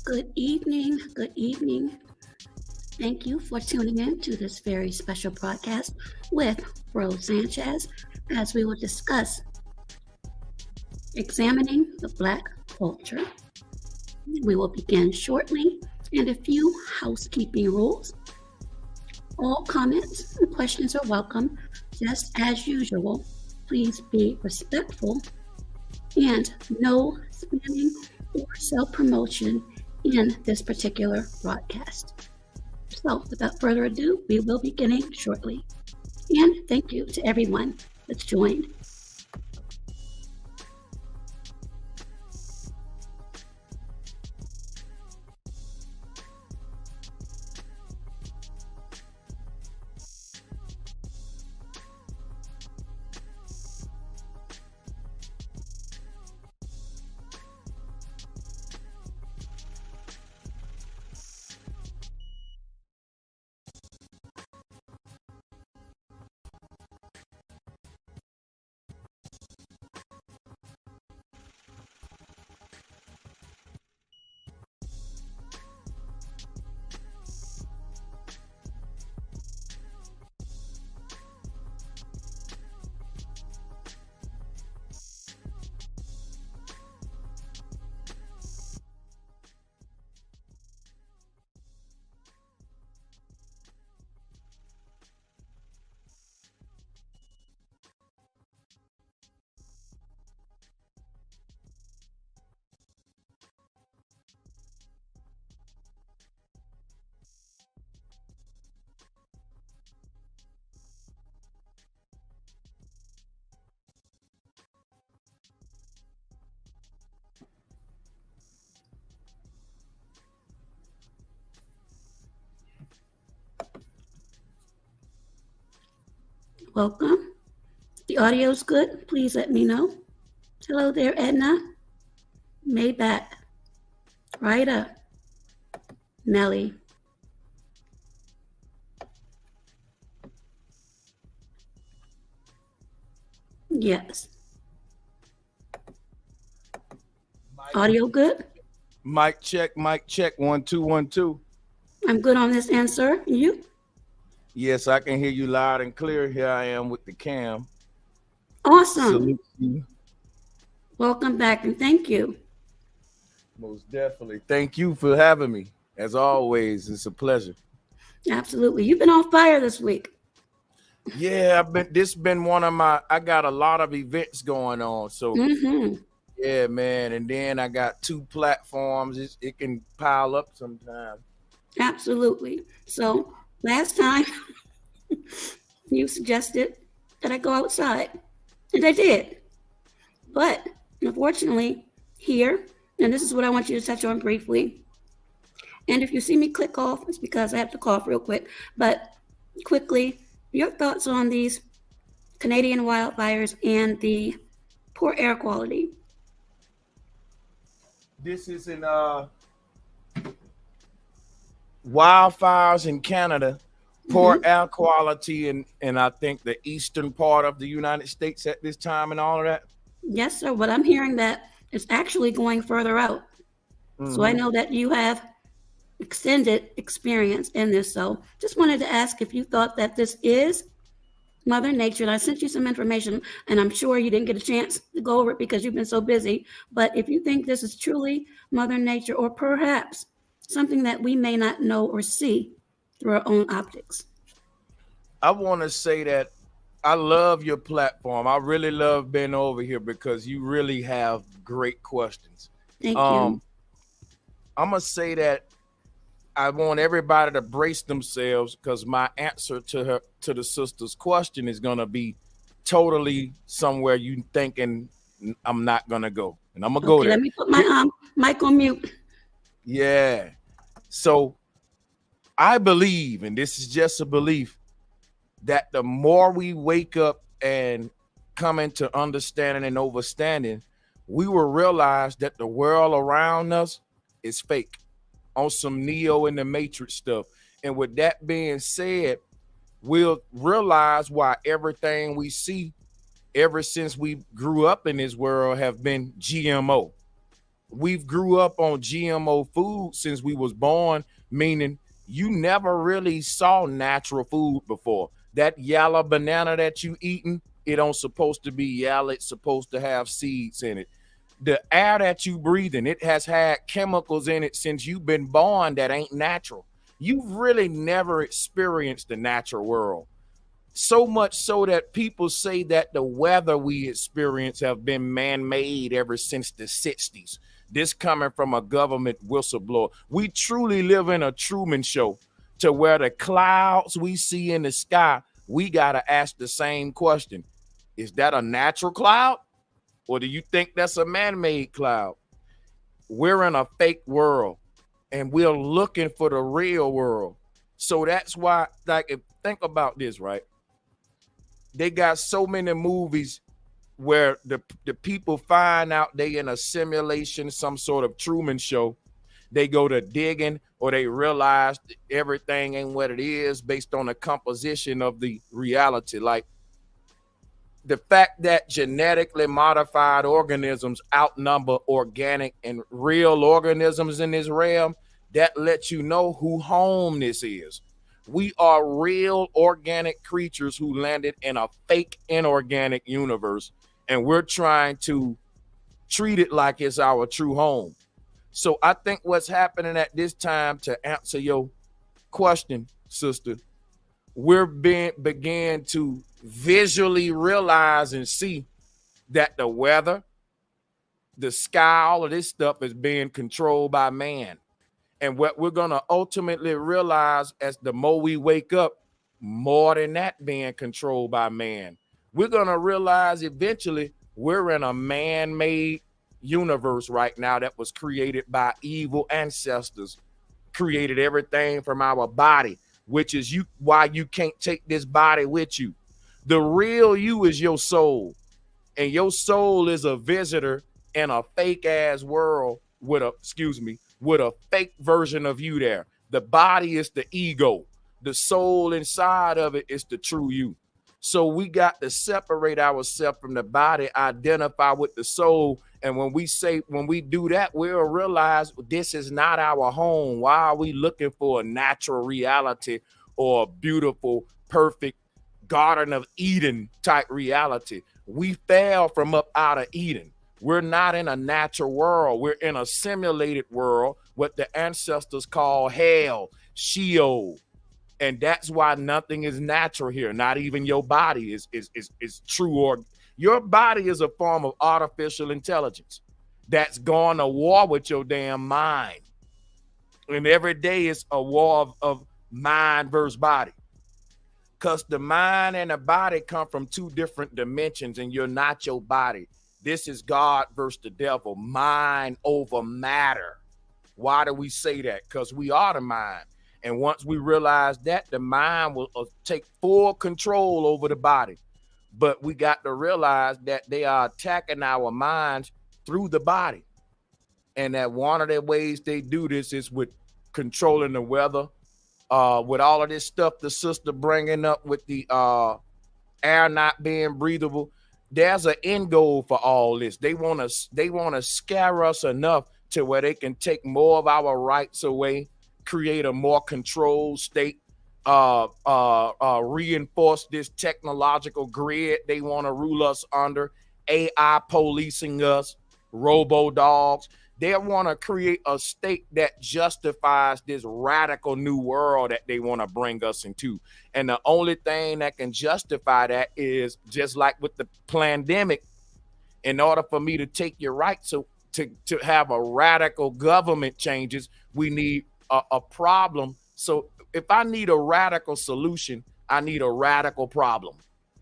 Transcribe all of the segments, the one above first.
Good evening. Good evening. Thank you for tuning in to this very special broadcast with Rose Sanchez as we will discuss examining the Black culture. We will begin shortly and a few housekeeping rules. All comments and questions are welcome, just as usual. Please be respectful and no spamming or self-promotion in this particular broadcast. So without further ado, we will be beginning shortly. And thank you to everyone that's joined. Welcome. The audio's good. Please let me know. Hello there, Edna, Maybach, Rita, Melly. Yes. Audio good? Mic check, 1 2 1 2. I'm good on this end, sir. You? Yes, I can hear you loud and clear. Here I am with the cam. Awesome. Salute you. Welcome back and thank you. Most definitely. Thank you for having me. As always, it's a pleasure. Absolutely. You've been on fire this week. Yeah, this been one of I got a lot of events going on. So yeah, man. And then I got 2 platforms. It can pile up sometimes. Absolutely. So last time you suggested that I go outside, and I did. But unfortunately, here, and this is what I want you to touch on briefly. And if you see me click off, it's because I have to cough real quick. But quickly, your thoughts on these Canadian wildfires and the poor air quality. This is in wildfires in Canada, poor air quality in I think the eastern part of the United States at this time and all of that. Yes, sir. But I'm hearing that it's actually going further out. So I know that you have extended experience in this. So just wanted to ask if you thought that this is Mother Nature. And I sent you some information, and I'm sure you didn't get a chance to go over it because you've been so busy. But if you think this is truly Mother Nature, or perhaps something that we may not know or see through our own optics. I want to say that I love your platform. I really love being over here because you really have great questions. Thank you. I'm going to say that I want everybody to brace themselves because my answer to the sister's question is going to be totally somewhere you thinking I'm not going to go. And I'm going to go there. Let me put my mic on mute. Yeah. So I believe, and this is just a belief, that the more we wake up and come into understanding and overstanding, we will realize that the world around us is fake, on some Neo in the Matrix stuff. And with that being said, we'll realize why everything we see ever since we grew up in this world have been GMO. We've grew up on GMO food since we was born, meaning you never really saw natural food before. That yellow banana that you eating, it don't supposed to be yellow. It's supposed to have seeds in it. The air that you breathing, it has had chemicals in it since you've been born that ain't natural. You've really never experienced the natural world. So much so that people say that the weather we experience have been man-made ever since the 60s. This coming from a government whistleblower. We truly live in a Truman Show, to where the clouds we see in the sky, we got to ask the same question. Is that a natural cloud? Or do you think that's a man-made cloud? We're in a fake world, and we're looking for the real world. So that's why, like, think about this, right? They got so many movies where the people find out they in a simulation, some sort of Truman Show. They go to digging, or they realize everything ain't what it is based on the composition of the reality. Like the fact that genetically modified organisms outnumber organic and real organisms in this realm, that lets you know who home this is. We are real organic creatures who landed in a fake inorganic universe, and we're trying to treat it like it's our true home. So I think what's happening at this time, to answer your question, sister, we're began to visually realize and see that the weather, the sky, all of this stuff is being controlled by man. And what we're going to ultimately realize, as the more we wake up, more than that being controlled by man, we're going to realize eventually we're in a man-made universe right now that was created by evil ancestors, created everything from our body, which is why you can't take this body with you. The real you is your soul, and your soul is a visitor in a fake ass world with a fake version of you there. The body is the ego. The soul inside of it is the true you. So we got to separate ourselves from the body, identify with the soul. And when we do that, we'll realize this is not our home. Why are we looking for a natural reality or a beautiful, perfect Garden of Eden type reality? We fell from up out of Eden. We're not in a natural world. We're in a simulated world, what the ancestors call hell, Sheol. And that's why nothing is natural here. Not even your body is true. Or your body is a form of artificial intelligence that's going to war with your damn mind. And every day is a war of mind versus body. Because the mind and the body come from two different dimensions, and you're not your body. This is God versus the devil, mind over matter. Why do we say that? Because we are the mind. And once we realize that, the mind will take full control over the body. But we got to realize that they are attacking our minds through the body. And that one of the ways they do this is with controlling the weather, with all of this stuff the sister bringing up with the air not being breathable. There's an end goal for all this. They want to scare us enough to where they can take more of our rights away, create a more controlled state, reinforce this technological grid they want to rule us under, AI policing us, robo dogs. They want to create a state that justifies this radical new world that they want to bring us into. And the only thing that can justify that is, just like with the pandemic, in order for me to take your rights to have a radical government changes, we need a problem. So if I need a radical solution, I need a radical problem.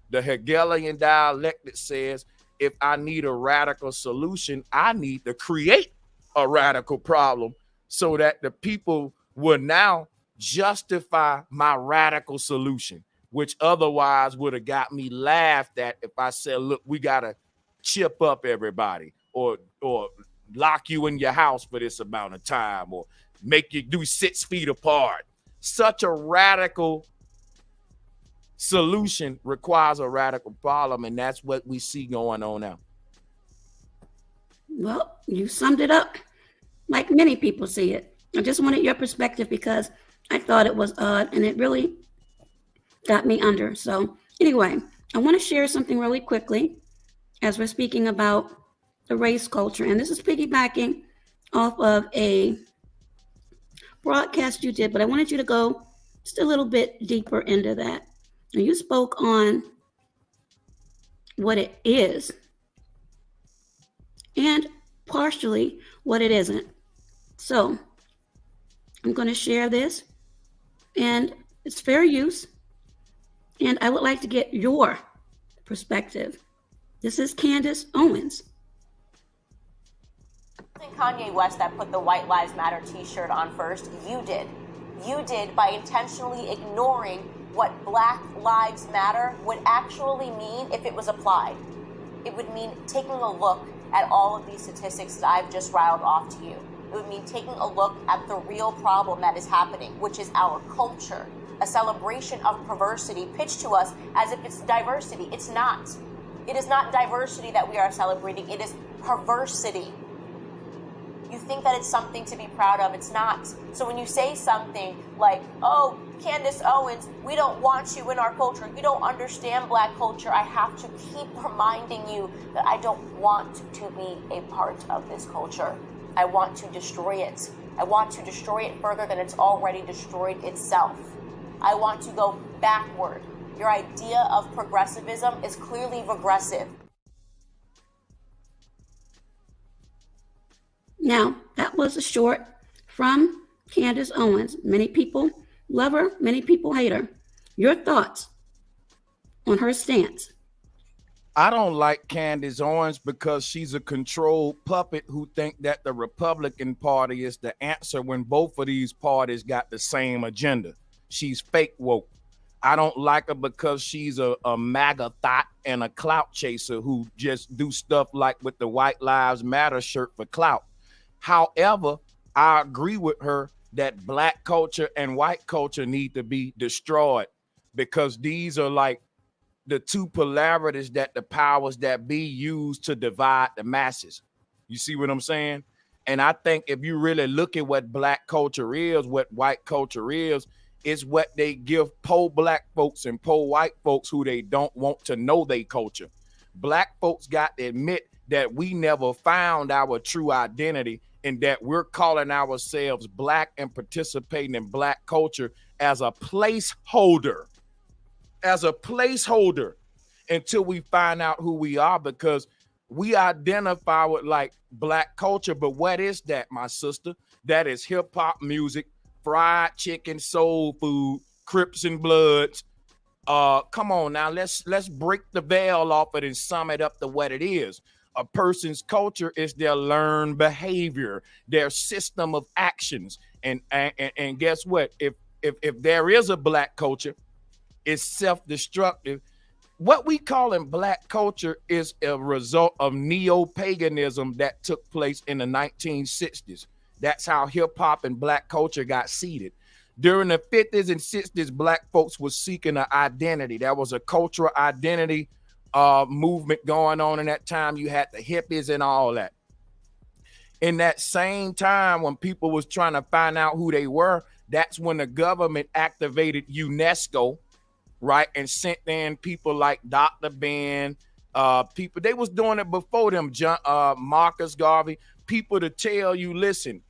The Hegelian dialectic says, if I need a radical solution, I need to create a radical problem so that the people will now justify my radical solution, which otherwise would have got me laughed at if I said, look, we got to chip up everybody, or lock you in your house for this amount of time, or make you do 6 feet apart. Such a radical solution requires a radical problem, and that's what we see going on now. Well, you summed it up like many people see it. I just wanted your perspective because I thought it was odd and it really got me under. So, anyway, I want to share something really quickly as we're speaking about the race culture. And this is piggybacking off of a broadcast you did, but I wanted you to go just a little bit deeper into that. And you spoke on what it is and partially what it isn't. So I'm going to share this, and it's fair use, and I would like to get your perspective. This is Candace Owens. Kanye West that put the White Lives Matter t-shirt on first. You did. You did by intentionally ignoring what Black Lives Matter would actually mean if it was applied. It would mean taking a look at all of these statistics that I've just rattled off to you. It would mean taking a look at the real problem that is happening, which is our culture, a celebration of perversity pitched to us as if it's diversity. It's not. It is not diversity that we are celebrating. It is perversity. You think that it's something to be proud of. It's not. So when you say something like, oh, Candace Owens, we don't want you in our culture. You don't understand Black culture. I have to keep reminding you that I don't want to be a part of this culture. I want to destroy it. I want to destroy it further than it's already destroyed itself. I want to go backward. Your idea of progressivism is clearly regressive. Now, that was a short from Candace Owens. Many people love her, many people hate her. Your thoughts on her stance? I don't like Candace Owens because she's a controlled puppet who think that the Republican Party is the answer when both of these parties got the same agenda. She's fake woke. I don't like her because she's a MAGA thought and a clout chaser who just do stuff like with the White Lives Matter shirt for clout. However, I agree with her that Black culture and white culture need to be destroyed because these are like the two polarities that the powers that be use to divide the masses. You see what I'm saying? And I think if you really look at what Black culture is, what white culture is, it's what they give poor Black folks and poor white folks who they don't want to know their culture. Black folks got to admit that we never found our true identity and that we're calling ourselves Black and participating in Black culture as a placeholder until we find out who we are, because we identify with like Black culture. But what is that, my sister? That is hip hop music, fried chicken, soul food, Crips and Bloods. Come on now, let's break the veil off it and sum it up to what it is. A person's culture is their learned behavior, their system of actions. And guess what? If there is a Black culture, it's self-destructive. What we call in Black culture is a result of neo-paganism that took place in the 1960s. That's how hip-hop and Black culture got seeded. During the 50s and 60s, Black folks was seeking an identity. There was a cultural identity movement going on in that time. You had the hippies and all that. In that same time, when people was trying to find out who they were, that's when the government activated UNESCO, right, and sent in people like Dr. Ben, people. They was doing it before them, Marcus Garvey, people to tell you, listen,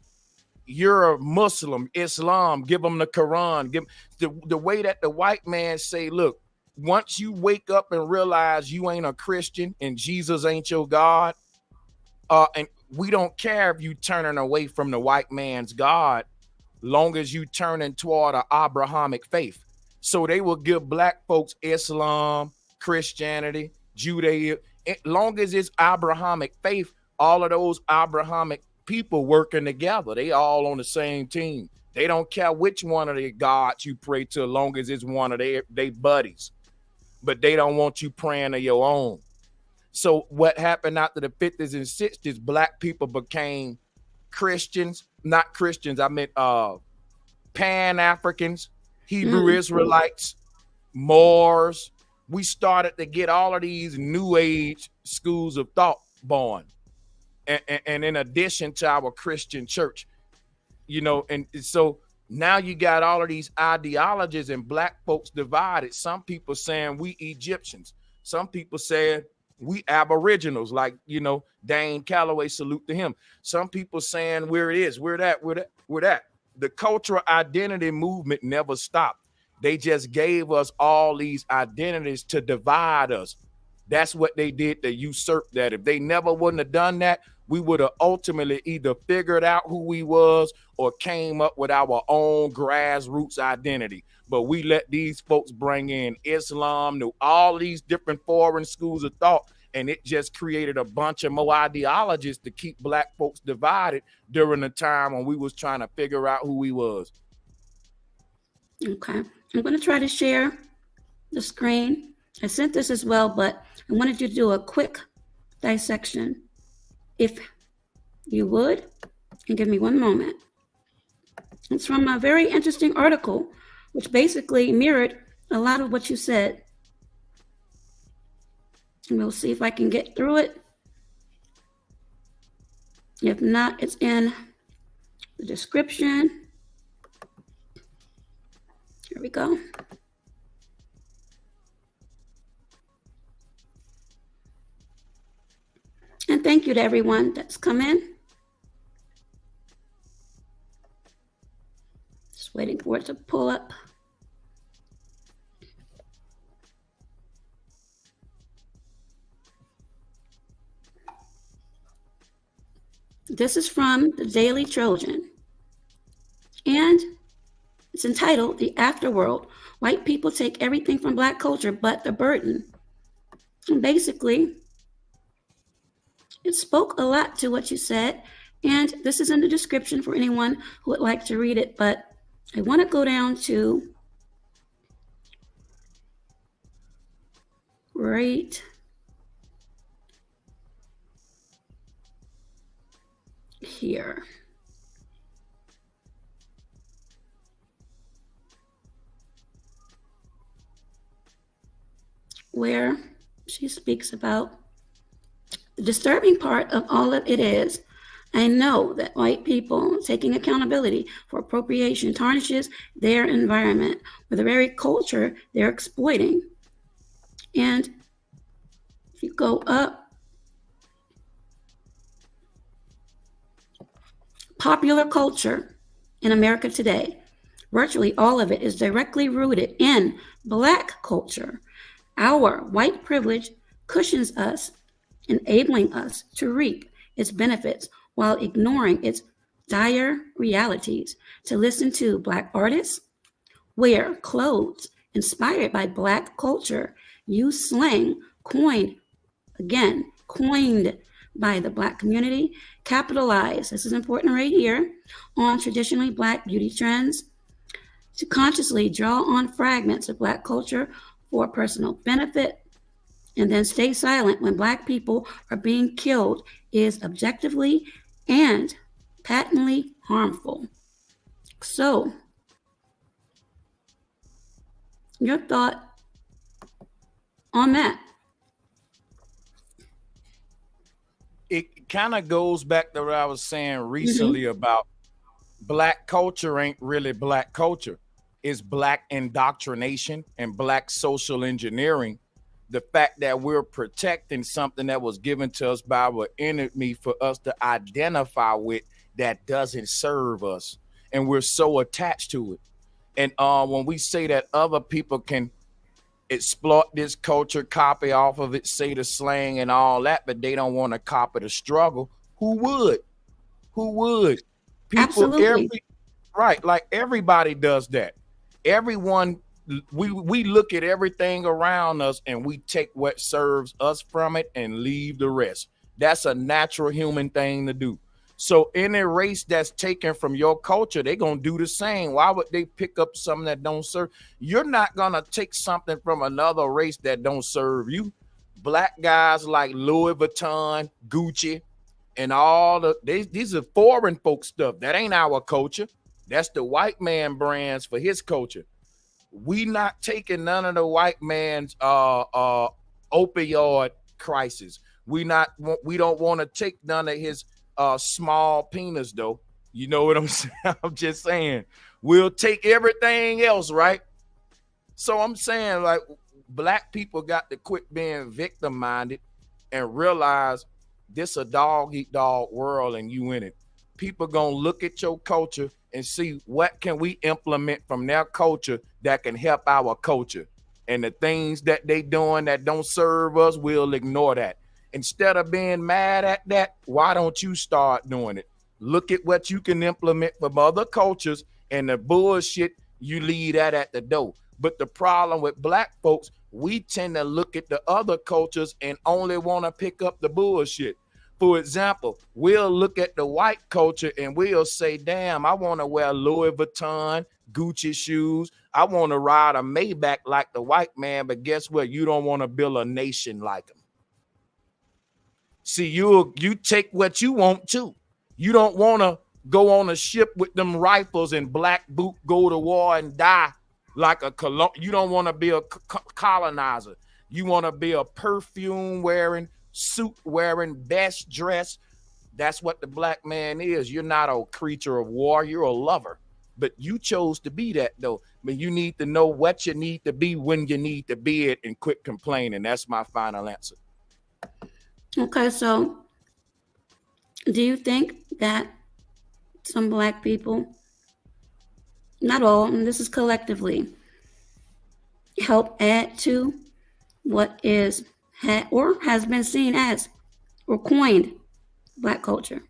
you're a Muslim, Islam, give them the Quran. Give the way that the white man say, look, once you wake up and realize you ain't a Christian and Jesus ain't your God, and we don't care if you turning away from the white man's God, long as you turning toward an Abrahamic faith. So they will give Black folks Islam, Christianity, Judaism. As long as it's Abrahamic faith, all of those Abrahamic people working together, they all on the same team. They don't care which one of the gods you pray to, as long as it's one of their buddies. But they don't want you praying to your own. So what happened after the 50s and 60s, Black people became Christians, not Christians, I meant Pan-Africans, Hebrew Israelites, Moors. We started to get all of these new age schools of thought born. and in addition to our Christian church, you know, and so now you got all of these ideologies and black folks divided. Some people saying we Egyptians. Some people saying we aboriginals, like, you know, Dane Calloway, salute to him. Some people saying we're that. The cultural identity movement never stopped. They just gave us all these identities to divide us. That's what they did to usurp that. If they never wouldn't have done that, we would have ultimately either figured out who we was or came up with our own grassroots identity. But we let these folks bring in Islam, all these different foreign schools of thought, and it just created a bunch of more ideologies to keep black folks divided during the time when we was trying to figure out who we was. Okay, I'm going to try to share the screen. I sent this as well, but I wanted you to do a quick dissection, if you would, and give me one moment. It's from a very interesting article, which basically mirrored a lot of what you said. And we'll see if I can get through it. If not, it's in the description. Here we go. And thank you to everyone that's come in. Just waiting for it to pull up. This is from the Daily Trojan. And it's entitled The Afterworld. White people take everything from black culture but the burden. And basically, it spoke a lot to what you said, and this is in the description for anyone who would like to read it, but I want to go down to right here. Where she speaks about the disturbing part of all of it is, I know that white people taking accountability for appropriation tarnishes their environment with the very culture they're exploiting. And if you go up, popular culture in America today, virtually all of it is directly rooted in black culture. Our white privilege cushions us, enabling us to reap its benefits while ignoring its dire realities. To listen to black artists, wear clothes inspired by black culture, use slang coined by the black community, capitalize, this is important right here, on traditionally black beauty trends, to consciously draw on fragments of black culture for personal benefit, and then stay silent when black people are being killed is objectively and patently harmful. So, your thought on that? It kind of goes back to what I was saying recently about black culture ain't really black culture. It's black indoctrination and black social engineering. The fact that we're protecting something that was given to us by our enemy for us to identify with that doesn't serve us. And we're so attached to it. And when we say that other people can exploit this culture, copy off of it, say the slang and all that, but they don't want to copy the struggle, who would? Who would? People, Absolutely. right, like everybody does that. Everyone, we look at everything around us and we take what serves us from it and leave the rest. That's a natural human thing to do. So any race that's taken from your culture, they're going to do the same. Why would they pick up something that don't serve? You're not going to take something from another race that don't serve you. Black guys like Louis Vuitton, Gucci, and all these are foreign folk stuff. That ain't our culture. That's the white man brands for his culture. We not taking none of the white man's opioid crisis. We don't want to take none of his small penis though. You know what I'm saying? I'm just saying we'll take everything else, right? So I'm saying, like, black people got to quit being victim minded and realize this a dog eat dog world and you in it. People gonna look at your culture and see what can we implement from their culture that can help our culture. And the things that they doing that don't serve us, we'll ignore that. Instead of being mad at that, why don't you start doing it? Look at what you can implement from other cultures, and the bullshit, you leave that at the door. But the problem with black folks, we tend to look at the other cultures and only want to pick up the bullshit. For example, we'll look at the white culture and we'll say, damn, I want to wear Louis Vuitton, Gucci shoes. I want to ride a Maybach like the white man, but guess what? You don't want to build a nation like him. See, you take what you want to. You don't want to go on a ship with them rifles and black boot, go to war and die like a colon. You don't want to be a colonizer. You want to be a perfume wearing, suit wearing, best dressed. That's what the black man is. You're not a creature of war. You're a lover. But you chose to be that though. But you need to know what you need to be when you need to be it and quit complaining. That's my final answer. Okay, so do you think that some black people, not all, and this is collectively, help add to what is or has been seen as or coined black culture?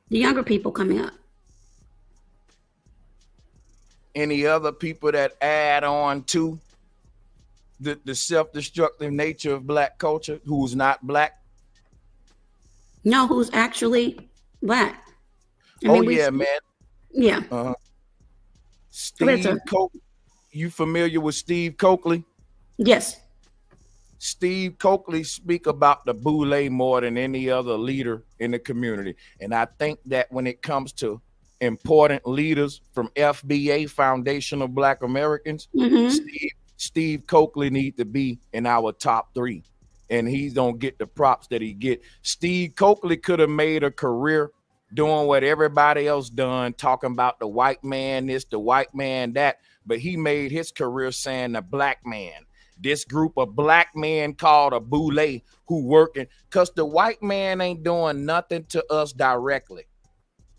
The younger people coming up. Any other people that add on to the self-destructive nature of black culture who's not black? No, who's actually black. Man. Yeah. Steve Coakley. You familiar with Steve Coakley? Yes. Steve Coakley speak about the boule more than any other leader in the community. And I think that when it comes to important leaders from FBA, Foundational Black Americans, Steve Coakley need to be in our top 3. And he don't get the props that he get. Steve Coakley could have made a career doing what everybody else done, talking about the white man this, the white man that, but he made his career saying the black man. This group of black men called a boule who working, because the white man ain't doing nothing to us directly.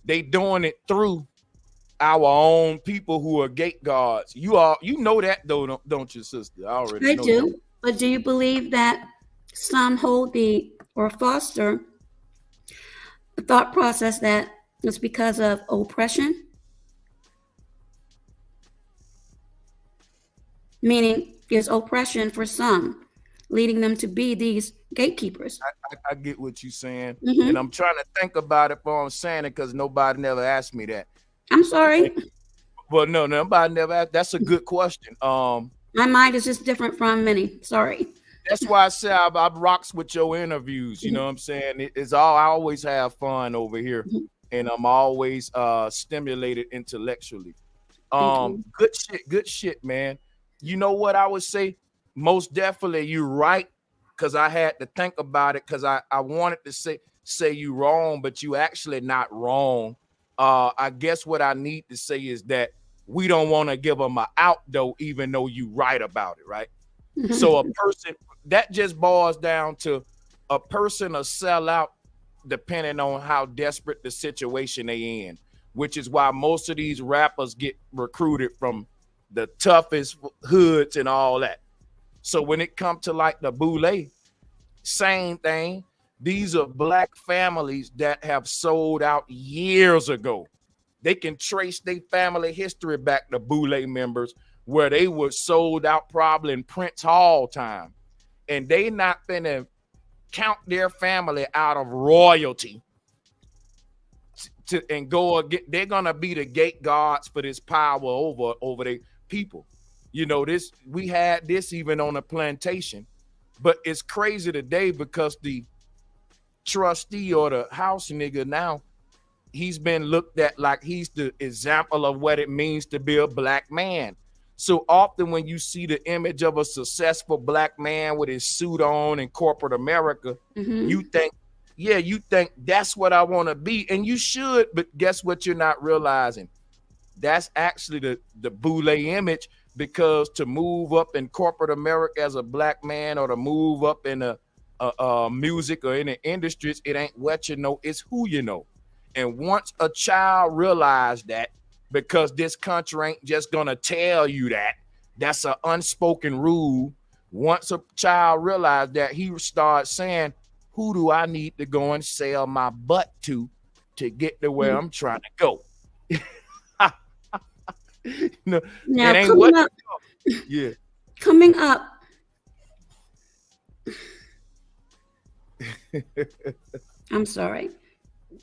They doing it through our own people who are gate guards. You know that though, don't you, sister? I do. That. But do you believe that some hold or foster the thought process that it's because of oppression? Meaning there's oppression for some, leading them to be these gatekeepers. I get what you're saying. And I'm trying to think about it before I'm saying it because nobody never asked me that. I'm sorry. Well, no, nobody never asked. That's a good question. My mind is just different from many. Sorry. That's why I say I rocks with your interviews. You know what I'm saying? I always have fun over here. And I'm always stimulated intellectually. Good shit, man. You know what I would say? Most definitely you're right, because I had to think about it, because I wanted to say you wrong, but you actually not wrong. I guess what I need to say is that we don't want to give them an out though, even though you right about it, right? So a person, that just boils down to a person will sell out depending on how desperate the situation they in, which is why most of these rappers get recruited from the toughest hoods and all that. So when it comes to like the boule, same thing. These are black families that have sold out years ago. They can trace their family history back to boule members where they were sold out probably in Prince Hall time. And they not finna count their family out of royalty and go again. They're gonna be the gate guards for this power over their people. You know, we had this even on a plantation, but it's crazy today because the trustee or the house nigga now, he's been looked at like he's the example of what it means to be a black man. So often when you see the image of a successful black man with his suit on in corporate America, you think, yeah, you think that's what I want to be. And you should, but guess what you're not realizing? That's actually the boule image, because to move up in corporate America as a black man, or to move up in a music or in the industries, it ain't what you know, it's who you know. And once a child realized that, because this country ain't just gonna tell you that, that's an unspoken rule. Once a child realized that, he starts saying, who do I need to go and sell my butt to get to where I'm trying to go? No, now it ain't coming what up, yeah. coming up. I'm sorry.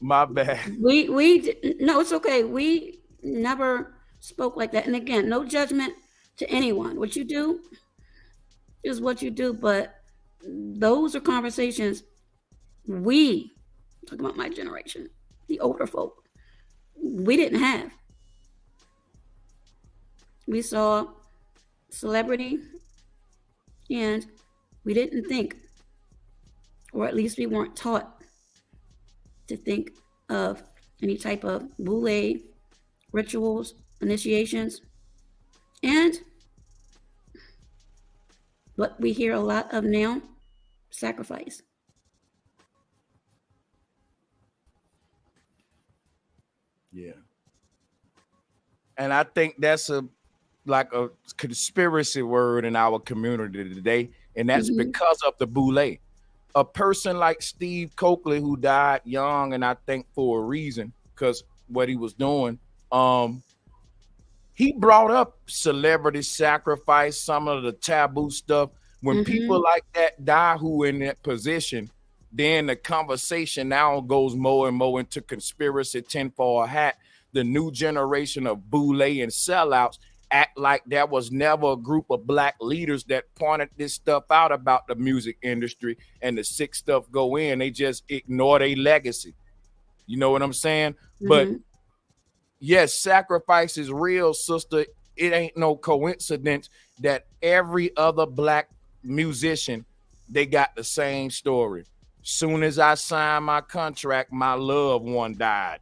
My bad. No, it's okay. We never spoke like that. And again, no judgment to anyone. What you do is what you do, but those are conversations we, talking about my generation, the older folk, we didn't have. We saw celebrity and we didn't think, or at least we weren't taught to think of any type of boule, rituals, initiations, and what we hear a lot of now, sacrifice. Yeah. And I think that's like a conspiracy word in our community today, and that's because of the boule. A person like Steve Coakley, who died young, and I think for a reason, because what he was doing, he brought up celebrity sacrifice, some of the taboo stuff. When people like that die who in that position, then the conversation now goes more and more into conspiracy, tinfoil hat. The new generation of boule and sellouts act like there was never a group of black leaders that pointed this stuff out about the music industry, and the sick stuff go in. They just ignore their legacy. You know what I'm saying? But yes, sacrifice is real, sister. It ain't no coincidence that every other black musician, they got the same story. Soon as I signed my contract, my loved one died.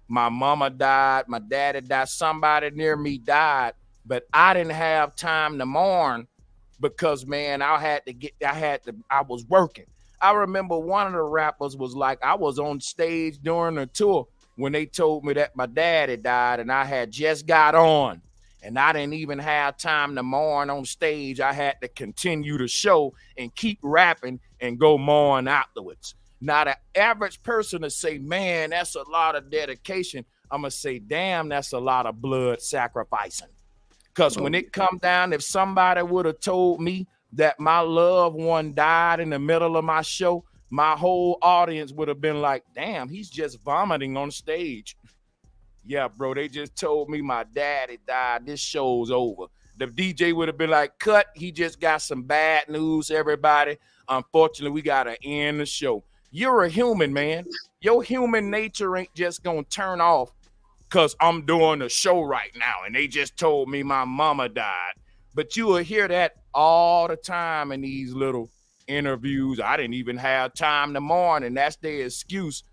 My mama died, my daddy died, somebody near me died, but I didn't have time to mourn because, man, I was working. I remember one of the rappers was like, I was on stage during the tour when they told me that my daddy died, and I had just got on, and I didn't even have time to mourn on stage. I had to continue the show and keep rapping and go mourn afterwards. Now, the average person to say, man, that's a lot of dedication, I'm going to say, damn, that's a lot of blood sacrificing. Because when it come down, if somebody would have told me that my loved one died in the middle of my show, my whole audience would have been like, damn, he's just vomiting on stage. Yeah, bro, they just told me my daddy died. This show's over. The DJ would have been like, cut, he just got some bad news, everybody. Unfortunately, we got to end the show. You're a human, man. Your human nature ain't just going to turn off because I'm doing a show right now and they just told me my mama died. But you will hear that all the time in these little interviews. I didn't even have time to mourn, and that's their excuse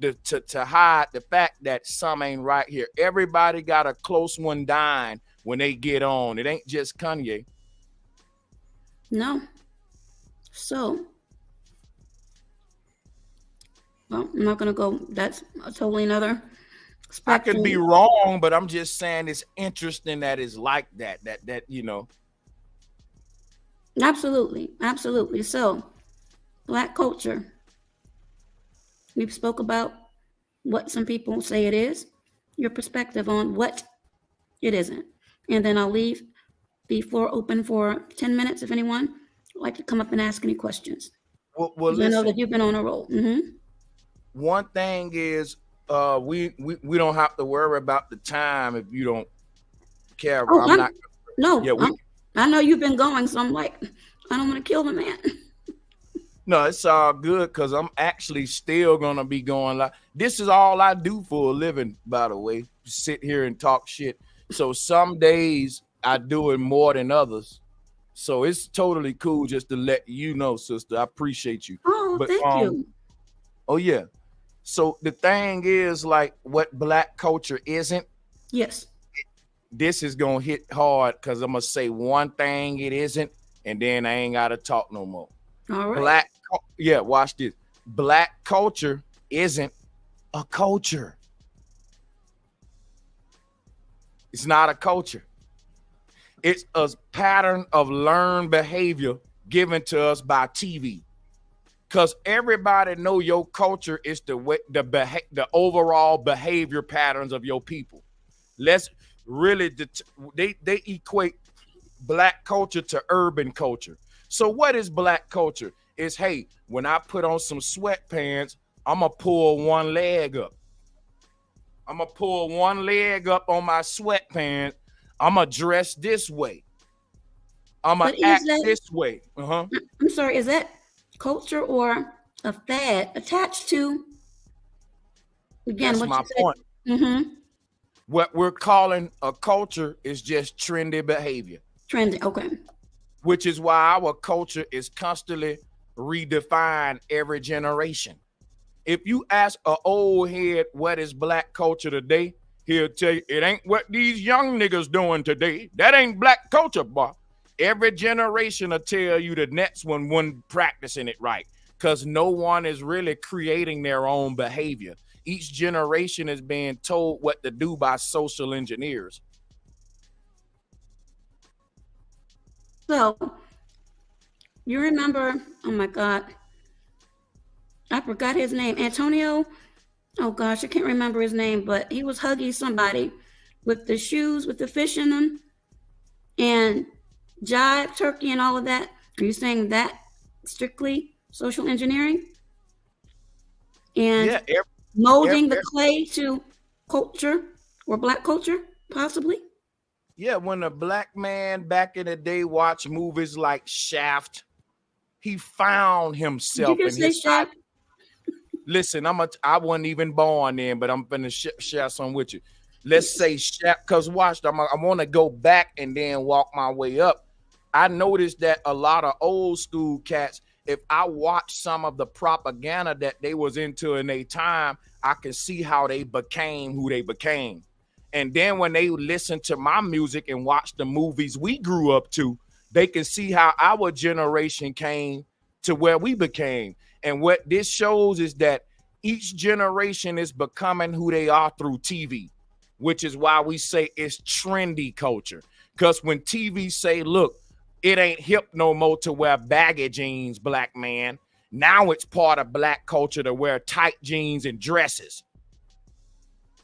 to hide the fact that some ain't right here. Everybody got a close one dying when they get on. It ain't just Kanye. No. So, well, I'm not going to go. That's a totally another spectrum. I could be wrong, but I'm just saying it's interesting that it's like that, you know. Absolutely. Absolutely. So, Black culture. We've spoke about what some people say it is, your perspective on what it isn't. And then I'll leave the floor open for 10 minutes if anyone would like to come up and ask any questions. Well, I know that you've been on a roll. One thing is we don't have to worry about the time if you don't care. I know you've been going, so I'm like, I don't want to kill the man. No, it's all good because I'm actually still gonna be going. Like, this is all I do for a living, by the way. Sit here and talk shit. So some days I do it more than others. So it's totally cool just to let you know, sister. I appreciate you. Oh, But thank you. oh yeah. So the thing is, like, what Black culture isn't, Yes. this is gonna hit hard because I'm gonna say one thing it isn't, and then I ain't gotta talk no more. All right. Yeah, watch this. Black culture isn't a culture. It's not a culture. It's a pattern of learned behavior given to us by TV. Because everybody know your culture is the way, the overall behavior patterns of your people. Let's really they equate Black culture to urban culture. So what is Black culture? It's, hey, when I put on some sweatpants, I'm gonna pull one leg up. I'm gonna pull one leg up on my sweatpants. I'm gonna dress this way. I'm gonna act this way. I'm sorry, is that culture or a fad attached to, again, that's what my you said? point. Mm-hmm. What we're calling a culture is just trendy behavior. Trendy, okay. Which is why our culture is constantly redefined every generation. If you ask an old head what is Black culture today, he'll tell you it ain't what these young niggas doing today. That ain't Black culture, boy. Every generation will tell you the next one wasn't practicing it right, because no one is really creating their own behavior. Each generation is being told what to do by social engineers. So, you remember, oh my God, I forgot his name. Antonio, oh gosh, I can't remember his name, but he was hugging somebody with the shoes with the fish in them and jive turkey and all of that. Are you saying that strictly social engineering? And molding the clay to culture or Black culture, possibly? Yeah, when a Black man back in the day watched movies like Shaft, he found himself in his Shaft. Listen, I wasn't even born then, but I'm gonna share some with you. Let's say Shaft, because watch, I want to go back and then walk my way up. I noticed that a lot of old school cats, if I watch some of the propaganda that they was into in their time, I can see how they became who they became. And then when they listen to my music and watch the movies we grew up to, they can see how our generation came to where we became. And what this shows is that each generation is becoming who they are through TV, which is why we say it's trendy culture. Because when TV say, look, it ain't hip no more to wear baggy jeans, Black man. Now it's part of Black culture to wear tight jeans and dresses.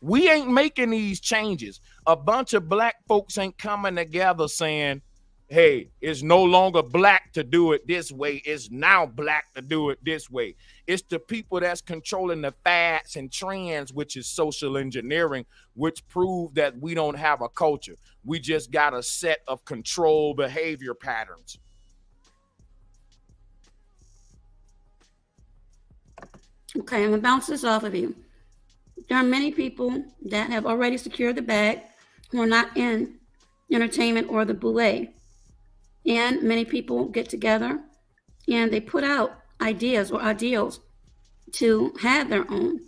We ain't making these changes. A bunch of Black folks ain't coming together saying, hey, it's no longer Black to do it this way. It's now Black to do it this way. It's the people that's controlling the fads and trends, which is social engineering, which prove that we don't have a culture. We just got a set of control behavior patterns. Okay, I'm gonna bounce this off of you. There are many people that have already secured the bag who are not in entertainment or the boule. And many people get together and they put out ideas or ideals to have their own.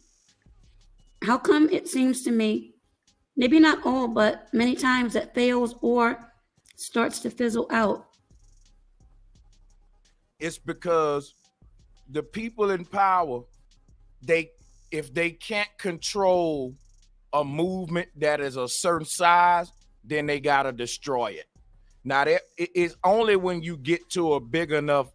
How come it seems to me, maybe not all, but many times that fails or starts to fizzle out? It's because the people in power, if they can't control a movement that is a certain size, then they gotta destroy it. Now, it is only when you get to a big enough,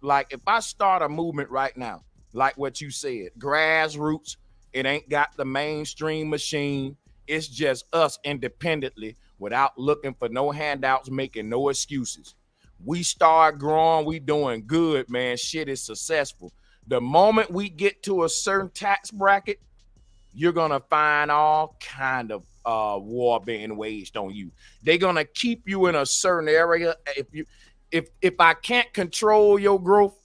like if I start a movement right now, like what you said, grassroots, it ain't got the mainstream machine. It's just us independently without looking for no handouts, making no excuses. We start growing, we doing good, man. Shit is successful. The moment we get to a certain tax bracket, you're gonna find all kind of war being waged on you. They're gonna keep you in a certain area. If I can't control your growth,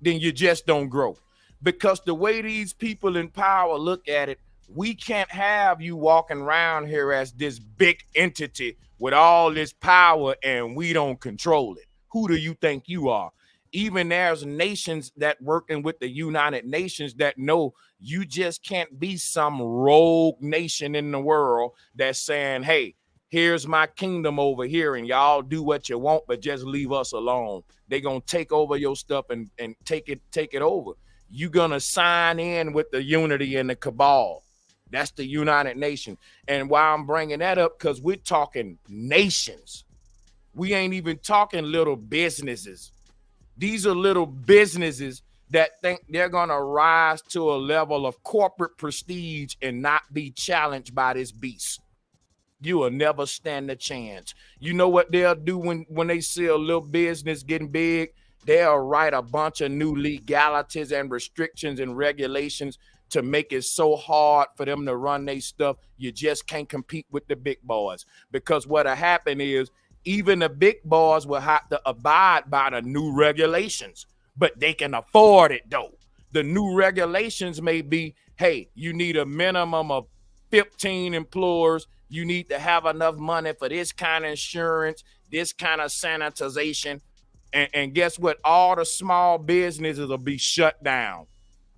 then you just don't grow. Because the way these people in power look at it, We can't have you walking around here as this big entity with all this power and we don't control it. Who do you think you are? Even there's nations that working with the United Nations that know you just can't be some rogue nation in the world that's saying, hey, here's my kingdom over here and y'all do what you want, but just leave us alone. They're going to take over your stuff and take it over. You're going to sign in with the unity and the cabal. That's the United Nations. And why I'm bringing that up, because we're talking nations. We ain't even talking little businesses. These are little businesses that think they're going to rise to a level of corporate prestige and not be challenged by this beast. You will never stand a chance. You know what they'll do when they see a little business getting big? They'll write a bunch of new legalities and restrictions and regulations to make it so hard for them to run their stuff. You just can't compete with the big boys, because what'll happen is even the big boys will have to abide by the new regulations, but they can afford it though. The new regulations may be, hey, you need a minimum of 15 employers. You need to have enough money for this kind of insurance, this kind of sanitization. And guess what? All the small businesses will be shut down.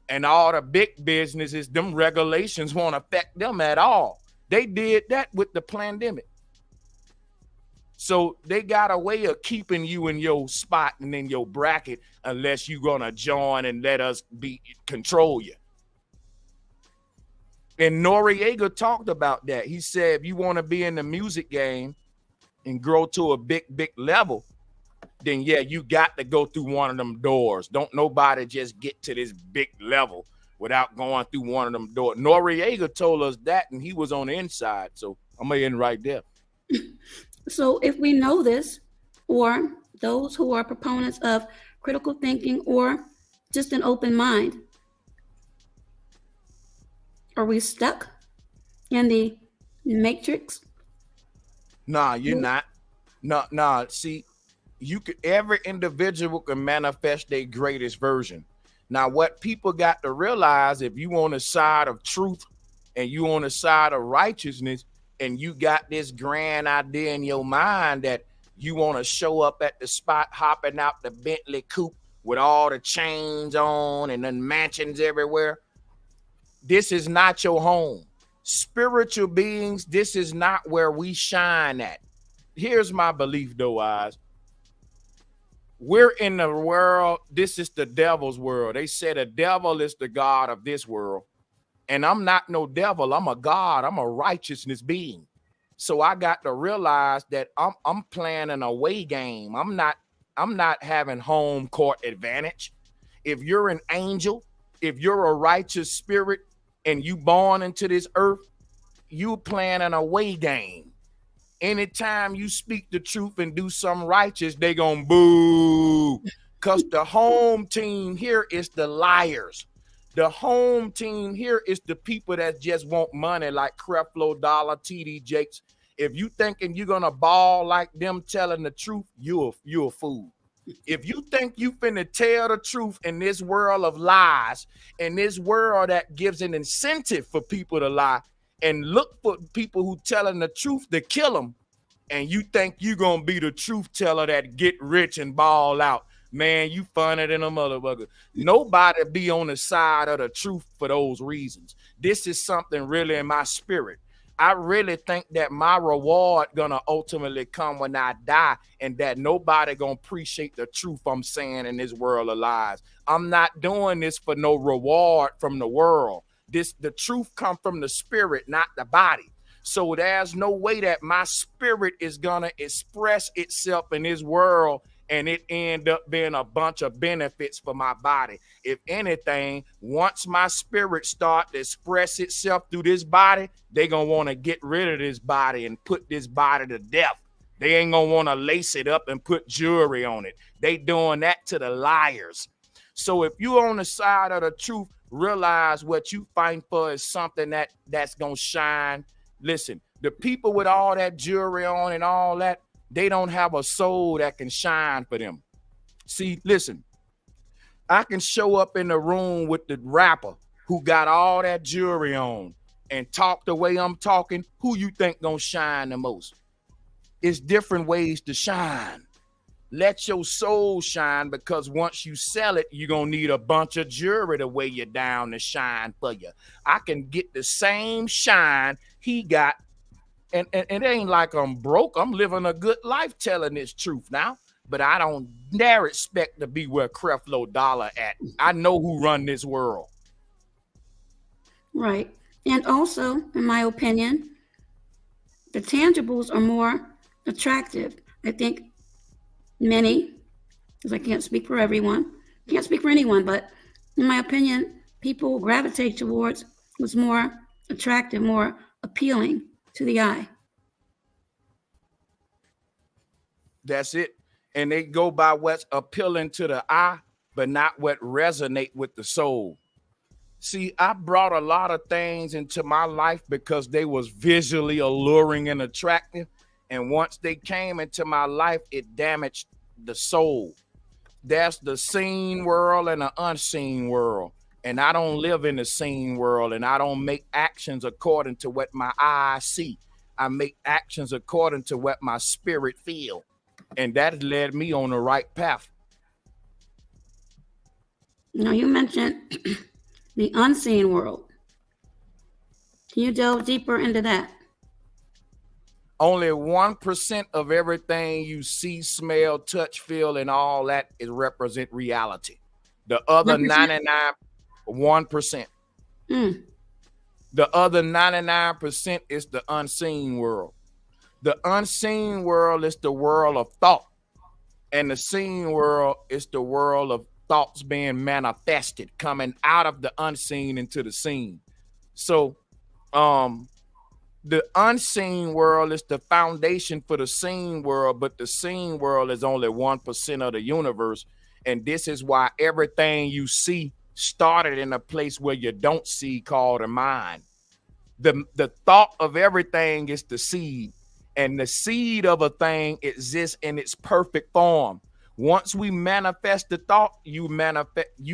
And all the big businesses, them regulations won't affect them at all. They did that with the pandemic. So they got a way of keeping you in your spot and in your bracket unless you're going to join and let us control you. And Noriega talked about that. He said, if you want to be in the music game and grow to a big level, then yeah, you got to go through one of them doors. Don't nobody just get to this big level without going through one of them doors. Noriega told us that, and he was on the inside. So I'm going to end right there. So if we know this, or those who are proponents of critical thinking or just an open mind, are we stuck in the matrix? Nah, you're not. No. See, every individual can manifest their greatest version. Now, what people got to realize, if you on the side of truth and you on the side of righteousness, and you got this grand idea in your mind that you want to show up at the spot hopping out the Bentley coupe with all the chains on and then mansions everywhere, this is not your home. Spiritual beings, this is not where we shine at. Here's my belief though, Oz. We're in the world. This is the devil's world. They said the devil is the god of this world. And I'm not no devil. I'm a God. I'm a righteousness being. So I got to realize that I'm playing an away game. I'm not having home court advantage. If you're an angel, if you're a righteous spirit and you born into this earth, you playing an away game. Anytime you speak the truth and do something righteous, they gonna boo. Because the home team here is the liars. The home team here is the people that just want money, like Creflo Dollar, TD Jakes. If you thinking you're gonna ball like them telling the truth, you're a fool. If you think you finna tell the truth in this world of lies, in this world that gives an incentive for people to lie, and look for people who telling the truth to kill them, and you think you're gonna be the truth teller that get rich and ball out, man, you funny than a motherfucker. Nobody be on the side of the truth for those reasons. This is something really in my spirit. I really think that my reward gonna ultimately come when I die, and that nobody gonna appreciate the truth I'm saying in this world of lies. I'm not doing this for no reward from the world. The truth come from the spirit, not the body. So there's no way that my spirit is gonna express itself in this world and it end up being a bunch of benefits for my body. If anything, once my spirit start to express itself through this body, they gonna want to get rid of this body and put this body to death. They ain't gonna want to lace it up and put jewelry on it. They doing that to the liars. So if you on the side of the truth, realize what you fight for is something that's gonna shine. Listen, the people with all that jewelry on and all that, they don't have a soul that can shine for them. See, listen, I can show up in the room with the rapper who got all that jewelry on, and talk the way I'm talking, who you think gonna shine the most? It's different ways to shine. Let your soul shine, because once you sell it, you're gonna need a bunch of jewelry to weigh you down to shine for you. I can get the same shine he got, and it ain't like I'm broke. I'm living a good life telling this truth now, but I don't dare expect to be where Creflo Dollar at. I know who run this world. Right. And also, in my opinion, the tangibles are more attractive. I think many, because I can't speak for everyone, can't speak for anyone, but in my opinion, people gravitate towards what's more attractive, more appealing to the eye. That's it. And they go by what's appealing to the eye, but not what resonate with the soul. See, I brought a lot of things into my life because they was visually alluring and attractive. And once they came into my life, it damaged the soul. There's the seen world and the unseen world. And I don't live in the seen world, and I don't make actions according to what my eyes see. I make actions according to what my spirit feel. And that led me on the right path. Now, you mentioned the unseen world. Can you delve deeper into that? Only 1% of everything you see, smell, touch, feel, and all that is represent reality. The other 99, 1%. The other 99% is the unseen world. The unseen world is the world of thought, and the seen world is the world of thoughts being manifested, coming out of the unseen into the seen. So, the unseen world is the foundation for the seen world, but the seen world is only 1% of the universe. And this is why everything you see started in a place where you don't see, called a mind. The thought of everything is the seed, and the seed of a thing exists in its perfect form. Once we manifest the thought, you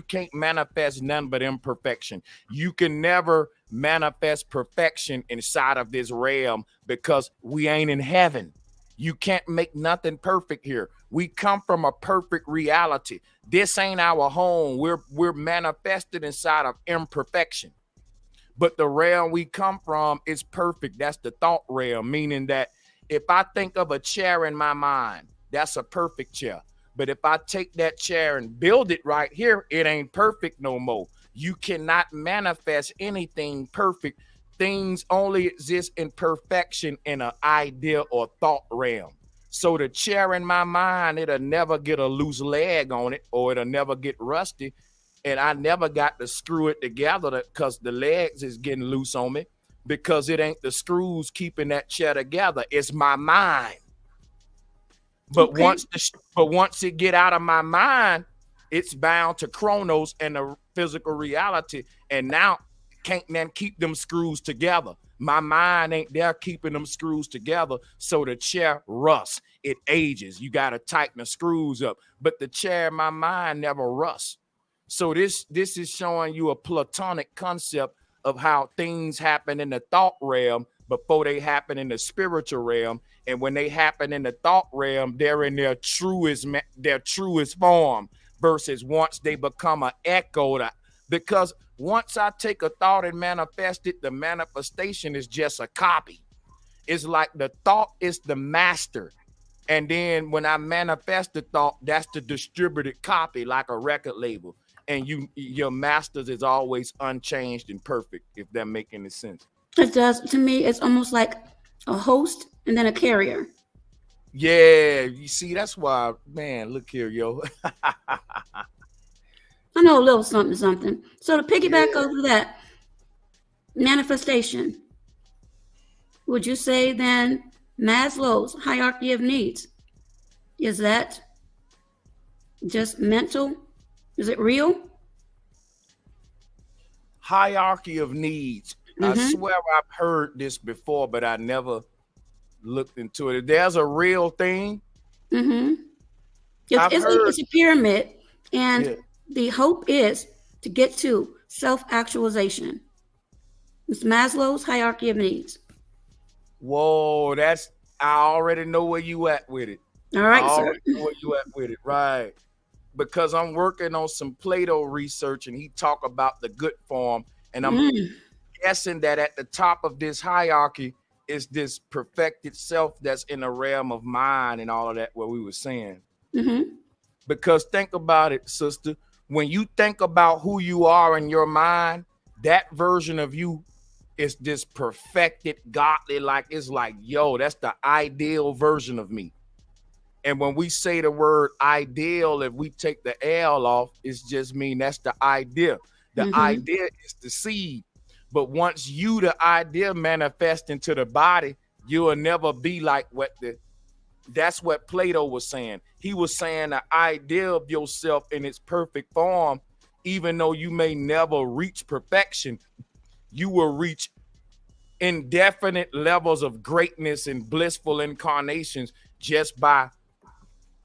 can't manifest none but imperfection. You can never manifest perfection inside of this realm because we ain't in heaven. You can't make nothing perfect here. We come from a perfect reality. This ain't our home. We're manifested inside of imperfection. But the realm we come from is perfect. That's the thought realm, meaning that if I think of a chair in my mind, that's a perfect chair. But if I take that chair and build it right here, it ain't perfect no more. You cannot manifest anything perfect. Things only exist in perfection in an idea or thought realm. So the chair in my mind, it'll never get a loose leg on it, or it'll never get rusty. And I never got to screw it together because the legs is getting loose on me, because it ain't the screws keeping that chair together. It's my mind. But Okay. once it get out of my mind, it's bound to Chronos and the physical reality. And now can't then keep them screws together. My mind ain't there keeping them screws together. So the chair rusts. It ages. You got to tighten the screws up. But the chair in my mind never rusts. So this is showing you a Platonic concept of how things happen in the thought realm before they happen in the spiritual realm. And when they happen in the thought realm, they're in their truest form, versus once they become an echo. Because once I take a thought and manifest it, the manifestation is just a copy. It's like the thought is the master. And then when I manifest the thought, that's the distributed copy, like a record label. And your masters is always unchanged and perfect, if that make any sense. It does. To me, it's almost like a host and then a carrier. Yeah, you see, that's why, man, look here, yo. I know a little something. So to piggyback over that manifestation, would you say then Maslow's hierarchy of needs, is that just mental? Is it real? Hierarchy of needs. I swear I've heard this before, but I never looked into it. There's a real thing. It's a pyramid, and the hope is to get to self-actualization. It's Maslow's hierarchy of needs. Whoa, I already know where you at with it. All I right, sir. already know where you at with it, right? Because I'm working on some Plato research, and he talk about the good form, and I'm guessing that at the top of this hierarchy is this perfected self that's in the realm of mind and all of that, what we were saying. Because think about it, sister. When you think about who you are in your mind, that version of you is this perfected, godly, like it's like, yo, that's the ideal version of me. And when we say the word ideal, if we take the L off, it's just mean that's the idea. The idea is the seed. But once you, the idea, manifest into the body, you will never be like that's what Plato was saying. He was saying the idea of yourself in its perfect form, even though you may never reach perfection, you will reach indefinite levels of greatness and blissful incarnations just by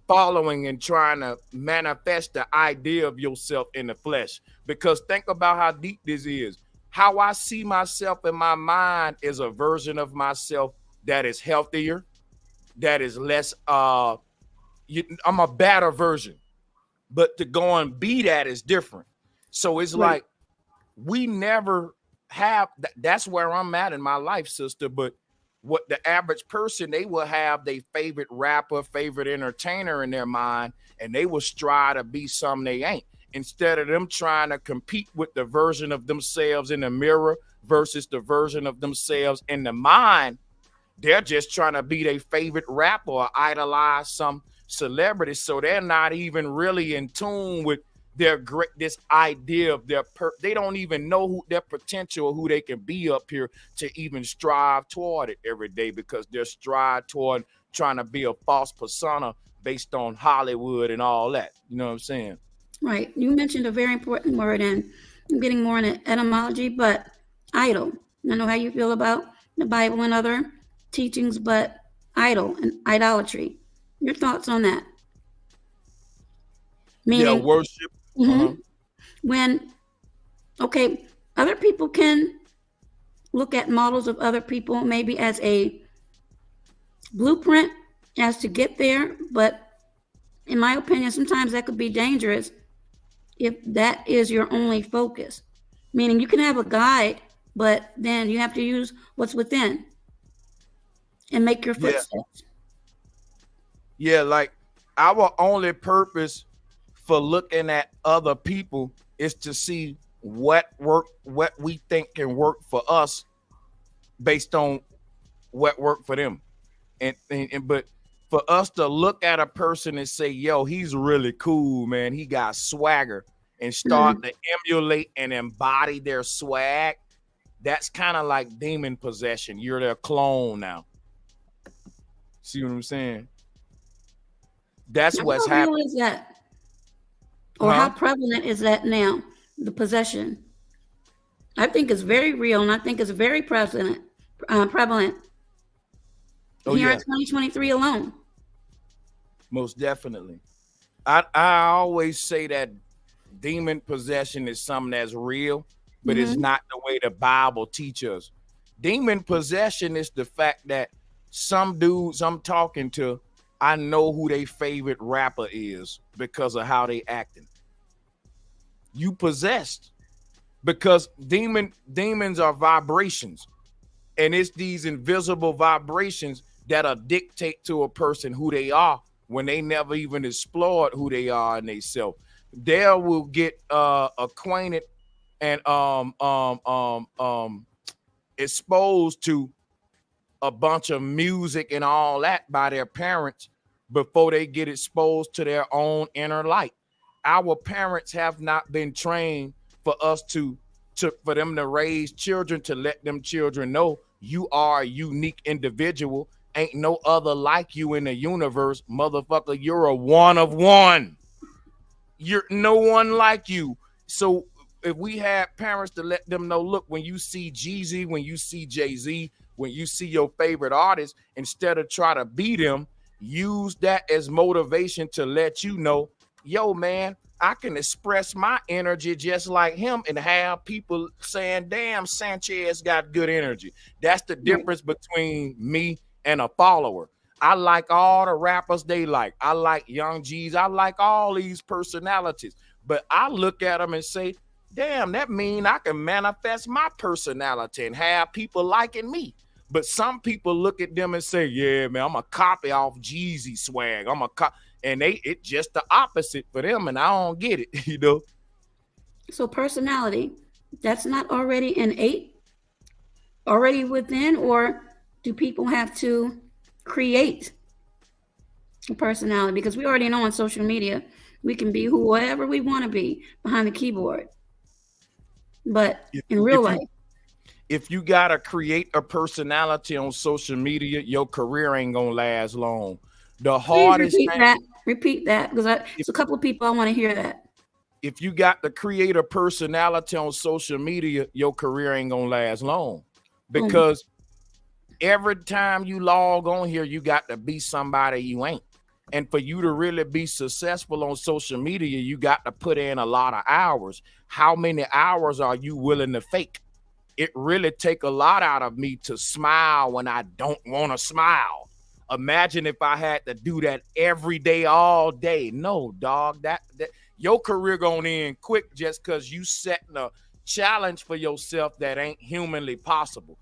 following and trying to manifest the idea of yourself in the flesh. Because think about how deep this is. How I see myself in my mind is a version of myself that is healthier, that is less I'm a better version, but to go and be that is different. So it's like we never have that's where I'm at in my life, sister. But what the average person, they will have their favorite rapper, favorite entertainer in their mind, and they will strive to be something they ain't, instead of them trying to compete with the version of themselves in the mirror versus the version of themselves in the mind. They're just trying to be their favorite rapper or idolize some celebrity, so they're not even really in tune with this idea of they don't even know who their potential or who they can be up here to even strive toward it every day, because they're strive toward trying to be a false persona based on Hollywood and all that. You know what I'm saying? Right. You mentioned a very important word, and I'm getting more into etymology, but idol. I know how you feel about the Bible and other teachings, but idol and idolatry. Your thoughts on that? Meaning, worship. When, okay, other people can look at models of other people maybe as a blueprint as to get there, but in my opinion, sometimes that could be dangerous if that is your only focus. Meaning you can have a guide, but then you have to use what's within and make your footsteps. Yeah, like our only purpose for looking at other people is to see what we think can work for us based on what worked for them. And but for us to look at a person and say, yo, he's really cool, man, he got swagger, and start to emulate and embody their swag, that's kind of like demon possession. You're their clone now. See what I'm saying? That's what's happening. How real is that? Or how prevalent is that now, the possession? I think it's very real, and I think it's very prevalent here in 2023 alone. Most definitely. I always say that demon possession is something that's real, but it's not the way the Bible teaches. Demon possession is the fact that some dudes I'm talking to, I know who their favorite rapper is because of how they acting. You possessed, because demons are vibrations, and it's these invisible vibrations that'll dictate to a person who they are when they never even explored who they are in themselves. They will get acquainted and exposed to a bunch of music and all that by their parents before they get exposed to their own inner light. Our parents have not been trained for us for them to raise children, to let them children know you are a unique individual. Ain't no other like you in the universe, motherfucker. You're a one of one. You're no one like you. So if we had parents to let them know, look, when you see Jeezy, when you see Jay-Z, when you see your favorite artist, instead of try to be them, use that as motivation to let you know, yo, man, I can express my energy just like him and have people saying, damn, Sanchez got good energy. That's the difference between me and a follower. I like all the rappers they like. I like Young G's. I like all these personalities. But I look at them and say, damn, that mean I can manifest my personality and have people liking me. But some people look at them and say, yeah, man, I'm a copy off Jeezy swag. I'm a copy. And it's just the opposite for them, and I don't get it, you know. So personality, that's not already innate, already within, or do people have to create a personality? Because we already know on social media, we can be whoever we want to be behind the keyboard. But in real life, if you got to create a personality on social media, your career ain't going to last long. The hardest thing, repeat that, because it's a couple of people I want to hear that. If you got to create a personality on social media, your career ain't gonna last long, because every time you log on here, you got to be somebody you ain't. And for you to really be successful on social media, you got to put in a lot of hours. How many hours are you willing to fake? It really take a lot out of me to smile when I don't want to smile. Imagine if I had to do that every day, all day. No, dog, that your career gonna end quick just because you setting a challenge for yourself that ain't humanly possible.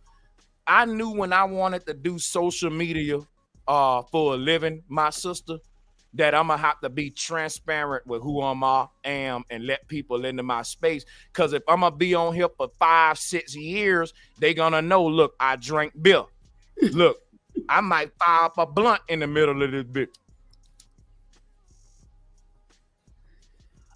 I knew when I wanted to do social media for a living, my sister, that I'm gonna have to be transparent with who I am and let people into my space. Because if I'm gonna be on here for 5-6 years, they gonna know, look, I drank beer. Look, I might fire up a blunt in the middle of this bit.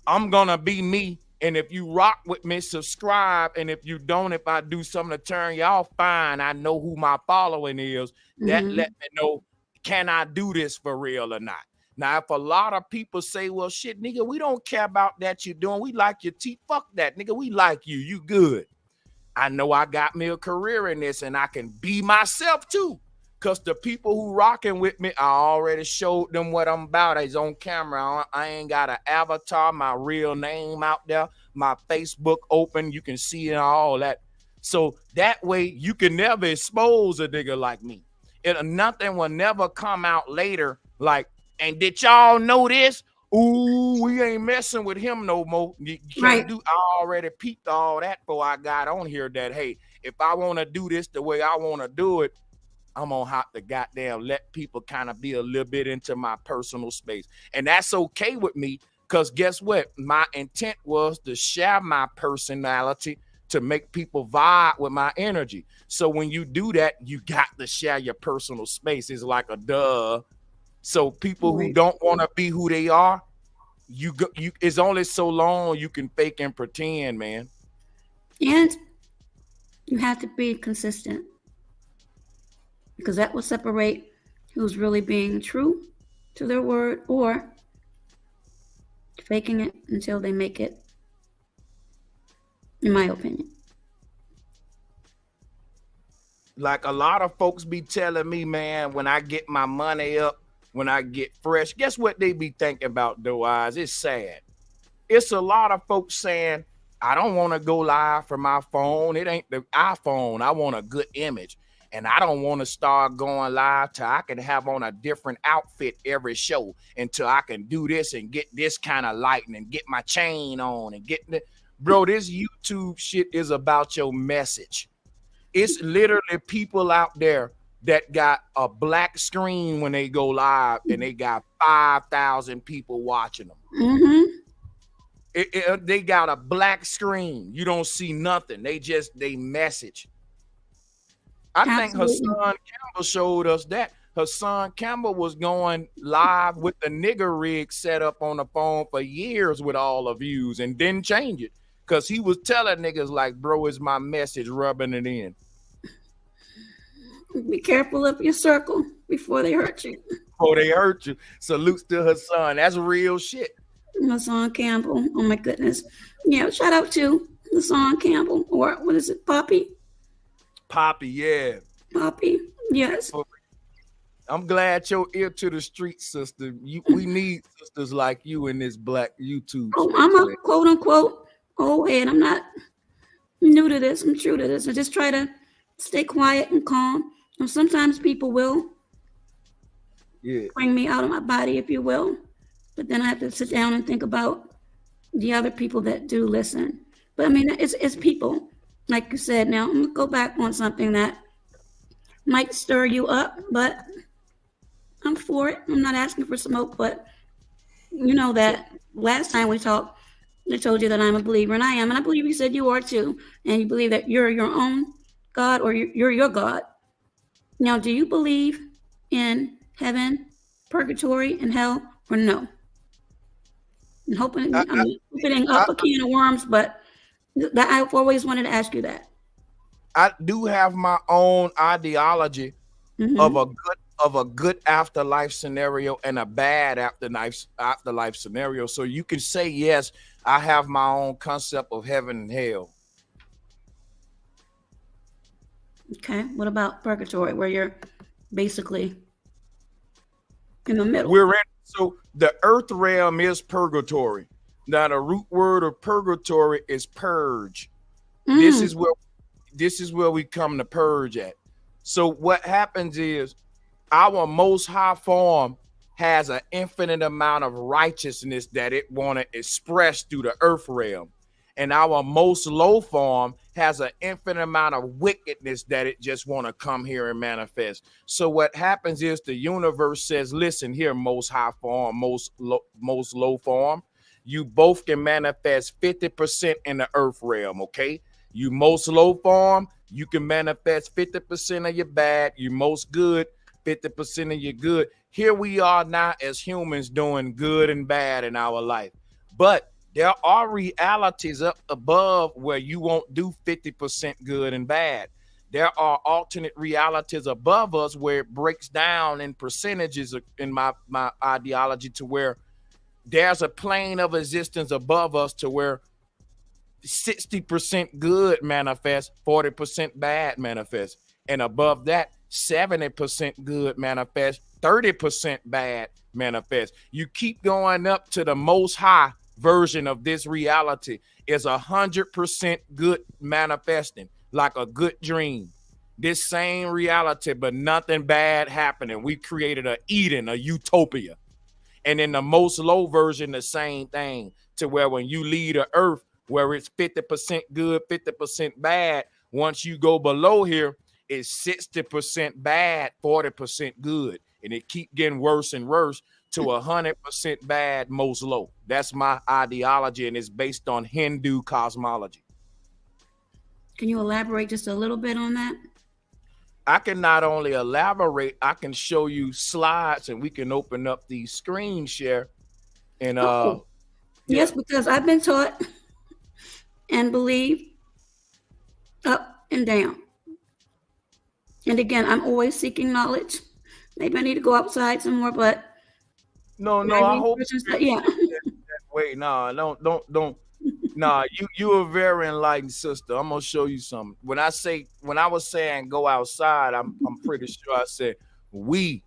I'm gonna be me, and if you rock with me, subscribe. And if you don't, if I do something to turn you off, fine. I know who my following is. That let me know, can I do this for real or not? Now, if a lot of people say, well, shit, nigga, we don't care about that you're doing. We like your teeth. Fuck that, nigga. We like you. You good. I know I got me a career in this, and I can be myself too. Because the people who rocking with me, I already showed them what I'm about. It's on camera. I ain't got an avatar, my real name out there, my Facebook open. You can see all that. So that way you can never expose a nigga like me. Nothing will never come out later like, and did y'all know this? Ooh, we ain't messing with him no more. You can't do. I already peeped all that before I got on here that, hey, if I want to do this the way I want to do it, I'm gonna have to goddamn let people kind of be a little bit into my personal space. And that's okay with me, because guess what? My intent was to share my personality to make people vibe with my energy. So when you do that, you got to share your personal space. It's like a duh. So people who don't want to be who they are, you it's only so long you can fake and pretend, man. And you have to be consistent, because that will separate who's really being true to their word or faking it until they make it, in my opinion. Like a lot of folks be telling me, man, when I get my money up, when I get fresh, guess what they be thinking about, though, eyes? It's sad. It's a lot of folks saying, I don't want to go live from my phone. It ain't the iPhone. I want a good image. And I don't want to start going live till I can have on a different outfit every show, until I can do this and get this kind of lighting and get my chain on and get the bro. This YouTube shit is about your message. It's literally people out there that got a black screen when they go live and they got 5,000 people watching them. They got a black screen. You don't see nothing. They message. I think Hassan Campbell showed us that. Hassan Campbell was going live with the nigger rig set up on the phone for years with all the views and didn't change it, because he was telling niggas like, bro, it's my message, rubbing it in. Be careful of your circle before they hurt you. Before they hurt you. Salutes to Hassan. That's real shit. Hassan Campbell. Oh my goodness. Yeah, shout out to Hassan Campbell. Or what is it, Poppy? Poppy, yeah. Poppy, yes. I'm glad your ear to the street, sister. We need sisters like you in this black YouTube Oh, space, I'm a man. quote unquote old head. I'm not new to this. I'm true to this. I just try to stay quiet and calm. And sometimes people will bring me out of my body, if you will. But then I have to sit down and think about the other people that do listen. But I mean, it's people, like you said. Now I'm gonna go back on something that might stir you up, but I'm for it. I'm not asking for smoke, but you know that last time we talked, I told you that I'm a believer, and I am, and I believe you said you are too, and you believe that you're your own God or you're your God. Now, do you believe in heaven, purgatory, and hell, or no? I'm opening up a can of worms, but that I've always wanted to ask you that. I do have my own ideology of a good afterlife scenario and a bad afterlife scenario. So you can say, yes, I have my own concept of heaven and hell. Okay. What about purgatory, where you're basically in the middle? So the earth realm is purgatory. Now the root word of purgatory is purge. This is where we come to purge at. So what happens is our most high form has an infinite amount of righteousness that it want to express through the earth realm. And our most low form has an infinite amount of wickedness that it just want to come here and manifest. So what happens is the universe says, listen here, most high form, most low form, you both can manifest 50% in the earth realm, okay? You most low form, you can manifest 50% of your bad. You most good, 50% of your good. Here we are now as humans doing good and bad in our life. But there are realities up above where you won't do 50% good and bad. There are alternate realities above us where it breaks down in percentages in my ideology to where there's a plane of existence above us to where 60% good manifest, 40% bad manifest. And above that, 70% good manifest, 30% bad manifest. You keep going up to the most high version of this reality is 100% good manifesting, like a good dream. This same reality, but nothing bad happening. We created a Eden, a utopia. And in the most low version, the same thing, to where when you leave the earth, where it's 50% good, 50% bad, once you go below here, it's 60% bad, 40% good. And it keep getting worse and worse to 100% bad, most low. That's my ideology, and it's based on Hindu cosmology. Can you elaborate just a little bit on that? I can not only elaborate, I can show you slides, and we can open up the screen share. And yes, because I've been taught and believe up and down. And again, I'm always seeking knowledge. Maybe I need to go outside some more, but no, I hope yeah. Wait, nah, don't. Nah, you a very enlightened sister. I'm gonna show you something. When I was saying go outside, I'm pretty sure I said we.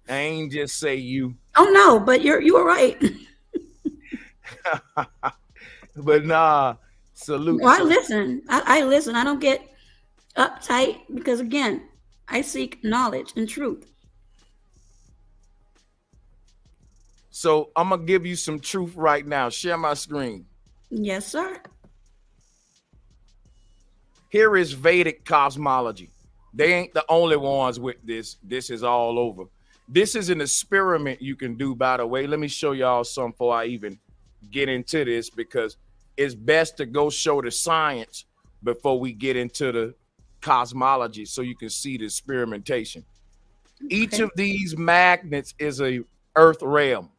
I ain't just say you. Oh no, but you were right. But nah, salute. Well, I listen. I listen. I don't get uptight because again, I seek knowledge and truth. So I'm gonna give you some truth right now. Share my screen. Yes, sir. Here is Vedic cosmology. They ain't the only ones with this. This is all over. This is an experiment you can do, by the way. Let me show y'all something before I even get into this, because it's best to go show the science before we get into the cosmology so you can see the experimentation. Okay. Each of these magnets is a earth realm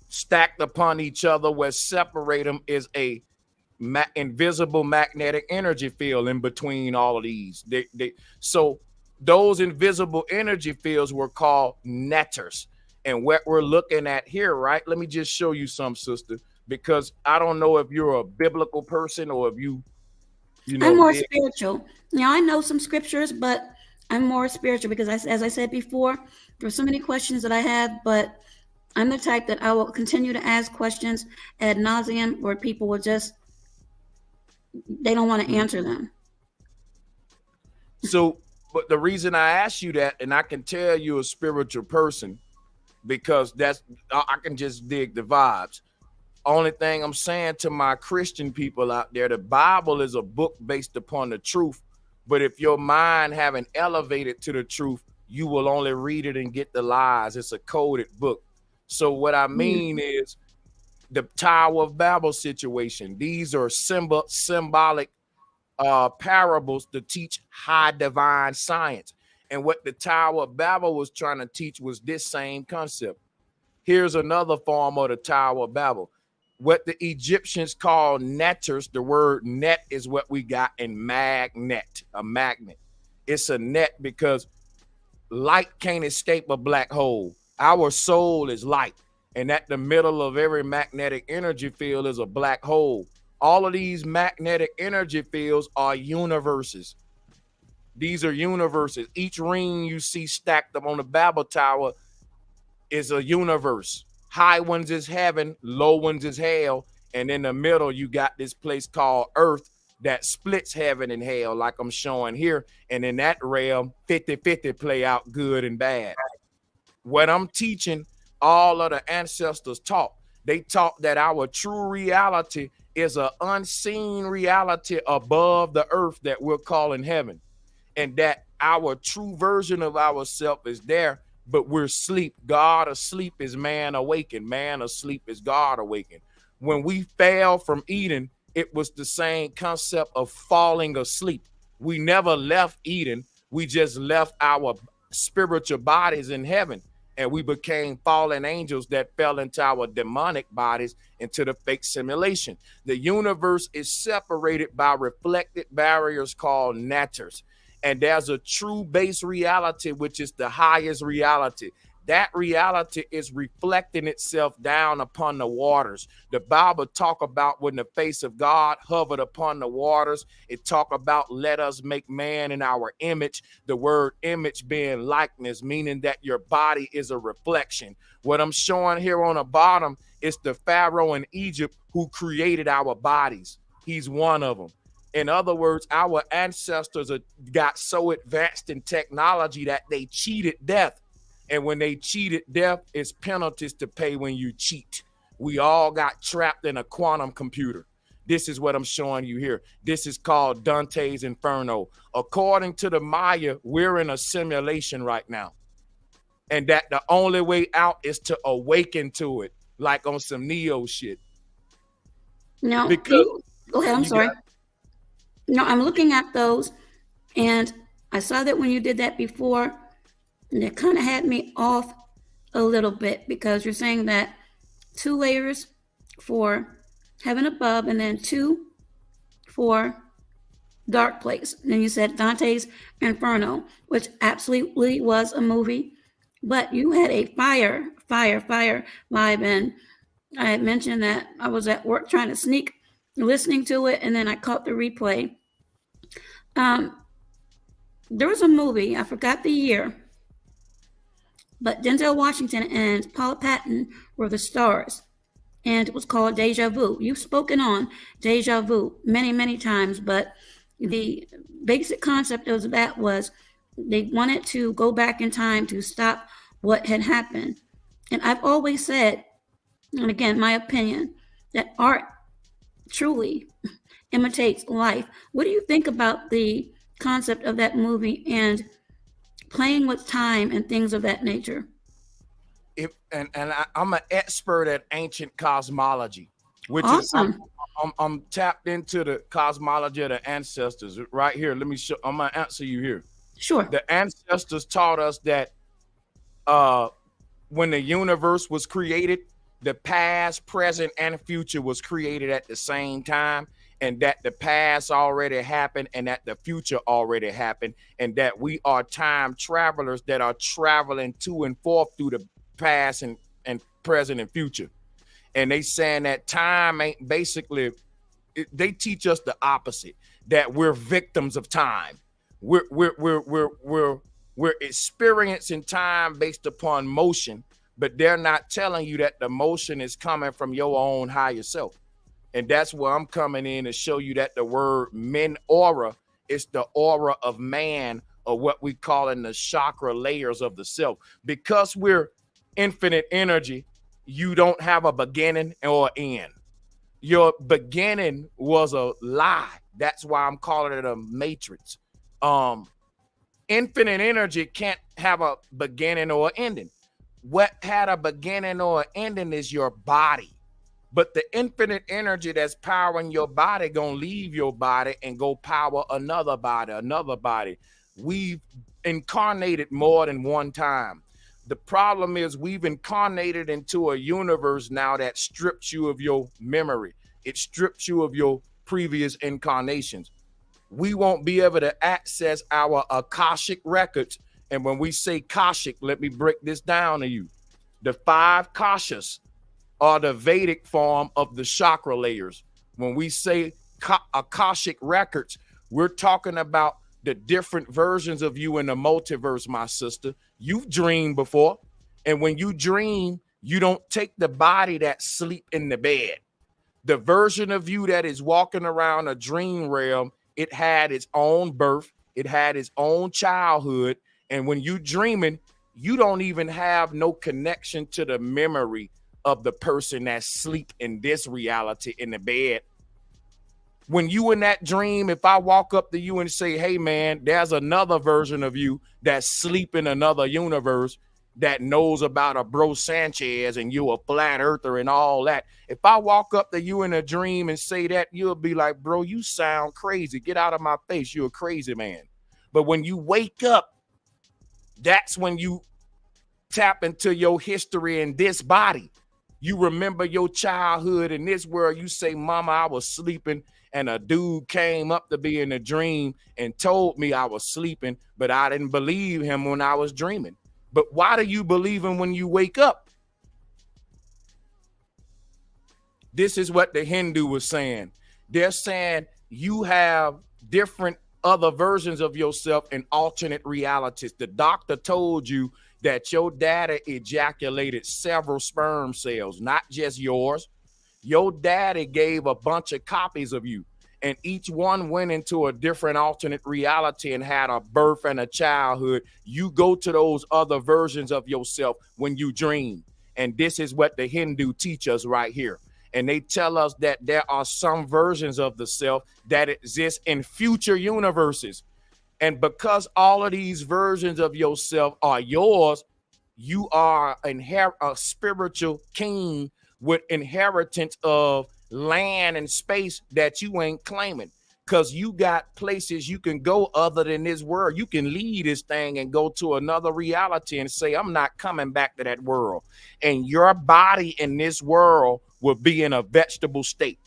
stacked upon each other. Where separate them is a invisible magnetic energy field in between all of these. So those invisible energy fields were called netters. And what we're looking at here, right? Let me just show you some, sister, because I don't know if you're a biblical person or if you know. I'm more spiritual. Now, I know some scriptures, but I'm more spiritual because, as I said before, there's so many questions that I have, but I'm the type that I will continue to ask questions ad nauseum where people will just, they don't want to answer them. So, but the reason I ask you that, and I can tell you're a spiritual person, because I can just dig the vibes. Only thing I'm saying to my Christian people out there, the Bible is a book based upon the truth. But if your mind haven't elevated to the truth, you will only read it and get the lies. It's a coded book. So what I mean is the Tower of Babel situation. These are symbolic parables to teach high divine science. And what the Tower of Babel was trying to teach was this same concept. Here's another form of the Tower of Babel. What the Egyptians call netters, the word net is what we got in magnet, a magnet. It's a net because light can't escape a black hole. Our soul is light, and at the middle of every magnetic energy field is a black hole. All of these magnetic energy fields are universes. These are universes. Each ring you see stacked up on the Babel Tower is a universe. High ones is heaven, low ones is hell, and in the middle you got this place called earth that splits heaven and hell, like I'm showing here. And in that realm, 50-50 play out good and bad. What I'm teaching, all of the ancestors taught. They taught that our true reality is an unseen reality above the earth that we're calling heaven, and that our true version of ourselves is there, but we're asleep. God asleep is man awakened. Man asleep is God awakened. When we fell from Eden, it was the same concept of falling asleep. We never left Eden. We just left our spiritual bodies in heaven, and we became fallen angels that fell into our demonic bodies, into the fake simulation. The universe is separated by reflected barriers called netters. And there's a true base reality, which is the highest reality. That reality is reflecting itself down upon the waters. The Bible talk about when the face of God hovered upon the waters. It talk about let us make man in our image. The word image being likeness, meaning that your body is a reflection. What I'm showing here on the bottom is the Pharaoh in Egypt who created our bodies. He's one of them. In other words, our ancestors got so advanced in technology that they cheated death. And when they cheated death, it's penalties to pay when you cheat. We all got trapped in a quantum computer. This is what I'm showing you here. This is called Dante's Inferno. According to the Maya, we're in a simulation right now. And that the only way out is to awaken to it, like on some Neo shit. No, go ahead. I'm sorry. No, I'm looking at those, and I saw that when you did that before, and it kind of had me off a little bit because you're saying that 2 layers for heaven above and then 2 for dark place. And then you said Dante's Inferno, which absolutely was a movie, but you had a fire vibe, and I had mentioned that I was at work trying to sneak listening to it, and then I caught the replay. There was a movie, I forgot the year, but Denzel Washington and Paula Patton were the stars, and it was called Deja Vu. You've spoken on Deja Vu many times, but the basic concept of that was they wanted to go back in time to stop what had happened. And I've always said, and again, my opinion, that art truly imitates life. What do you think about the concept of that movie and playing with time and things of that nature? I'm an expert at ancient cosmology, which awesome. is I'm tapped into the cosmology of the ancestors right here. Let me show. I'm gonna answer you here. Sure. The ancestors taught us that when the universe was created, the past, present, and future was created at the same time, and that the past already happened and that the future already happened, and that we are time travelers that are traveling to and forth through the past and present and future. And they saying that time ain't basically, they teach us the opposite, that we're victims of time. We're experiencing time based upon motion, but they're not telling you that the motion is coming from your own higher self. And that's where I'm coming in to show you that the word men aura is the aura of man, or what we call in the chakra layers of the self. Because we're infinite energy, you don't have a beginning or end. Your beginning was a lie. That's why I'm calling it a matrix. Infinite energy can't have a beginning or ending. What had a beginning or ending is your body. But the infinite energy that's powering your body gonna leave your body and go power another body, another body. We've incarnated more than one time. The problem is we've incarnated into a universe now that strips you of your memory. It strips you of your previous incarnations. We won't be able to access our Akashic records. And when we say Kashik, let me break this down to you. The 5 Kashas are the Vedic form of the chakra layers. When we say Akashic records, we're talking about the different versions of you in the multiverse, my sister. You've dreamed before. And when you dream, you don't take the body that sleep in the bed. The version of you that is walking around a dream realm, it had its own birth. It had its own childhood. And when you dreaming, you don't even have no connection to the memory of the person that sleep in this reality in the bed. When you in that dream, if I walk up to you and say, hey man, there's another version of you that sleep in another universe that knows about a bro Sanchez and you a flat earther and all that. If I walk up to you in a dream and say that, you'll be like, bro, you sound crazy. Get out of my face. You're a crazy man. But when you wake up, that's when you tap into your history in this body. You remember your childhood in this world. You say, mama, I was sleeping and a dude came up to me in a dream and told me I was sleeping, but I didn't believe him when I was dreaming. But why do you believe him when you wake up? This is what the Hindu was saying. They're saying you have different other versions of yourself in alternate realities. The doctor told you that your daddy ejaculated several sperm cells, not just yours. Your daddy gave a bunch of copies of you, and each one went into a different alternate reality and had a birth and a childhood. You go to those other versions of yourself when you dream. And this is what the Hindu teach us right here. And they tell us that there are some versions of the self that exist in future universes. And because all of these versions of yourself are yours, you are a spiritual king with inheritance of land and space that you ain't claiming, because you got places you can go other than this world. You can leave this thing and go to another reality and say, I'm not coming back to that world. And your body in this world will be in a vegetable state.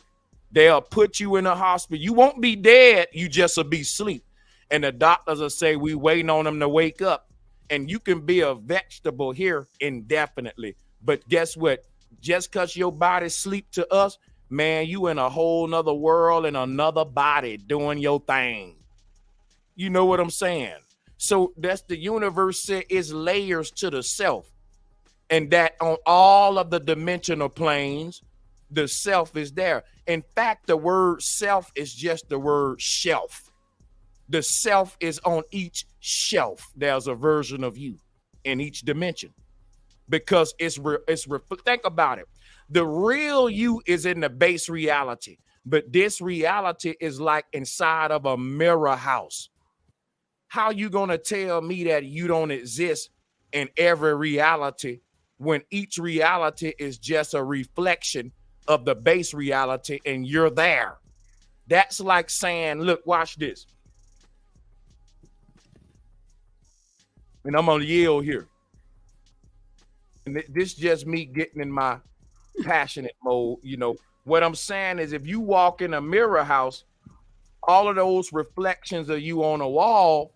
They'll put you in a hospital. You won't be dead. You just will be asleep. And the doctors will say, we waiting on them to wake up. And you can be a vegetable here indefinitely. But guess what? Just because your body sleep to us, man, you in a whole nother world in another body doing your thing. You know what I'm saying? So that's the universe said is layers to the self. And that on all of the dimensional planes, the self is there. In fact, the word self is just the word shelf. The self is on each shelf. There's a version of you in each dimension, because think about it. The real you is in the base reality, but this reality is like inside of a mirror house. How you gonna tell me that you don't exist in every reality when each reality is just a reflection of the base reality and you're there? That's like saying, look, watch this. And I'm gonna yell here. And this just me getting in my passionate mode. You know, what I'm saying is, if you walk in a mirror house, all of those reflections of you on a wall,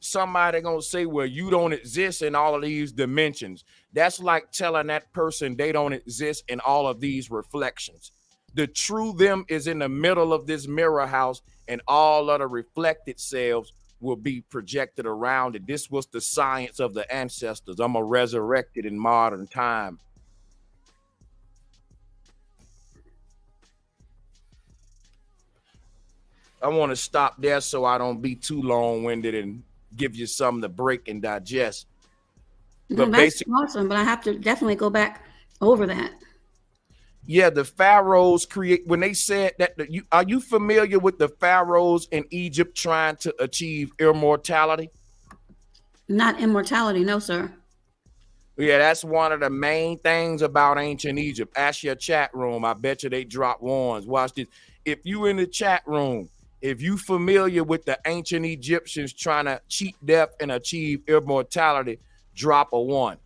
somebody gonna say, well, you don't exist in all of these dimensions. That's like telling that person they don't exist in all of these reflections. The true them is in the middle of this mirror house, and all of the reflected selves will be projected around it. This was the science of the ancestors. I'm a resurrected in modern time. I want to stop there so I don't be too long-winded and give you something to break and digest. No, but that's awesome, but I have to definitely go back over that. Yeah, the pharaohs create, when they said that, are you familiar with the pharaohs in Egypt trying to achieve immortality? Not immortality, no, sir. Yeah, that's one of the main things about ancient Egypt. Ask your chat room. I bet you they drop ones. Watch this. If you in the chat room, if you familiar with the ancient Egyptians trying to cheat death and achieve immortality, drop a 1.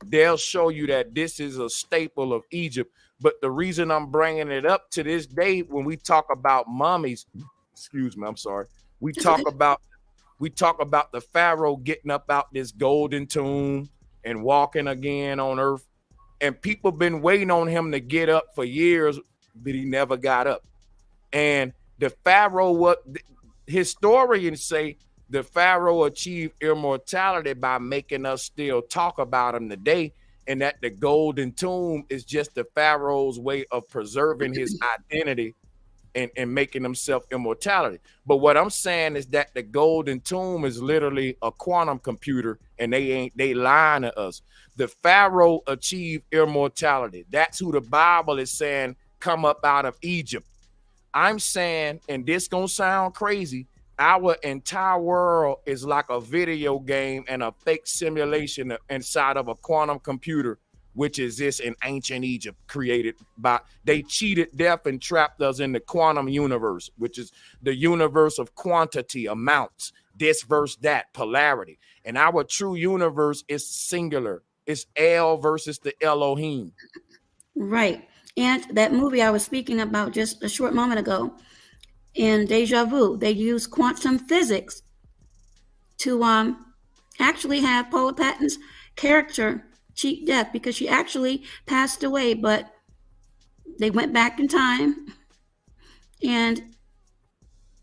They'll show you that this is a staple of Egypt. But the reason I'm bringing it up to this day, when we talk about mummies, excuse me, I'm sorry. We talk about the pharaoh getting up out this golden tomb and walking again on earth. And people been waiting on him to get up for years, but he never got up. And the pharaoh, what historians say, the pharaoh achieved immortality by making us still talk about him today, and that the golden tomb is just the pharaoh's way of preserving his identity and making himself immortality. But what I'm saying is that the golden tomb is literally a quantum computer, and they lying to us. The pharaoh achieved immortality. That's who the Bible is saying come up out of Egypt. I'm saying, and this gonna sound crazy, our entire world is like a video game and a fake simulation inside of a quantum computer, which exists in ancient Egypt, created by, they cheated death and trapped us in the quantum universe, which is the universe of quantity, amounts, this versus that, polarity. And our true universe is singular. It's El versus the Elohim. Right. And that movie I was speaking about just a short moment ago, in Deja Vu, they use quantum physics to actually have Paula Patton's character cheat death, because she actually passed away, but they went back in time and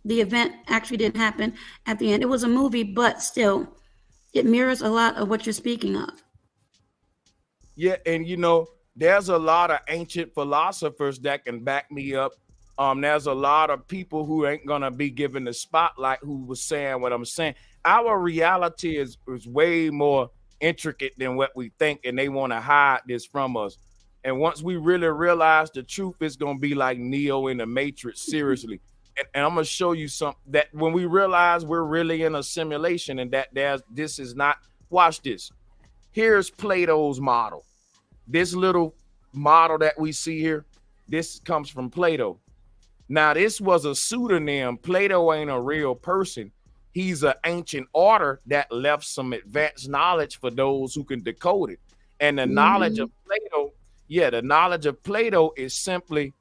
the event actually didn't happen at the end. It was a movie, but still, it mirrors a lot of what you're speaking of. Yeah, and you know, there's a lot of ancient philosophers that can back me up. There's a lot of people who ain't gonna be given the spotlight who was saying what I'm saying. Our reality is way more intricate than what we think, and they want to hide this from us. And once we really realize the truth, it's gonna be like Neo in the Matrix, seriously. And I'm gonna show you something that when we realize we're really in a simulation and that this is not, watch this. Here's Plato's model. This little model that we see here, this comes from Plato. Now, this was a pseudonym. Plato ain't a real person. He's an ancient order that left some advanced knowledge for those who can decode it. And the knowledge of Plato, the knowledge of Plato is simply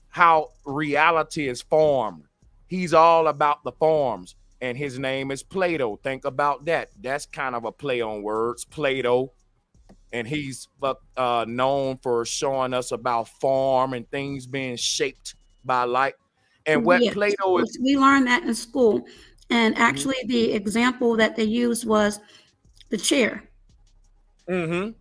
how reality is formed. He's all about the forms, and his name is Plato. Think about that. That's kind of a play on words, Plato. And he's known for showing us about form and things being shaped by light. And what Plato is, we learned that in school. And actually the example that they used was the chair. So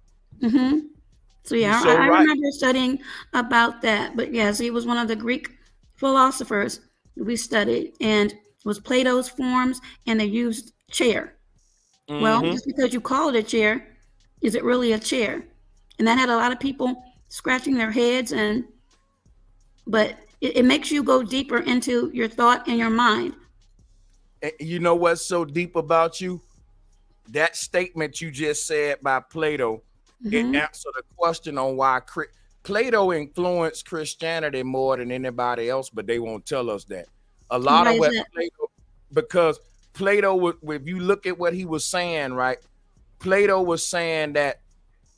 yeah, I remember studying about that. But yes, he was one of the Greek philosophers we studied, and it was Plato's forms, and they used chair. Well, just because you call it a chair, is it really a chair? And that had a lot of people scratching their heads, but it makes you go deeper into your thought and your mind. You know what's so deep about you? That statement you just said by Plato, it answered the question on why Plato influenced Christianity more than anybody else, but they won't tell us that. A lot of what Plato, because Plato, if you look at what he was saying, right? Plato was saying that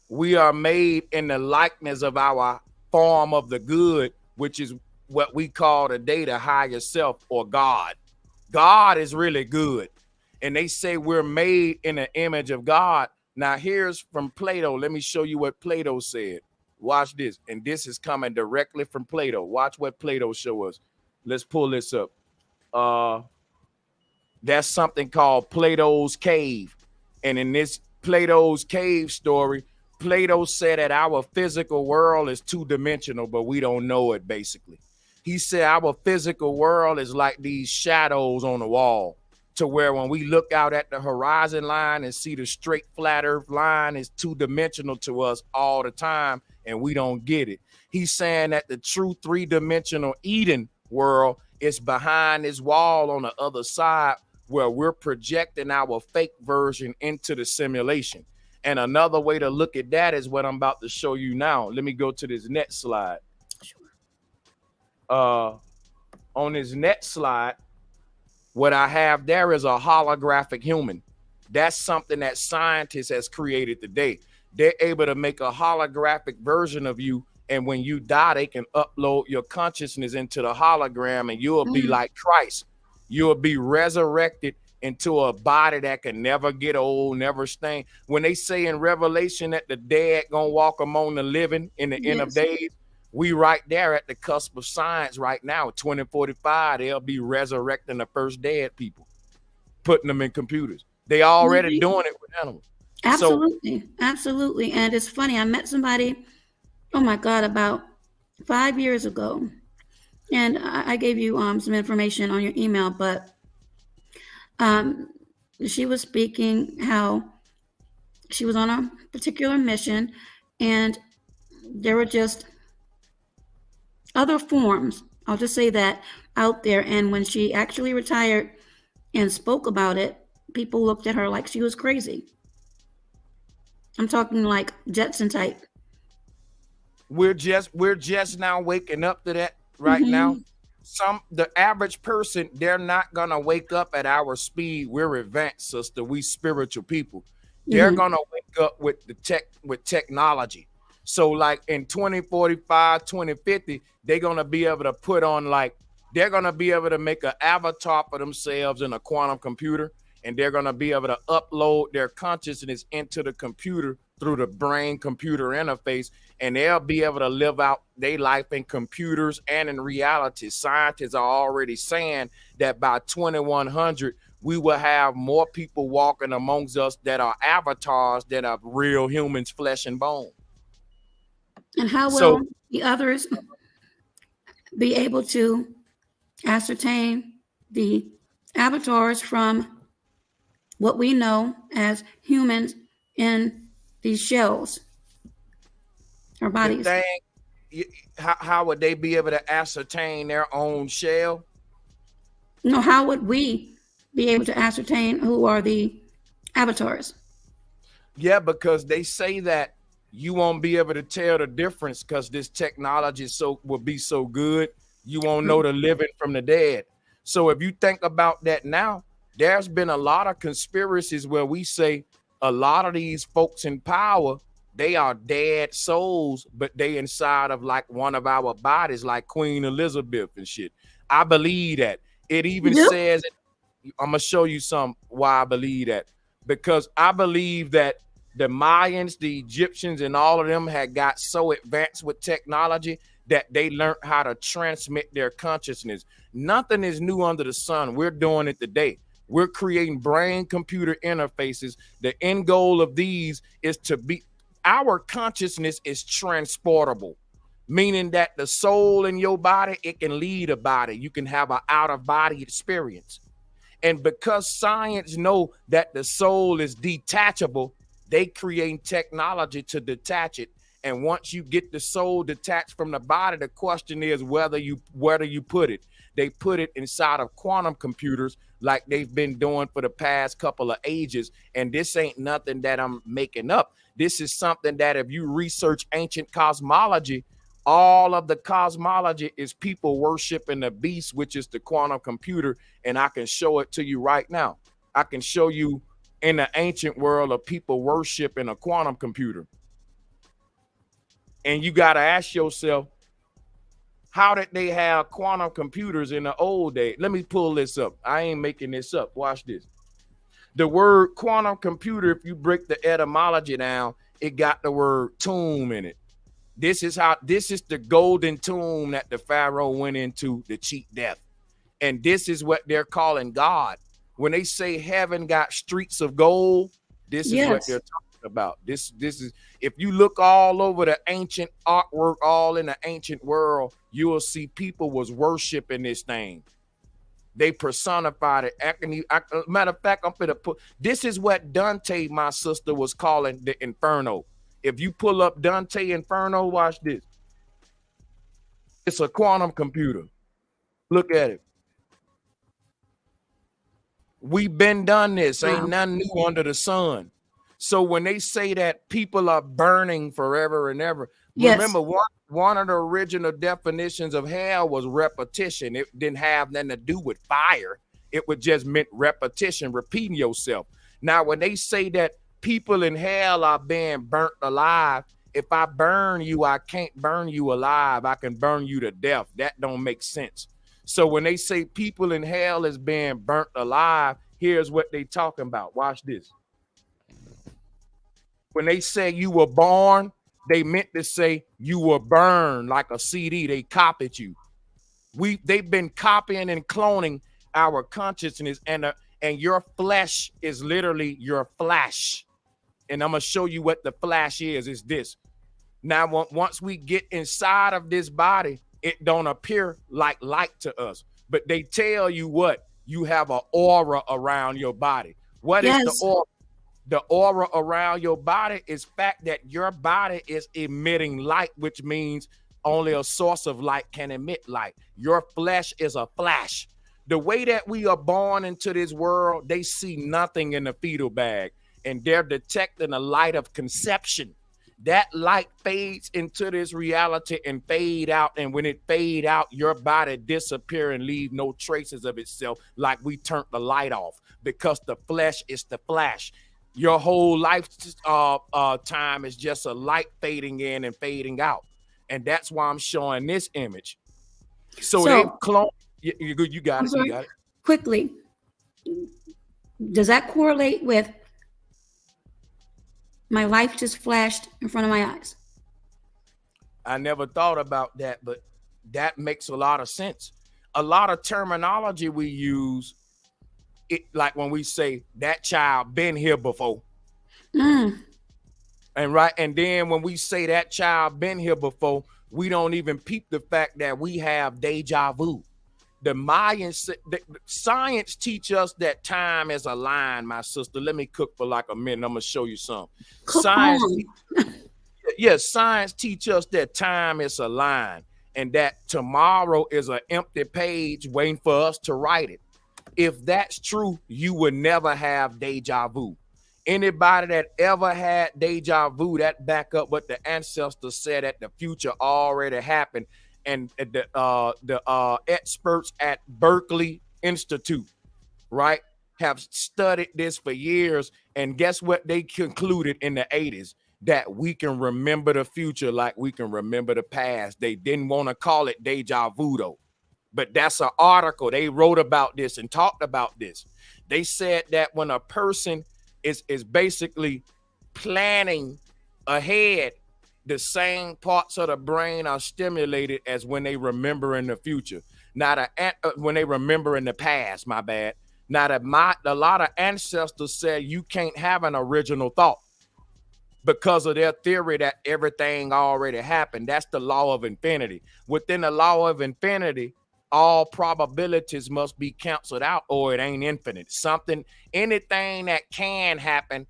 we are made in the likeness of our form of the good, which is what we call today the higher self or God. God is really good. And they say we're made in the image of God. Now here's from Plato. Let me show you what Plato said. Watch this. And this is coming directly from Plato. Watch what Plato show us. Let's pull this up. That's something called Plato's cave. And in this Plato's cave story, Plato said that our physical world is two-dimensional, but we don't know it, basically. He said our physical world is like these shadows on the wall, to where when we look out at the horizon line and see the straight flat earth line is two-dimensional to us all the time, and we don't get it. He's saying that the true three-dimensional Eden world is behind this wall on the other side, where we're projecting our fake version into the simulation. And another way to look at that is what I'm about to show you now. Let me go to this next slide. On this next slide, what I have there is a holographic human. That's something that scientists has created today. They're able to make a holographic version of you, and when you die, they can upload your consciousness into the hologram, and you'll be like Christ. You'll be resurrected into a body that can never get old, never stain. When they say in Revelation that the dead gonna walk among the living in the end of days, we right there at the cusp of science right now. 2045, they'll be resurrecting the first dead people, putting them in computers. They already doing it with animals. Absolutely. Absolutely. And it's funny, I met somebody, oh my God, about 5 years ago. And I gave you some information on your email, but she was speaking how she was on a particular mission, and there were just other forms, I'll just say that, out there. And when she actually retired and spoke about it, people looked at her like she was crazy. I'm talking like Jetson type. We're just now waking up to that right now. The average person, they're not gonna wake up at our speed. We're advanced, sister. We spiritual people. They're gonna wake up with technology. So like in 2045, 2050, they're gonna be able to put on they're gonna be able to make an avatar for themselves in a quantum computer, and they're gonna be able to upload their consciousness into the computer through the brain computer interface, and they'll be able to live out their life in computers and in reality. Scientists are already saying that by 2100, we will have more people walking amongst us that are avatars that are real humans, flesh and bone. And how will the others be able to ascertain the avatars from what we know as humans in these shells or bodies? How would they be able to ascertain their own shell? No, how would we be able to ascertain who are the avatars? Yeah, because they say that you won't be able to tell the difference because this technology will be so good, you won't know the living from the dead. So if you think about that now, there's been a lot of conspiracies where we say a lot of these folks in power, they are dead souls, but they inside of like one of our bodies, like Queen Elizabeth and shit. I believe that. It even says, I'm gonna show you why I believe that. Because I believe that the Mayans, the Egyptians, and all of them had got so advanced with technology that they learned how to transmit their consciousness. Nothing is new under the sun. We're doing it today. We're creating brain-computer interfaces. The end goal of these is to be, our consciousness is transportable, meaning that the soul in your body, it can lead a body. You can have an out-of-body experience. And because science know that the soul is detachable, they create technology to detach it. And once you get the soul detached from the body, the question is where do you put it? They put it inside of quantum computers like they've been doing for the past couple of ages. And this ain't nothing that I'm making up. This is something that if you research ancient cosmology, all of the cosmology is people worshiping the beast, which is the quantum computer. And I can show it to you right now. I can show you in the ancient world of people worshiping a quantum computer. And you got to ask yourself, how did they have quantum computers in the old days? Let me pull this up. I ain't making this up. Watch this. The word quantum computer, if you break the etymology down, it got the word tomb in it. This is the golden tomb that the Pharaoh went into to cheat death. And this is what they're calling God. When they say heaven got streets of gold, this is what Yes. they're talking about. This is, if you look all over the ancient artwork, all in the ancient world, you will see people was worshiping this thing. They personified it. Matter of fact, I'm gonna put, this is what Dante, my sister, was calling the Inferno. If you pull up Dante Inferno, watch this. It's a quantum computer. Look at it. We've been done this. Ain't nothing new under the sun. So when they say that people are burning forever and ever, Yes. remember one of the original definitions of hell was repetition. It didn't have nothing to do with fire. It would just meant repetition, repeating yourself. Now, when they say that people in hell are being burnt alive, if I burn you, I can't burn you alive. I can burn you to death. That don't make sense. So when they say people in hell is being burnt alive, here's what they talking about. Watch this. When they say you were born, they meant to say you were burned like a CD. They copied you. They've been copying and cloning our consciousness, and your flesh is literally your flash. And I'm gonna show you what the flash is. Is this. Now, once we get inside of this body, it don't appear like light to us, but they tell you what, you have an aura around your body. What is the aura? The aura around your body is fact that your body is emitting light, which means only a source of light can emit light. Your flesh is a flash. The way that we are born into this world, they see nothing in the fetal bag, and they're detecting a light of conception. That light fades into this reality and fade out. And when it fade out, your body disappear and leave no traces of itself, like we turned the light off, because the flesh is the flash. Your whole life time is just a light fading in and fading out. And that's why I'm showing this image. So they clone. You got it. You got it. Quickly, does that correlate with my life just flashed in front of my eyes? I never thought about that, but that makes a lot of sense. A lot of terminology we use, it like when we say that child been here before. And then when we say that child been here before, we don't even peep the fact that we have deja vu. The Mayans, the science teach us that time is a line, my sister. Let me cook for like a minute. I'm gonna show you something. Science teach us that time is a line, and that tomorrow is an empty page waiting for us to write it. If that's true, you would never have deja vu. Anybody that ever had deja vu, that back up what the ancestors said that the future already happened. And the experts at Berkeley Institute, right, have studied this for years. And guess what they concluded in the 80s? That we can remember the future like we can remember the past. They didn't want to call it deja vu though. But that's an article. They wrote about this and talked about this. They said that when a person is basically planning ahead, the same parts of the brain are stimulated as when they remember in the future. Not when they remember in the past, my bad. Now, a lot of ancestors said you can't have an original thought because of their theory that everything already happened. That's the law of infinity. Within the law of infinity, all probabilities must be canceled out or it ain't infinite. Anything that can happen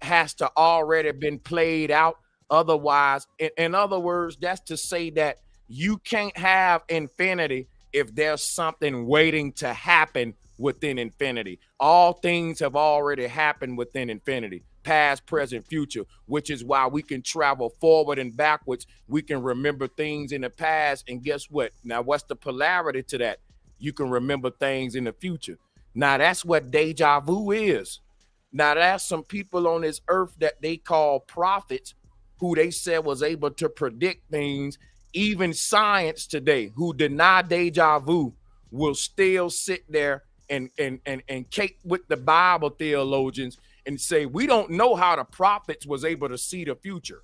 has to already been played out. Otherwise, in other words, that's to say that you can't have infinity if there's something waiting to happen within infinity. All things have already happened within infinity, past, present, future, which is why we can travel forward and backwards. We can remember things in the past. And guess what? Now, what's the polarity to that? You can remember things in the future. Now, that's what deja vu is. Now, there's some people on this earth that they call prophets, who they said was able to predict things. Even science today, who deny deja vu, will still sit there and cake with the Bible theologians and say, we don't know how the prophets was able to see the future.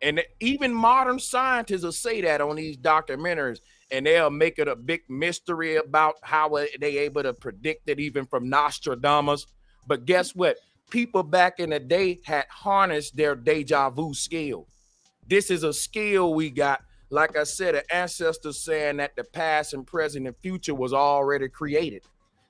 And even modern scientists will say that on these documentaries. and they'll make it a big mystery about how they able to predict it, even from Nostradamus. But guess what? People back in the day had harnessed their deja vu skill. This is a skill we got. Like I said, an ancestor saying that the past and present and future was already created.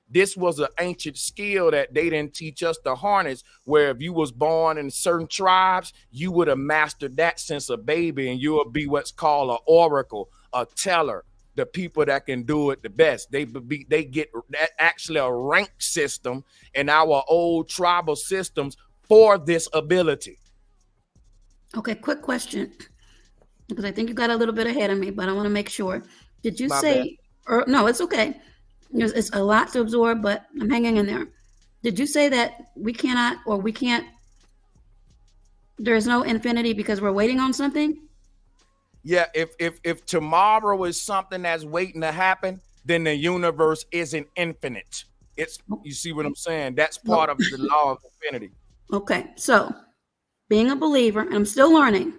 This was an ancient skill that they didn't teach us to harness, where if you was born in certain tribes, you would have mastered that since a baby, and you would be what's called an oracle, a teller, the people that can do it the best. They get that actually a rank system in our old tribal systems for this ability. Okay, quick question, because I think you got a little bit ahead of me, but I want to make sure. Did you My say, or no, it's okay. It's a lot to absorb, but I'm hanging in there. Did you say that we cannot, or we can't, there's no infinity because we're waiting on something? Yeah, if tomorrow is something that's waiting to happen, then the universe isn't infinite. It's, you see what I'm saying? That's part of the law of infinity. Okay, so being a believer, and I'm still learning,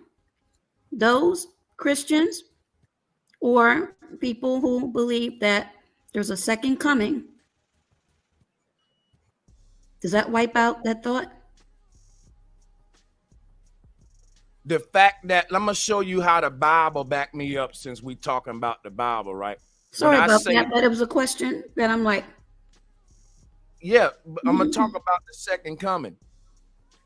those Christians or people who believe that there's a second coming, does that wipe out that thought? The fact that, I'm gonna show you how the Bible back me up, since we talking about the Bible, right? Sorry about that, but it was a question that I'm like, yeah, I'm gonna talk about the second coming.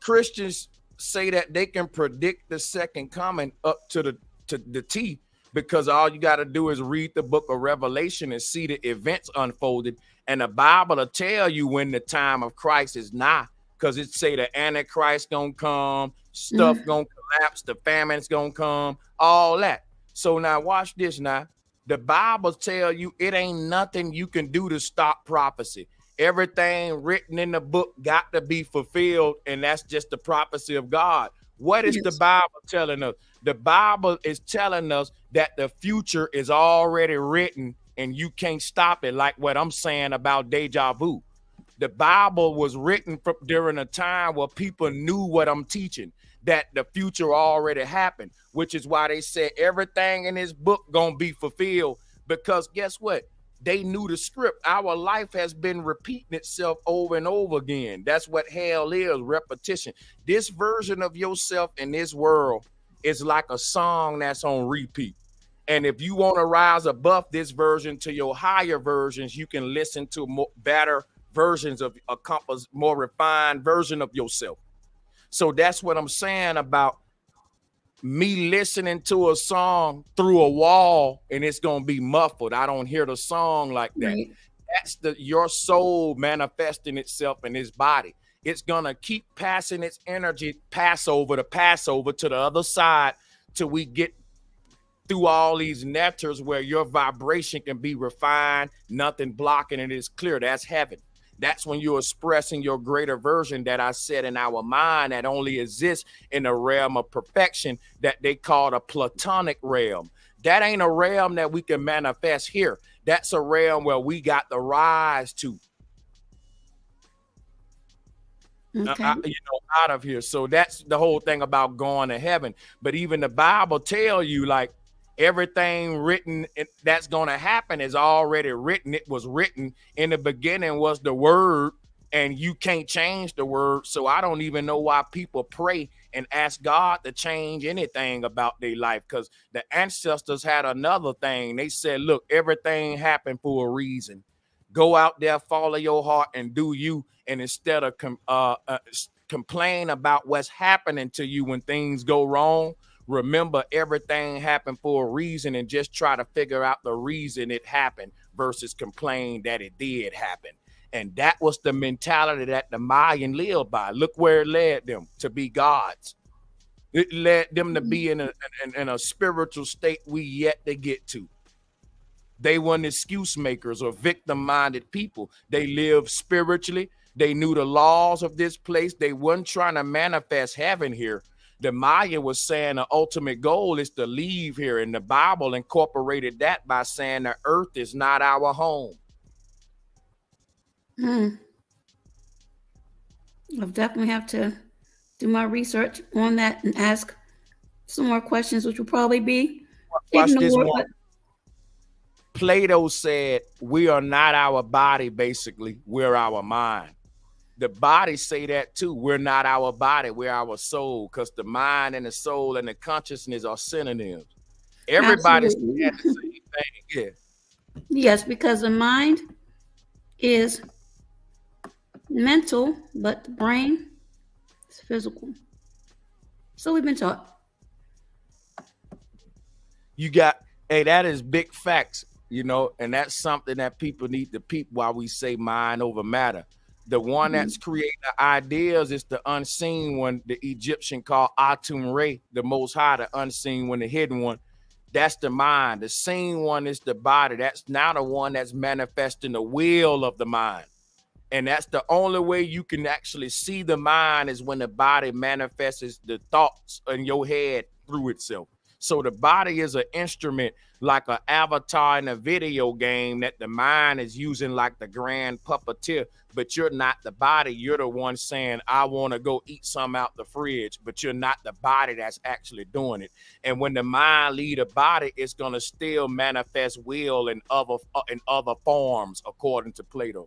Christians say that they can predict the second coming up to the T, because all you got to do is read the book of Revelation and see the events unfolded, and the Bible will tell you when the time of Christ is nigh, because it say the Antichrist gonna come, stuff gonna collapse, the famine's gonna come, all that. So now watch this. Now the Bible tell you it ain't nothing you can do to stop prophecy. Everything written in the book got to be fulfilled, and that's just the prophecy of God. What is the Bible telling us? The Bible is telling us that the future is already written, and you can't stop it, like what I'm saying about deja vu. The Bible was written during a time where people knew what I'm teaching, that the future already happened, which is why they said everything in this book gonna be fulfilled, because guess what? They knew the script. Our life has been repeating itself over and over again. That's what hell is, repetition. This version of yourself in this world is like a song that's on repeat. And if you want to rise above this version to your higher versions, you can listen to better versions of a more refined version of yourself. So that's what I'm saying about me listening to a song through a wall and it's gonna be muffled. I don't hear the song like that. Right. That's your soul manifesting itself in this body. It's gonna keep passing its energy Passover to the other side till we get through all these nectars where your vibration can be refined, nothing blocking it, is clear. That's heaven. That's when you're expressing your greater version that I said in our mind that only exists in a realm of perfection that they call the Platonic realm. That ain't a realm that we can manifest here. That's a realm where we got the rise to. Okay. Out of here. So that's the whole thing about going to heaven. But even the Bible tell you, like, everything written that's going to happen is already written. It was written in the beginning was the word, and you can't change the word. So I don't even know why people pray and ask God to change anything about their life, because the ancestors had another thing. They said, look, everything happened for a reason. Go out there, follow your heart, and do you. And instead of complain about what's happening to you when things go wrong, remember everything happened for a reason, and just try to figure out the reason it happened versus complain that it did happen. And that was the mentality that the Mayan lived by. Look where it led them to be gods. It led them to be in a spiritual state we yet to get to. They weren't excuse makers or victim-minded people. They lived spiritually. They knew the laws of this place. They weren't trying to manifest heaven here. The Maya was saying the ultimate goal is to leave here, and the Bible incorporated that by saying the earth is not our home. I'll definitely have to do my research on that and ask some more questions, which will probably be ignored. Plato said we are not our body, basically, we're our mind. The body say that too. We're not our body, we're our soul, because the mind and the soul and the consciousness are synonyms. Everybody's saying Absolutely. the same thing. Yeah. Yes, because the mind is mental, but the brain is physical. So we've been taught. You got, hey, that is big facts, you know, and that's something that people need to peep while we say mind over matter. The one that's creating the ideas is the unseen one, the Egyptian called Atum Re, the most high, the unseen one, the hidden one. That's the mind. The seen one is the body. That's now the one that's manifesting the will of the mind. And that's the only way you can actually see the mind is when the body manifests the thoughts in your head through itself. So the body is an instrument like an avatar in a video game that the mind is using like the grand puppeteer, but you're not the body. You're the one saying, I want to go eat some out the fridge, but you're not the body that's actually doing it. And when the mind lead a body, it's going to still manifest will in other forms, according to Plato.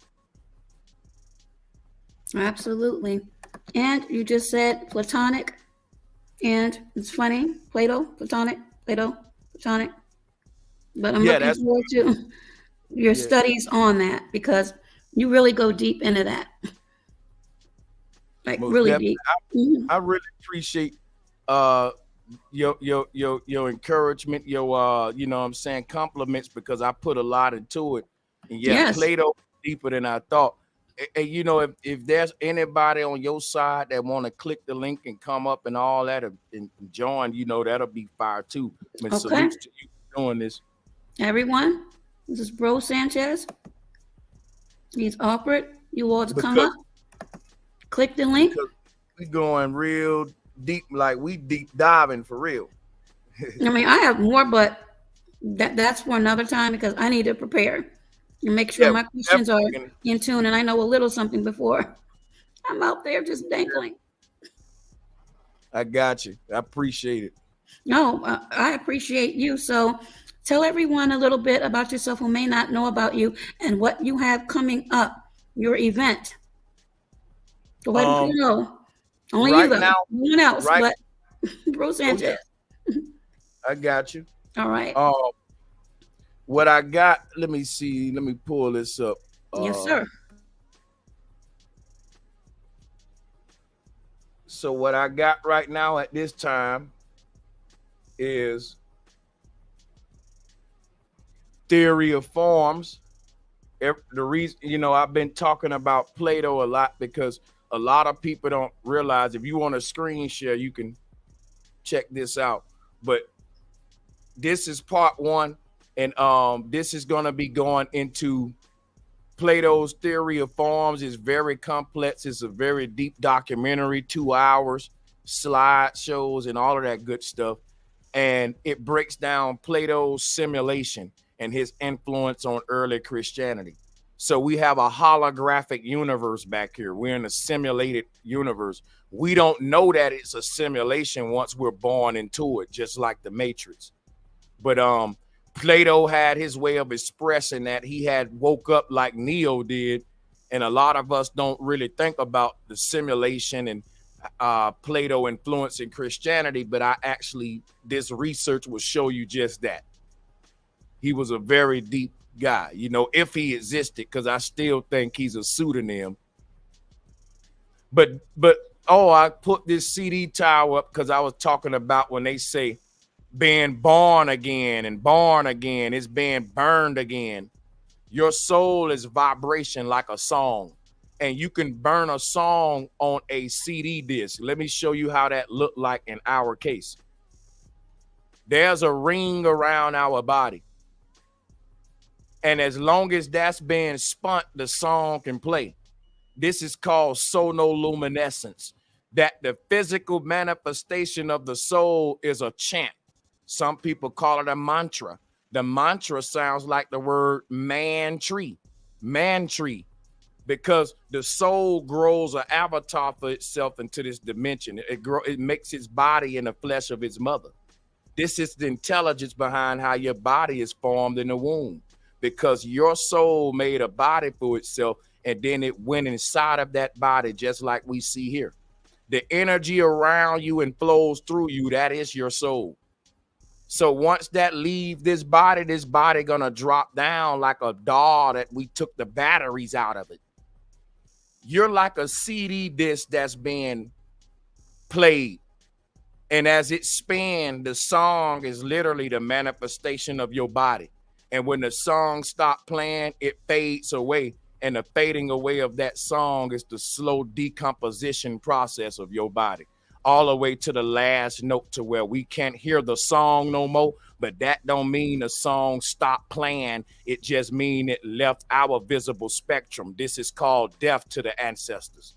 Absolutely. And you just said Platonic, and it's funny, Platonic. But I'm looking forward to your studies on that, because you really go deep into that. Like, really deep. I really appreciate your encouragement, your you know what I'm saying, compliments, because I put a lot into it. And Yes. Plato deeper than I thought. And you know, if there's anybody on your side that want to click the link and come up and all that and join, you know, that'll be fire too. Okay. Salutes to you for doing this. Everyone, this is Bro Sanchez. He's offered you all to come up. Click the link. We going real deep, like we deep diving for real. I mean, I have more, but that's for another time, because I need to prepare and make sure my questions are in tune, and I know a little something before I'm out there just dangling. I got you. I appreciate it. No, I appreciate you. So tell everyone a little bit about yourself who may not know about you and what you have coming up, your event. Go ahead and know. Only right you, though. Now, no one else, but Bro Sanchez. I got you. All right. What I got, let me see. Let me pull this up. Yes, sir. So what I got right now at this time is theory of forms. The reason, you know, I've been talking about Plato a lot because a lot of people don't realize. If you want to screen share, you can check this out. But this is part one. And this is going to be going into Plato's theory of forms. Is very complex. It's a very deep documentary, 2 hours, slideshows, and all of that good stuff. And it breaks down Plato's simulation and his influence on early Christianity. So we have a holographic universe back here. We're in a simulated universe. We don't know that it's a simulation once we're born into it, just like the Matrix. But Plato had his way of expressing that. He had woke up like Neo did, and a lot of us don't really think about the simulation and Plato influencing Christianity, but this research will show you just that. He was a very deep guy, you know, if he existed, because I still think he's a pseudonym. But I put this CD tower up because I was talking about when they say being born again, is being burned again. Your soul is vibration like a song, and you can burn a song on a CD disc. Let me show you how that looked like in our case. There's a ring around our body, and as long as that's being spun, the song can play. This is called sonoluminescence, that the physical manifestation of the soul is a chant. Some people call it a mantra. The mantra sounds like the word man tree, because the soul grows an avatar for itself into this dimension. It makes its body in the flesh of its mother. This is the intelligence behind how your body is formed in the womb. because your soul made a body for itself, and then it went inside of that body, just like we see here. The energy around you and flows through you, that is your soul. So once that leave this body gonna drop down like a doll that we took the batteries out of it. You're like a CD disc that's being played. And as it spins, the song is literally the manifestation of your body. And when the song stops playing, it fades away. And the fading away of that song is the slow decomposition process of your body, all the way to the last note, to where we can't hear the song no more. But that don't mean the song stopped playing. It just means it left our visible spectrum. This is called death to the ancestors.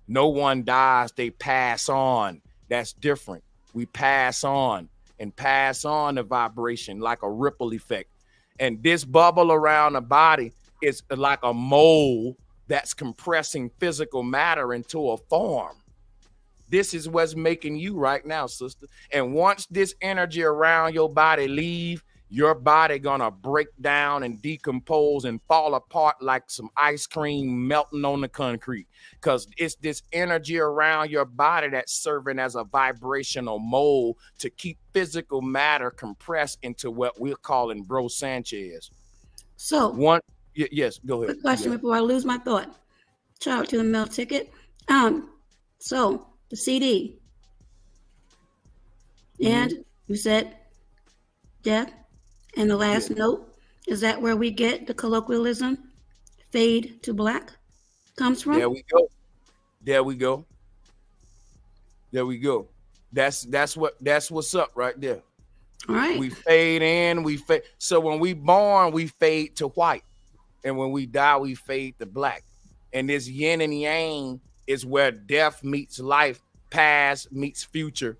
No one dies, they pass on. That's different. We pass on and pass on the vibration like a ripple effect. And this bubble around the body is like a mold that's compressing physical matter into a form. This is what's making you right now, sister. And once this energy around your body leave, your body gonna break down and decompose and fall apart like some ice cream melting on the concrete, because it's this energy around your body that's serving as a vibrational mold to keep physical matter compressed into what we're calling Bro Sanchez. So yes, go ahead. Quick question before I lose my thought. Shout out to the mail ticket. So the CD, and you said death, and the last note, is that where we get the colloquialism fade to black comes from? There we go. There we go. There we go. That's what's up right there. All right. We fade in, we fade. So when we born, we fade to white. And when we die, we fade to black. And this yin and yang is where death meets life, past meets future,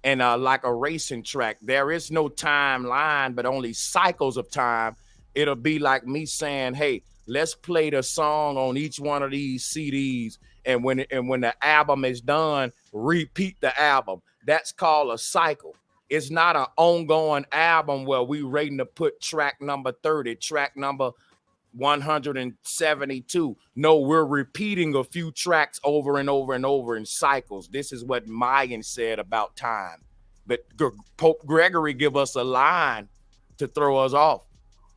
and like a racing track. There is no timeline, but only cycles of time. It'll be like me saying, hey, let's play the song on each one of these CDs. And when the album is done, repeat the album. That's called a cycle. It's not an ongoing album where we rating to put track number 30, track number 172. No, we're repeating a few tracks over and over and over in cycles. This is what Mayan said about time. But Pope Gregory give us a line to throw us off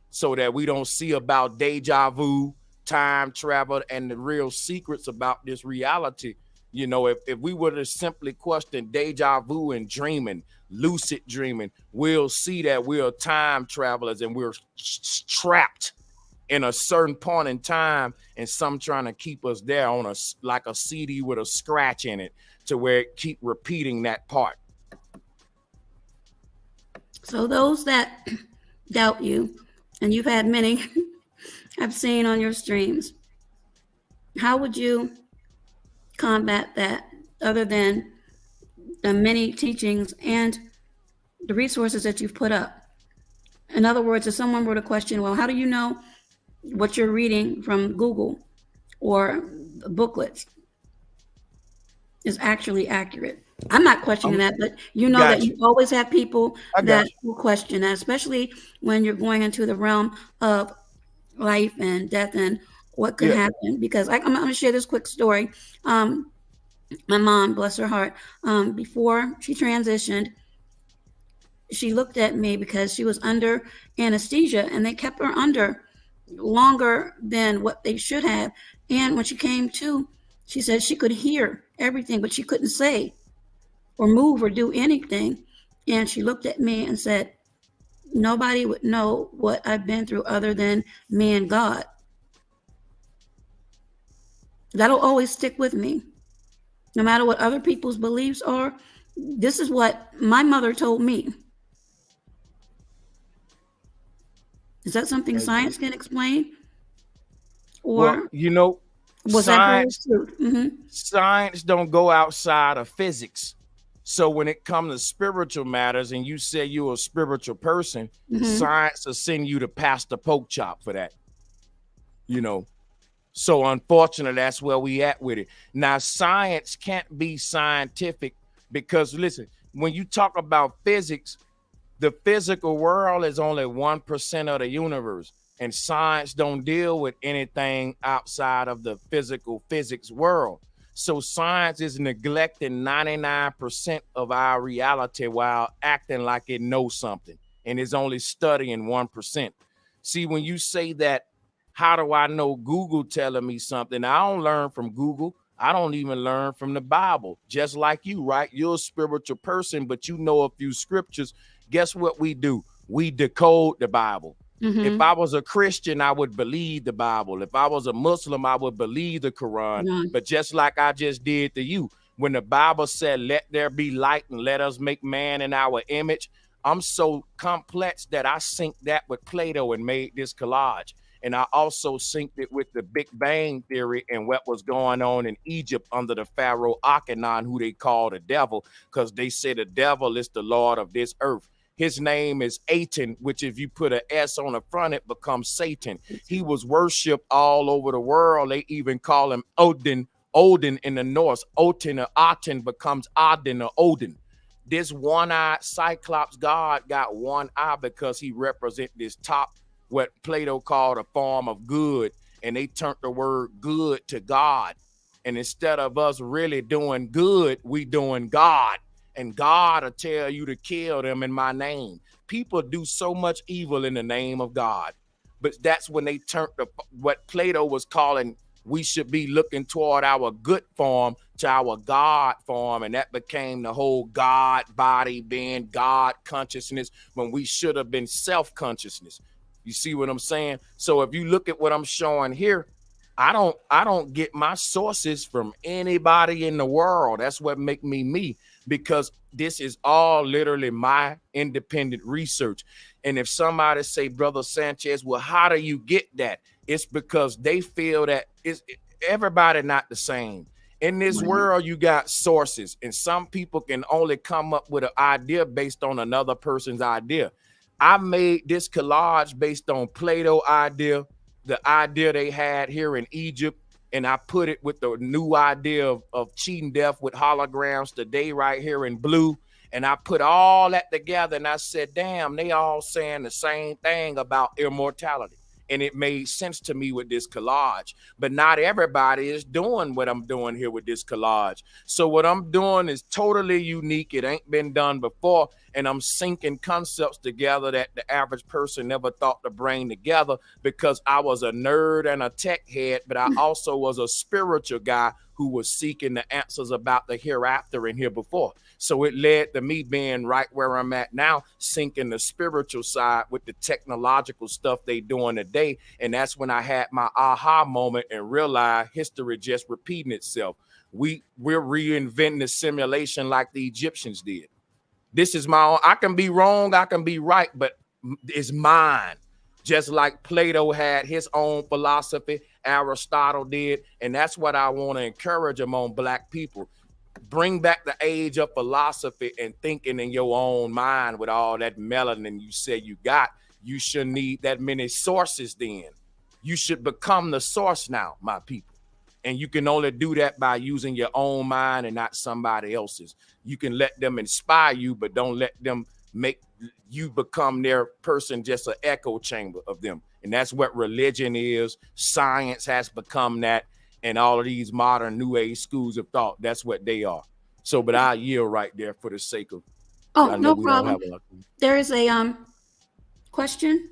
so that we don't see about deja vu, time travel, and the real secrets about this reality. You know, if we were to simply question deja vu and dreaming, lucid dreaming, we'll see that we're time travelers and we're trapped in a certain point in time, and some trying to keep us there on like a CD with a scratch in it, to where it keep repeating that part. So those that doubt you, and you've had many I've seen on your streams, how would you combat that other than the many teachings and the resources that you've put up? In other words, if someone were to question, well, how do you know what you're reading from Google or booklets is actually accurate? I'm not questioning that, but you know that you always have people that will question that, especially when you're going into the realm of life and death and what could happen. Because I'm going to share this quick story. My mom, bless her heart, before she transitioned, she looked at me because she was under anesthesia, and they kept her under longer than what they should have. And when she came to, she said she could hear everything, but she couldn't say or move or do anything. And she looked at me and said, nobody would know what I've been through other than me and God. That'll always stick with me. No matter what other people's beliefs are, this is what my mother told me. Is that something science can explain? Or, well, you know, was science, that truth? Mm-hmm. Science don't go outside of physics. So when it comes to spiritual matters, and you say you're a spiritual person, science will send you to Pastor Poke Chop for that. You know, so unfortunately, that's where we at with it. Now, science can't be scientific because, listen, when you talk about physics, the physical world is only 1% of the universe. and science don't deal with anything outside of the physical physics world. So science is neglecting 99% of our reality while acting like it knows something and is only studying 1%. See, when you say that, how do I know Google telling me something? I don't learn from Google. I don't even learn from the Bible. Just like you, right? You're a spiritual person, but you know a few scriptures. Guess what we do? We decode the Bible. If I was a Christian, I would believe the Bible. If I was a Muslim, I would believe the Quran. But just like I just did to you, when the Bible said, let there be light and let us make man in our image, I'm so complex that I synced that with Plato and made this collage. And I also synced it with the Big Bang Theory and what was going on in Egypt under the Pharaoh Akhenaten, who they call the devil, because they say the devil is the Lord of this earth. His name is Aten, which if you put an S on the front, it becomes Satan. He was worshipped all over the world. They even call him Odin in the North. Oten or Aten becomes Odin or Odin. This one-eyed Cyclops god got one eye because he represents this top, what Plato called a form of good, and they turned the word good to God. And instead of us really doing good, we doing God. And God will tell you to kill them in my name. People do so much evil in the name of God. But that's when they turned what Plato was calling, we should be looking toward our good form to our God form. And that became the whole God body being God consciousness when we should have been self-consciousness. You see what I'm saying? So if you look at what I'm showing here, I don't get my sources from anybody in the world. That's what make me me, because this is all literally my independent research. And if somebody say, Brother Sanchez, well, how do you get that? It's because they feel that everybody not the same. In this world, you got sources, and some people can only come up with an idea based on another person's idea. I made this collage based on Plato idea, the idea they had here in Egypt, and I put it with the new idea of cheating death with holograms today right here in blue. And I put all that together and I said, damn, they all saying the same thing about immortality. And it made sense to me with this collage. But not everybody is doing what I'm doing here with this collage. So what I'm doing is totally unique. It ain't been done before. And I'm syncing concepts together that the average person never thought to bring together, because I was a nerd and a tech head, but I also was a spiritual guy who was seeking the answers about the hereafter and here before. So it led to me being right where I'm at now, syncing the spiritual side with the technological stuff they doing today. And that's when I had my aha moment and realized history just repeating itself. We're reinventing the simulation like the Egyptians did. This is my own. I can be wrong, I can be right, but it's mine. Just like Plato had his own philosophy, Aristotle did. And that's what I want to encourage among Black people. Bring back the age of philosophy and thinking in your own mind with all that melanin you say you got. You shouldn't need that many sources then. You should become the source now, my people. And you can only do that by using your own mind and not somebody else's. You can let them inspire you, but don't let them make you become their person, just an echo chamber of them. And that's what religion is. Science has become that. And all of these modern new age schools of thought, that's what they are. So, but I yield right there for the sake of. Oh, no problem. There is a question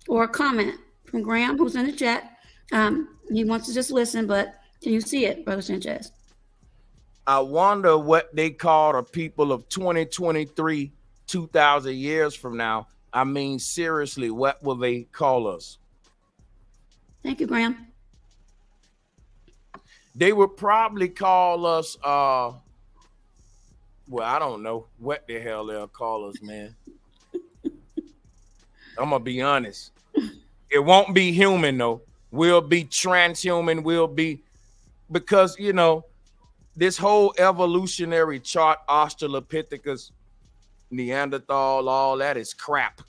or a comment from Graham, who's in the chat. He wants to just listen, but can you see it, Brother Sanchez? I wonder what they call the people of 2023, 2,000 years from now. I mean, seriously, what will they call us? Thank you, Graham. They would probably call us, well, I don't know what the hell they'll call us, man. I'm going to be honest. It won't be human, though. We'll be transhuman. We'll be, because, you know, this whole evolutionary chart, Australopithecus, Neanderthal, all that is crap.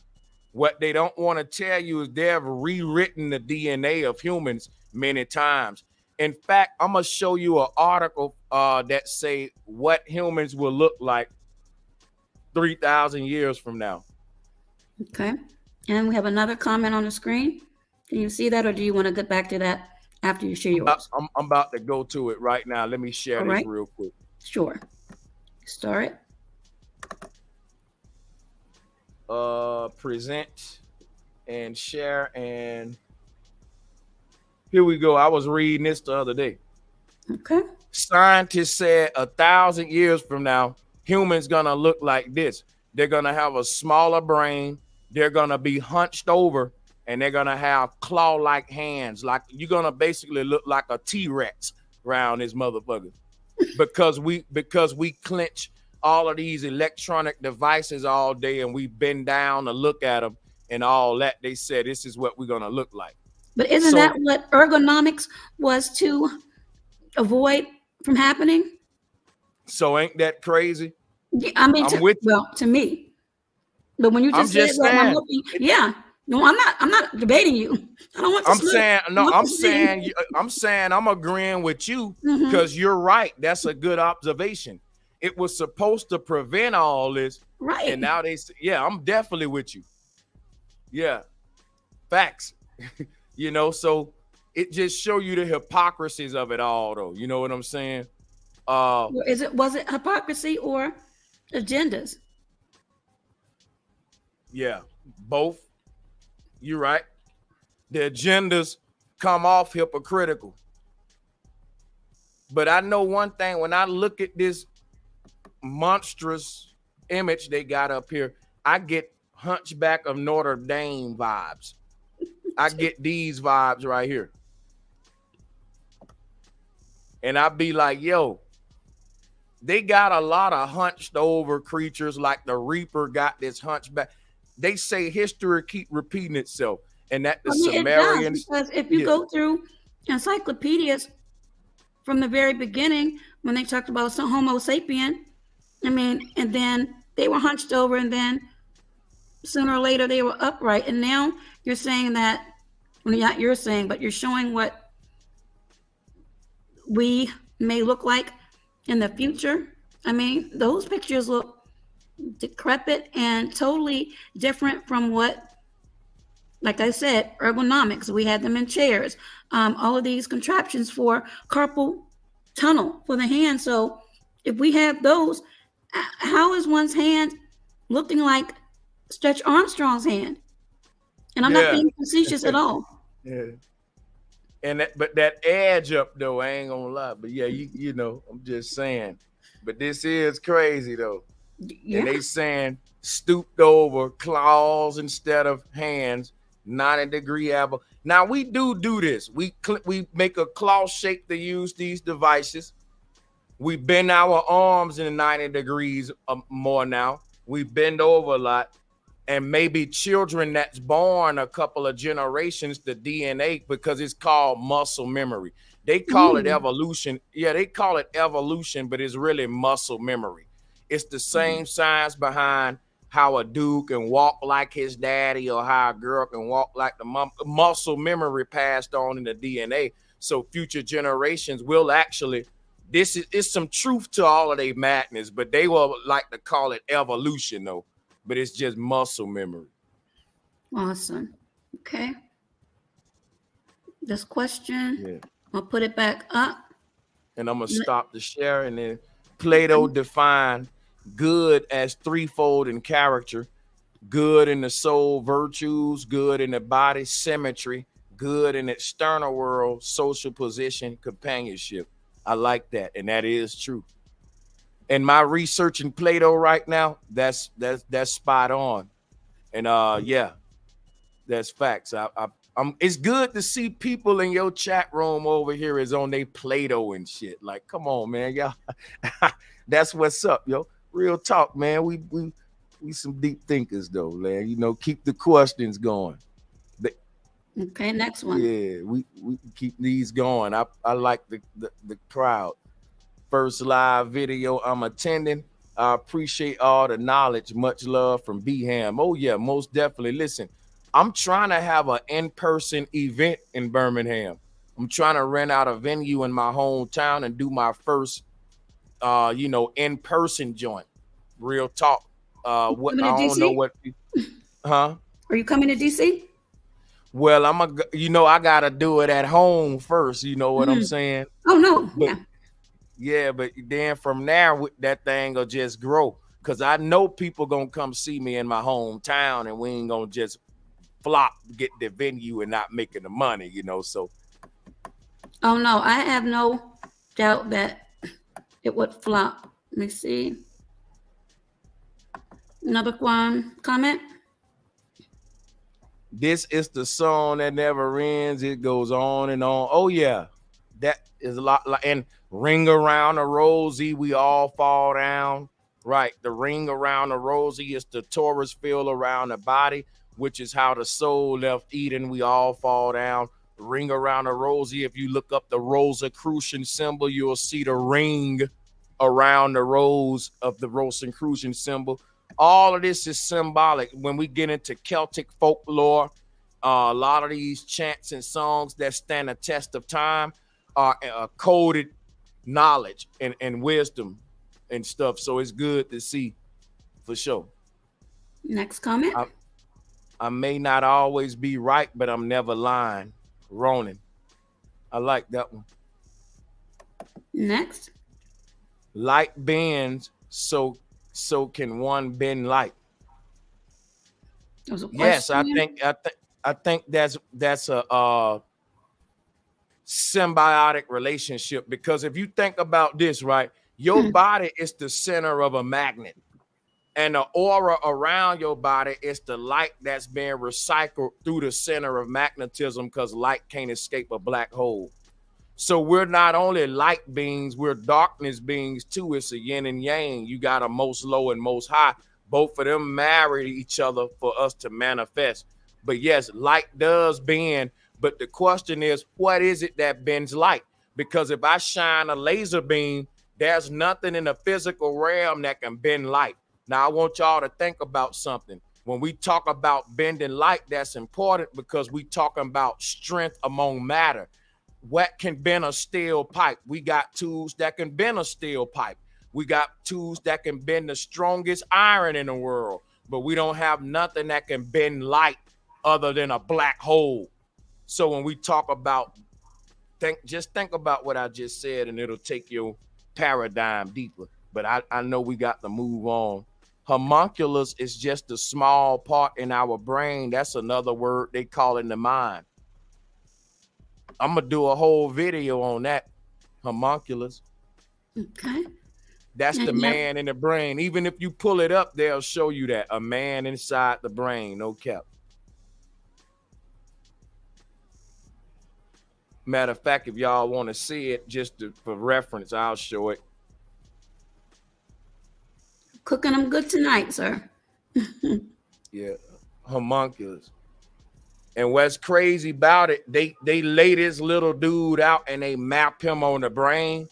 What they don't want to tell you is they've rewritten the DNA of humans many times. In fact, I'm going to show you an article that say what humans will look like 3,000 years from now. Okay. And we have another comment on the screen. Can you see that, or do you want to get back to that after you share yours? I'm about to go to it right now. Let me share All this right. real quick. Sure. Start it. Present and share, and here we go. I was reading this the other day. Okay. Scientists said 1,000 years from now, humans gonna look like this. They're gonna have a smaller brain. They're gonna be hunched over, and they're gonna have claw-like hands. Like you're gonna basically look like a T-Rex around this motherfucker, because we clench all of these electronic devices all day, and we bend down to look at them and all that. They said this is what we're gonna look like. But isn't that what ergonomics was to avoid from happening? So ain't that crazy? Yeah, I mean, to me. But when you just said that, I'm looking, yeah. No, I'm not debating you. I don't want to. I'm saying I'm agreeing with you, because you're right. That's a good observation. It was supposed to prevent all this, right? And now yeah, I'm definitely with you. Yeah, facts. You know, so it just show you the hypocrisies of it all, though. You know what I'm saying? Was it hypocrisy or agendas? Yeah, both. You're right. The agendas come off hypocritical. But I know one thing, when I look at this monstrous image they got up here, I get Hunchback of Notre Dame vibes. I get these vibes right here. And I be like, yo, they got a lot of hunched over creatures, like the Reaper got this hunchback. They say history keep repeating itself, and that the Sumerians. Because if you go through encyclopedias from the very beginning, when they talked about some Homo sapien, I mean, and then they were hunched over, and then sooner or later they were upright. And now you're saying that, well, not you're saying, but you're showing what we may look like in the future. I mean, those pictures look decrepit and totally different from what, like I said, ergonomics. We had them in chairs, all of these contraptions for carpal tunnel for the hand. So if we have those, how is one's hand looking like Stretch Armstrong's hand? And I'm not being facetious at all. Yeah. And but that edge up though, I ain't gonna lie. But yeah, you know, I'm just saying. But this is crazy though. Yeah. And they saying stooped over, claws instead of hands, 90-degree angle. Now we do this. We make a claw shape to use these devices. We bend our arms in 90 degrees more now. We bend over a lot. And maybe children that's born a couple of generations, the DNA, because it's called muscle memory. They call it evolution. Yeah, they call it evolution, but it's really muscle memory. It's the same science behind how a dude can walk like his daddy, or how a girl can walk like the mom. Muscle memory passed on in the DNA. So future generations will actually, this is some truth to all of their madness, but they will like to call it evolution though. But it's just muscle memory. Awesome. Okay. This question, I'll put it back up. And I'm going to stop the share. And then Plato defined good as threefold in character: good in the soul, virtues; good in the body, symmetry; good in the external world, social position, companionship. I like that. And that is true. And my research in Plato right now, that's spot on. And yeah, that's facts. It's good to see people in your chat room over here is on their Plato and shit. Like, come on, man, y'all. That's what's up, yo. Real talk, man. We some deep thinkers though, man. You know, keep the questions going. Okay, next one. Yeah, we keep these going. I like the crowd. First live video I'm attending. I appreciate all the knowledge. Much love from B-Ham. Oh yeah, most definitely. Listen, I'm trying to have an in-person event in Birmingham. I'm trying to rent out a venue in my hometown and do my first, in-person joint. Real talk. I don't know what. Huh? Are you coming to DC? Well, I gotta do it at home first. You know what I'm saying? Oh no, But yeah. yeah, but then from there, that thing will just grow. Cause I know people gonna come see me in my hometown, and we ain't gonna just flop, get the venue, and not making the money. You know, so. Oh no, I have no doubt that it would flop. Let me see. Another one comment. This is the song that never ends. It goes on and on. Oh yeah, that is a lot. And ring around the rosy, we all fall down. Right, the ring around the rosy is the torus field around the body, which is how the soul left Eden. We all fall down. Ring around the rosy. If you look up the Rosicrucian symbol, you'll see the ring around the rose of the Rosicrucian symbol. All of this is symbolic. When we get into Celtic folklore, a lot of these chants and songs that stand the test of time are coded knowledge and wisdom and stuff. So it's good to see, for sure. Next comment. I may not always be right, but I'm never lying. Ronan. I like that one. Next. Light bends, so can one bend light. Yes, I think that's a symbiotic relationship, because if you think about this, right, your body is the center of a magnet, and the aura around your body is the light that's being recycled through the center of magnetism, because light can't escape a black hole. So we're not only light beings, we're darkness beings too. It's a yin and yang. You got a most low and most high. Both of them marry each other for us to manifest. But yes, light does bend. But the question is, what is it that bends light? Because if I shine a laser beam, there's nothing in the physical realm that can bend light. Now, I want y'all to think about something. When we talk about bending light, that's important, because we talking about strength among matter. What can bend a steel pipe? We got tools that can bend a steel pipe. We got tools that can bend the strongest iron in the world, but we don't have nothing that can bend light other than a black hole. So when we talk about, just think about what I just said, and it'll take your paradigm deeper. But I know we got to move on. Homunculus is just a small part in our brain. That's another word they call in the mind. I'm gonna do a whole video on that. Homunculus. Okay. That's the man in the brain. Even if you pull it up, they'll show you that. A man inside the brain, no cap. Matter of fact, if y'all want to see it, for reference, I'll show it. Cooking them good tonight, sir. Yeah, homunculus. And what's crazy about it, they lay this little dude out and they map him on the brain,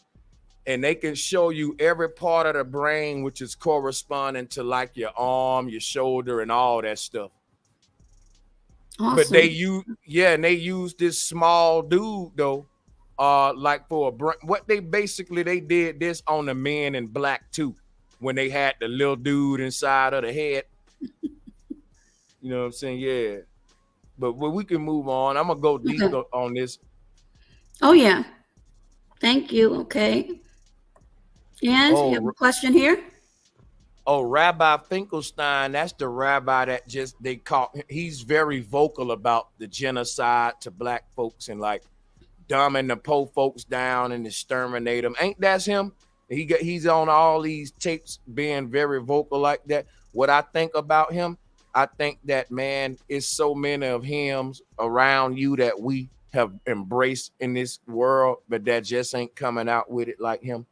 and they can show you every part of the brain, which is corresponding to like your arm, your shoulder, and all that stuff. Awesome. But they use this small dude though, like for a brain. What they did this on the Men in Black too, when they had the little dude inside of the head. You know what I'm saying? Yeah. But we can move on. I'm going to go deeper on this. Oh, yeah. Thank you. Okay. And you have a question here? Oh, Rabbi Finkelstein, that's the rabbi that he's very vocal about the genocide to black folks and like dumbing the poor folks down and exterminate them. Ain't that him? He's on all these tapes being very vocal like that. What I think about him, I think that, man, it's so many of hymns around you that we have embraced in this world, but that just ain't coming out with it like him.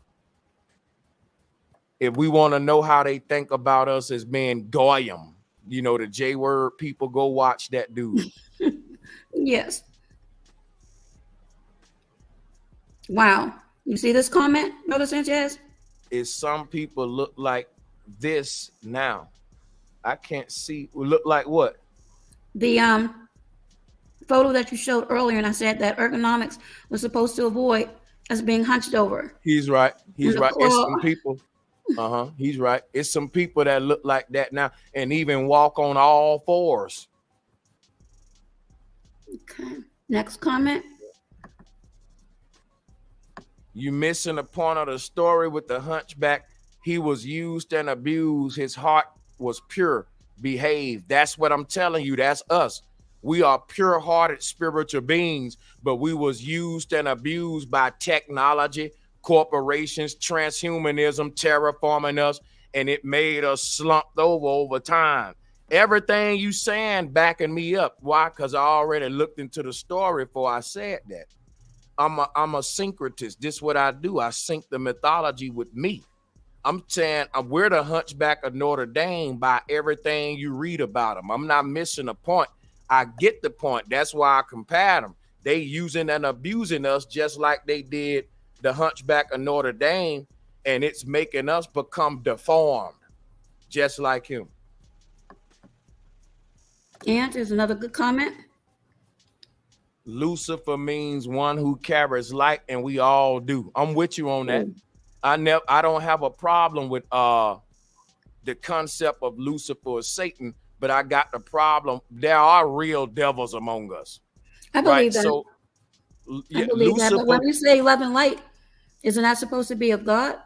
If we want to know how they think about us as being goyim, you know, the J word people, go watch that dude. Yes. Wow. You see this comment, Brother Sanchez? Is some people look like this now? I can't see. Look like what? The photo that you showed earlier, and I said that ergonomics was supposed to avoid us being hunched over. He's right. He's right. It's some people. He's right. It's some people that look like that now and even walk on all fours. Okay. Next comment. You missing the point of the story with the hunchback. He was used and abused. His heart was pure, behaved. That's what I'm telling you. That's us. We are pure-hearted spiritual beings, but we was used and abused by technology, corporations, transhumanism, terraforming us, and it made us slumped over time. Everything you saying backing me up. Why? Because I already looked into the story before I said that. I'm a syncretist. This is what I do. I sync the mythology with me. I'm saying we're the Hunchback of Notre Dame by everything you read about them. I'm not missing a point. I get the point. That's why I compare them. They using and abusing us just like they did the Hunchback of Notre Dame, and it's making us become deformed, just like him. And there's another good comment. Lucifer means one who carries light, and we all do. I'm with you on that. I don't have a problem with the concept of Lucifer or Satan, but I got the problem. There are real devils among us. I believe that. So I believe Lucifer, that. But when we say love and light, isn't that supposed to be of God?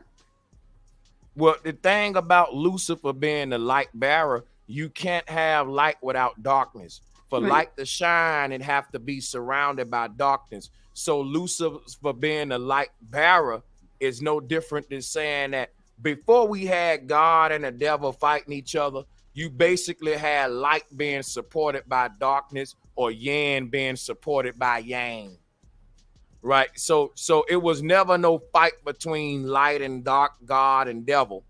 Well, the thing about Lucifer being the light bearer, you can't have light without darkness. For light to shine, it have to be surrounded by darkness. So Lucifer being the light bearer is no different than saying that before we had God and the devil fighting each other, you basically had light being supported by darkness, or yin being supported by yang. Right. So it was never no fight between light and dark, God and devil.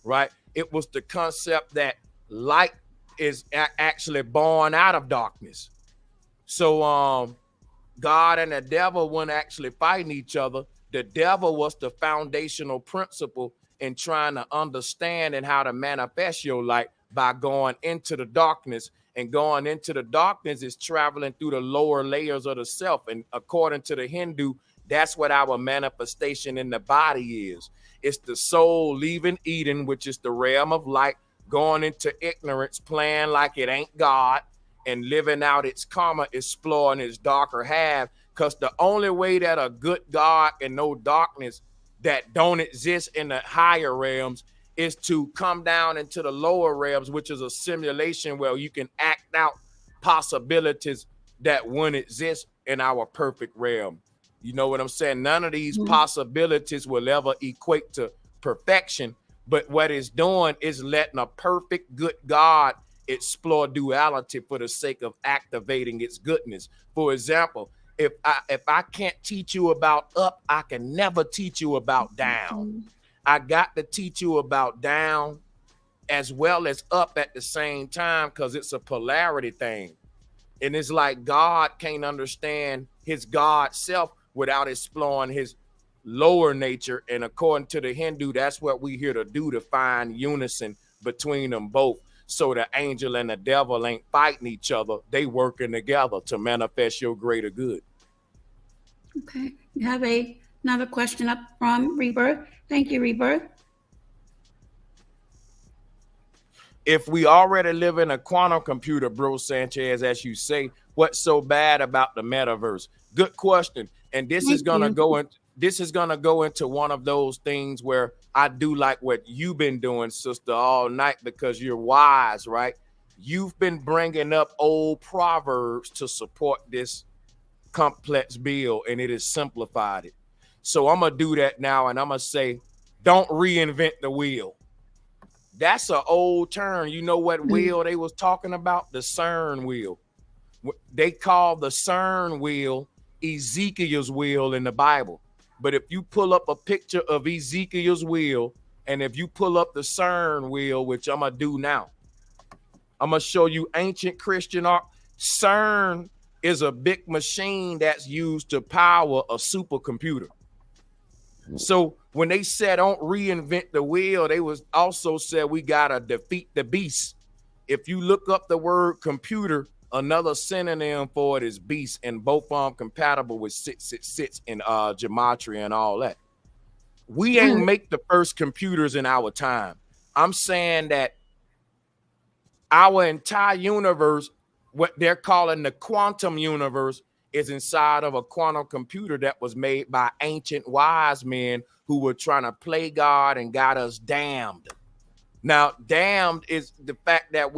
Right. It was the concept that light is actually born out of darkness. So God and the devil weren't actually fighting each other. The devil was the foundational principle in trying to understand and how to manifest your light by going into the darkness. And going into the darkness is traveling through the lower layers of the self. And according to the Hindu, that's what our manifestation in the body is. It's the soul leaving Eden, which is the realm of light, going into ignorance, playing like it ain't God, and living out its karma, exploring its darker half. Because the only way that a good God and no darkness that don't exist in the higher realms is to come down into the lower realms, which is a simulation where you can act out possibilities that wouldn't exist in our perfect realm. You know what I'm saying? None of these possibilities will ever equate to perfection. But what it's doing is letting a perfect good God explore duality for the sake of activating its goodness. For example, if I can't teach you about up, I can never teach you about down. I got to teach you about down as well as up at the same time, because it's a polarity thing. And it's like God can't understand his God self without exploring his lower nature. And according to the Hindu, that's what we here to do, to find unison between them both. So the angel and the devil ain't fighting each other. They working together to manifest your greater good. Okay. You have another question up from Rebirth. Thank you, Rebirth. If we already live in a quantum computer, bro Sanchez, as you say, what's so bad about the metaverse? Good question. And this is gonna go into one of those things where I do like what you've been doing, sister, all night, because you're wise, right? You've been bringing up old proverbs to support this complex bill, and it has simplified it. So I'm gonna do that now, and I'm gonna say, don't reinvent the wheel. That's an old term. You know what wheel they was talking about? The CERN wheel. They call the CERN wheel Ezekiel's wheel in the Bible. But if you pull up a picture of Ezekiel's wheel, and if you pull up the CERN wheel, which I'm gonna do now, I'm gonna show you ancient Christian art. CERN is a big machine that's used to power a supercomputer. So when they said don't reinvent the wheel, they was also said we gotta defeat the beast. If you look up the word computer, another synonym for it is beast, and both of them compatible with 666 in gematria and all that. We ain't make the first computers in our time. I'm saying that our entire universe what they're calling the quantum universe is inside of a quantum computer that was made by ancient wise men who were trying to play God and got us damned. Now, damned is the fact that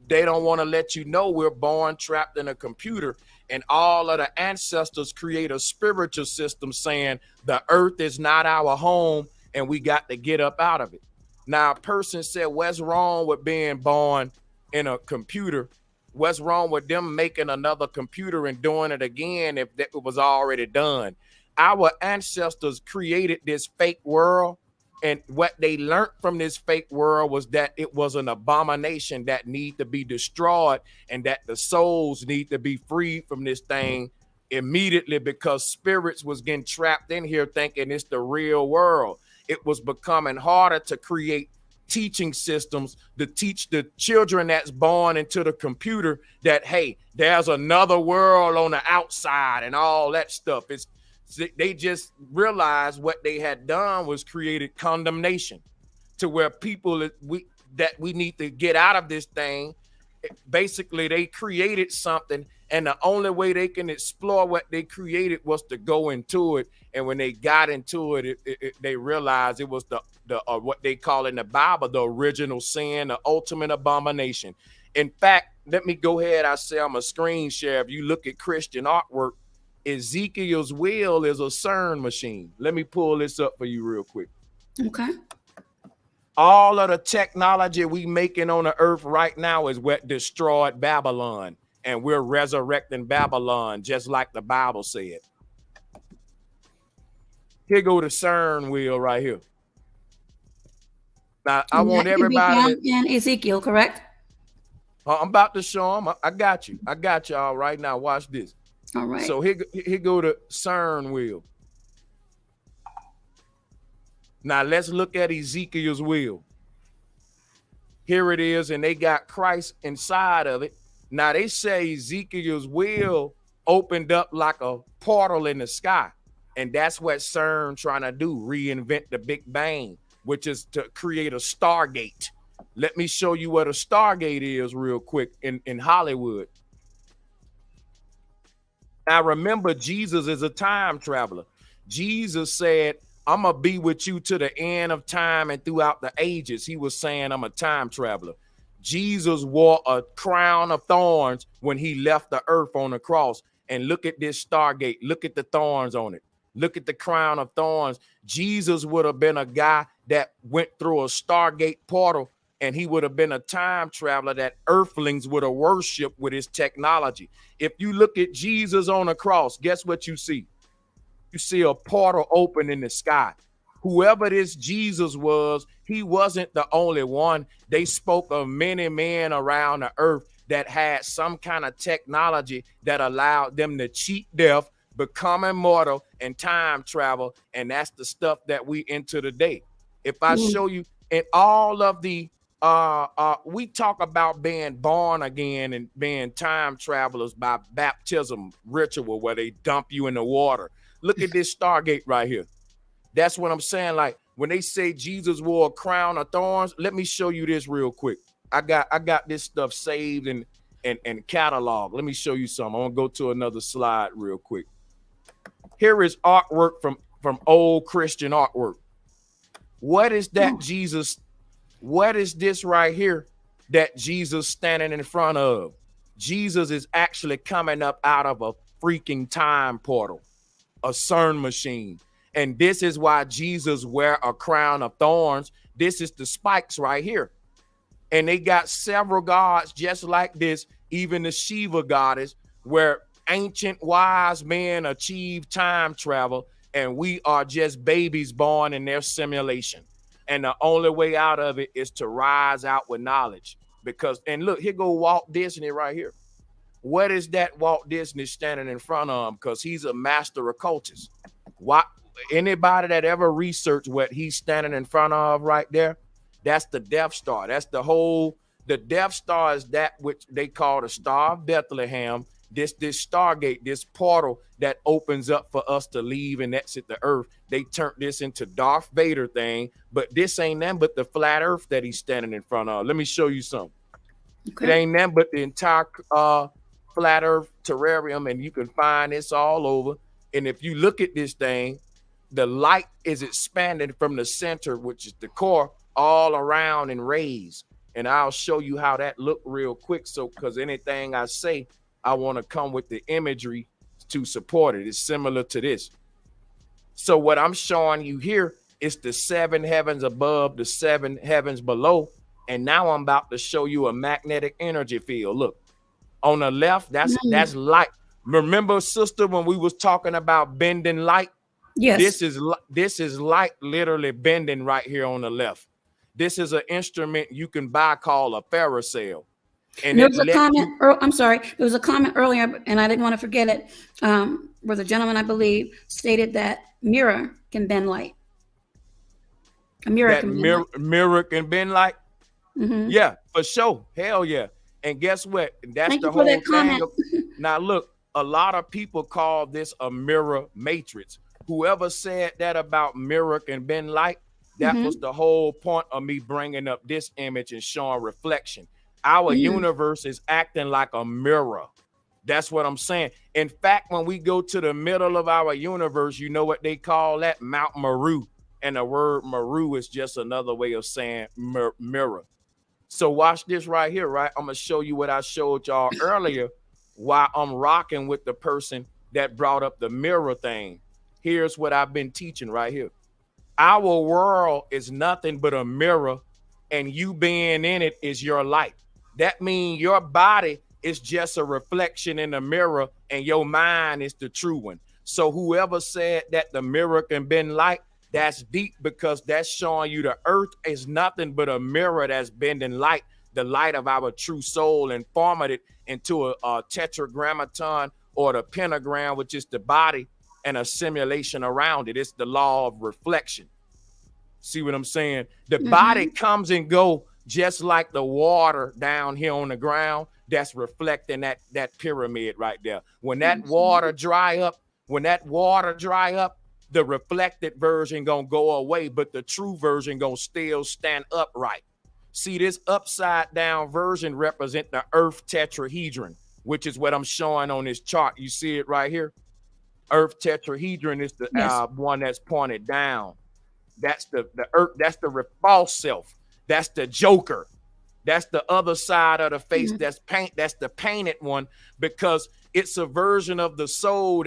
they don't want to let you know we're born trapped in a computer, and all of the ancestors create a spiritual system saying the earth is not our home and we got to get up out of it. Now, a person said, what's wrong with being born in a computer? What's wrong with them making another computer and doing it again if it was already done? Our ancestors created this fake world, and what they learned from this fake world was that it was an abomination that need to be destroyed, and that the souls need to be freed from this thing immediately, because spirits was getting trapped in here thinking it's the real world. It was becoming harder to create teaching systems to teach the children that's born into the computer that, hey, there's another world on the outside and all that stuff. They just realized what they had done was created condemnation to where people we need to get out of this thing. Basically, they created something, and the only way they can explore what they created was to go into it. And when they got into it, they realized it was the what they call in the Bible the original sin, the ultimate abomination. In fact, let me go ahead. I say I'm a screen share. If you look at Christian artwork, Ezekiel's wheel is a CERN machine. Let me pull this up for you real quick. Okay. All of the technology we making on the earth right now is what destroyed Babylon, and we're resurrecting Babylon just like the Bible said. Here go the CERN wheel right here. Now, I want everybody in Ezekiel, correct? I'm about to show them. I got you. I got y'all right now. Watch this. All right. So here go the CERN wheel. Now let's look at Ezekiel's wheel. Here it is, and they got Christ inside of it. Now they say Ezekiel's wheel opened up like a portal in the sky, and that's what CERN trying to do, reinvent the Big Bang, which is to create a Stargate. Let me show you what a Stargate is real quick in Hollywood. Now remember, Jesus is a time traveler. Jesus said, I'm going to be with you to the end of time and throughout the ages. He was saying, I'm a time traveler. Jesus wore a crown of thorns when he left the earth on the cross. And look at this Stargate. Look at the thorns on it. Look at the crown of thorns. Jesus would have been a guy that went through a Stargate portal, and he would have been a time traveler that earthlings would have worshiped with his technology. If you look at Jesus on the cross, guess what you see? You see a portal open in the sky. Whoever this Jesus was, he wasn't the only one. They spoke of many men around the earth that had some kind of technology that allowed them to cheat death, become immortal, and time travel. And that's the stuff that we into today. If I show you in all of the we talk about being born again and being time travelers by baptism ritual where they dump you in the water. Look at this Stargate right here. That's what I'm saying. Like when they say Jesus wore a crown of thorns, let me show you this real quick. I got this stuff saved and cataloged. Let me show you something. I want to go to another slide real quick. Here is artwork from old Christian artwork. What is that Jesus? What is this right here that Jesus standing in front of? Jesus is actually coming up out of a freaking time portal, a CERN machine. And this is why Jesus wear a crown of thorns. This is the spikes right here. And they got several gods just like this, even the Shiva goddess, where ancient wise men achieve time travel, and we are just babies born in their simulation. And the only way out of it is to rise out with knowledge. Because, and look, here go Walt Disney right here. What is that Walt Disney standing in front of him? Because he's a master occultist. What? Anybody that ever researched what he's standing in front of right there, that's the Death Star. That's the Death Star is that which they call the Star of Bethlehem. This Stargate, this portal that opens up for us to leave and exit the earth. They turned this into Darth Vader thing, but this ain't nothing but the flat earth that he's standing in front of. Let me show you something. It ain't nothing but the entire flat earth terrarium, and you can find this all over. And if you look at this thing, the light is expanding from the center, which is the core, all around in rays. And I'll show you how that look real quick. So, because anything I say, I want to come with the imagery to support it. It's similar to this. So what I'm showing you here is the 7 heavens above, the 7 heavens below. And now I'm about to show you a magnetic energy field. Look, on the left, that's light. Remember, sister, when we was talking about bending light? Yes. This is light literally bending right here on the left. This is an instrument you can buy called a ferrocell. And there was a comment. I'm sorry. There was a comment earlier, and I didn't want to forget it. Where the gentleman, I believe, stated that mirror can bend light. A mirror can bend light. Mirror can bend light. Mm-hmm. Yeah, for sure. Hell yeah. And guess what? That's the whole thing. Now look, a lot of people call this a mirror matrix. Whoever said that about mirror can bend light, that was the whole point of me bringing up this image and showing reflection. Our universe is acting like a mirror. That's what I'm saying. In fact, when we go to the middle of our universe, you know what they call that? Mount Meru. And the word Meru is just another way of saying mirror. So watch this right here, right? I'm going to show you what I showed y'all earlier while I'm rocking with the person that brought up the mirror thing. Here's what I've been teaching right here. Our world is nothing but a mirror, and you being in it is your light. That means your body is just a reflection in the mirror, and your mind is the true one. So whoever said that the mirror can bend light, that's deep, because that's showing you the earth is nothing but a mirror that's bending light, the light of our true soul, and forming it into a tetragrammaton, or the pentagram, which is the body, and a simulation around it. It's the law of reflection. See what I'm saying? The body comes and go just like the water down here on the ground that's reflecting that pyramid right there. When that water dry up, the reflected version gonna go away, but the true version gonna still stand upright. See, this upside down version represent the earth tetrahedron, which is what I'm showing on this chart. You see it right here? Earth tetrahedron is the one that's pointed down. That's the earth. That's the false self. That's the joker. That's the other side of the face. That's the painted one, because it's a version of the soul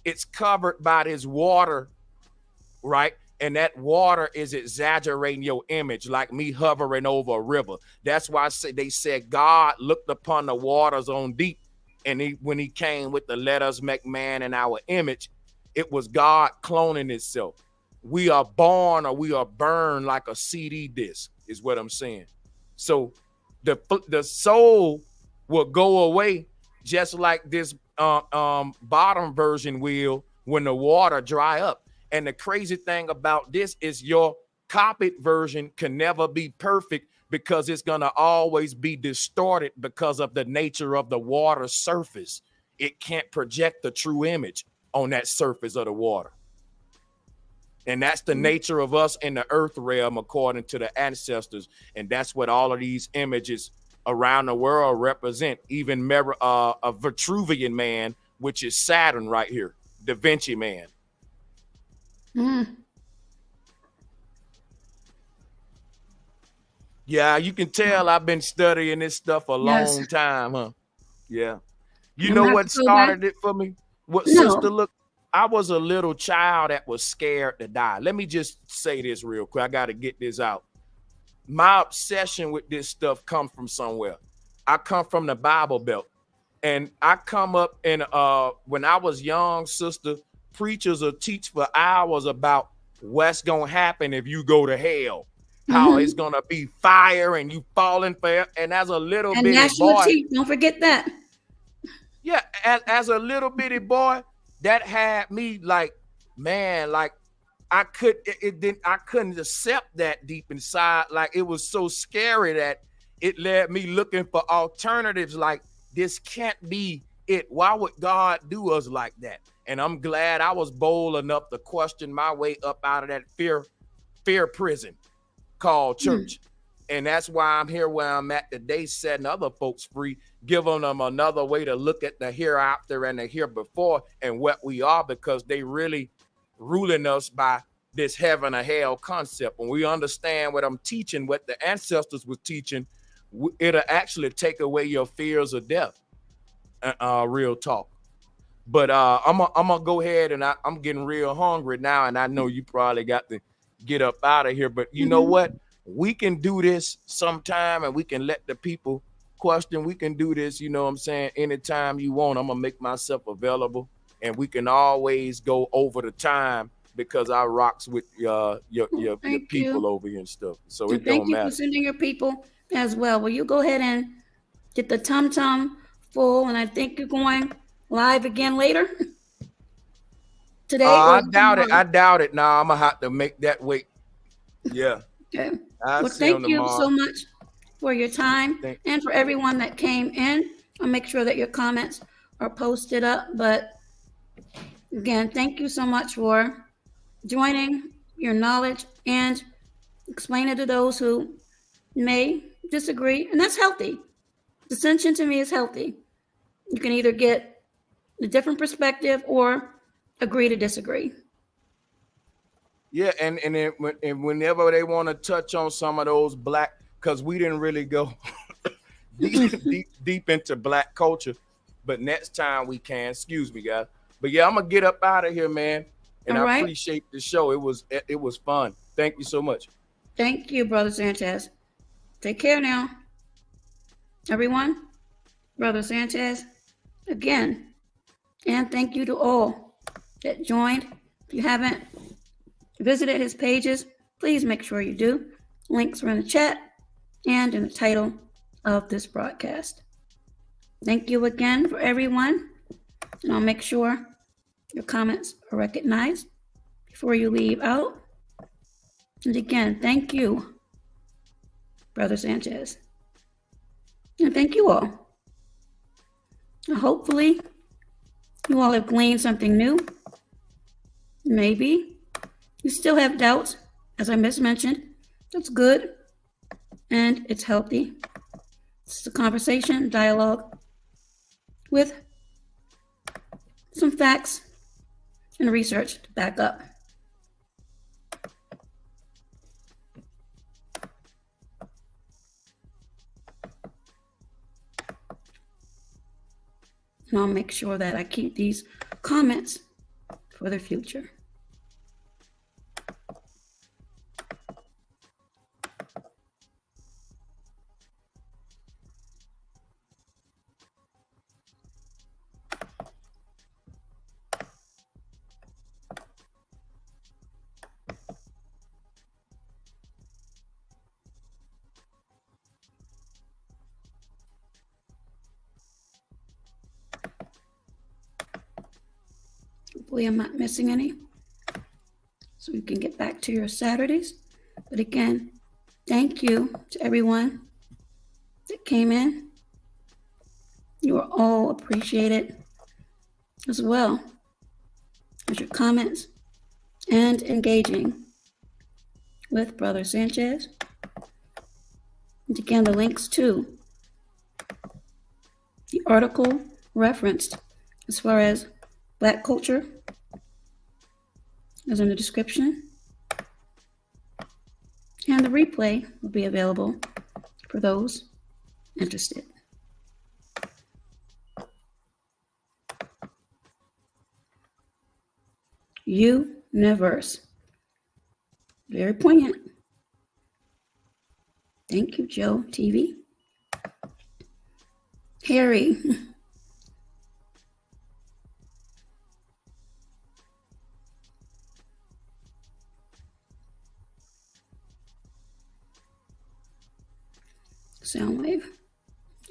it's covered by this water, right? And that water is exaggerating your image, like me hovering over a river. That's why they said God looked upon the waters on deep. And when he came with the let us make man in our image, it was God cloning itself. We are born or we are burned like a CD disc, is what I'm saying. So the soul will go away just like this bottom version will when the water dry up. And the crazy thing about this is your copied version can never be perfect, because it's going to always be distorted because of the nature of the water surface. It can't project the true image on that surface of the water. And that's the nature of us in the earth realm, according to the ancestors. And that's what all of these images around the world represent. Even a Vitruvian man, which is Saturn right here, Da Vinci man. Yeah, you can tell I've been studying this stuff a long time, huh? Yeah. You know what started it for me? Sister, look, I was a little child that was scared to die. Let me just say this real quick. I got to get this out. My obsession with this stuff comes from somewhere. I come from the Bible Belt. And I come up and when I was young, sister, preachers will teach for hours about what's going to happen if you go to hell. How it's gonna be fire and you falling for it. And as a little bitty boy, don't forget that. Yeah, as a little bitty boy, that had me like, man, like I couldn't accept that deep inside. Like it was so scary that it led me looking for alternatives. Like this can't be it. Why would God do us like that? And I'm glad I was bold enough to question my way up out of that fear prison called church. And that's why I'm here where I'm at today, setting other folks free, giving them another way to look at the hereafter and the here before and what we are, because they really ruling us by this heaven or hell concept. When we understand what I'm teaching, what the ancestors were teaching, it'll actually take away your fears of death. Real talk. But I'm gonna go ahead, and I'm getting real hungry now, and I know you probably got to get up out of here. But you know what? We can do this sometime, and we can let the people question. We can do this, you know what I'm saying, anytime you want. I'm gonna make myself available, and we can always go over the time because I rocks with your people over here and stuff. So it don't matter. Thank you for sending your people as well. Will you go ahead and get the tum-tum full? And I think you're going live again later today. I doubt it. Now I'm gonna have to make that wait. Yeah. Okay. Well, thank you so much for your time and for everyone that came in. I'll make sure that your comments are posted up. But again, thank you so much for joining, your knowledge, and explain it to those who may disagree. And that's healthy. Dissension to me is healthy. You can either get a different perspective or agree to disagree. Yeah, and whenever they want to touch on some of those black, because we didn't really go deep into black culture, but next time we can. Excuse me, guys. But yeah, I'm gonna get up out of here, man. And I appreciate the show. It was fun. Thank you so much. Thank you, Brother Sanchez. Take care now, everyone. Brother Sanchez, again, and thank you to all that joined. If you haven't visited his pages, please make sure you do. Links are in the chat and in the title of this broadcast. Thank you again for everyone, and I'll make sure your comments are recognized before you leave out. And again, thank you, Brother Sanchez. And thank you all. And hopefully, you all have gleaned something new. Maybe you still have doubts, as I mentioned. That's good, and it's healthy. It's a conversation, dialogue, with some facts and research to back up. And I'll make sure that I keep these comments for the future. Hopefully I'm not missing any, so you can get back to your Saturdays. But again, thank you to everyone that came in. You are all appreciated, as well as your comments and engaging with Brother Sanchez. And again, the links to the article referenced as far as Black culture is in the description. And the replay will be available for those interested. Universe. Very poignant. Thank you, Joe TV. Harry. Sound wave.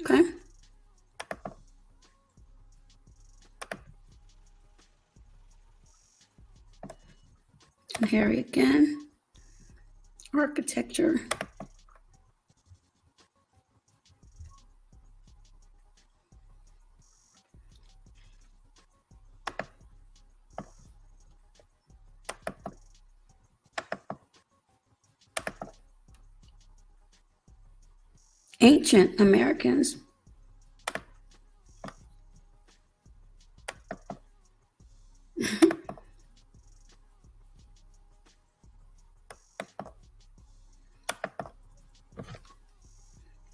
Okay. And Harry again. Architecture. ancient Americans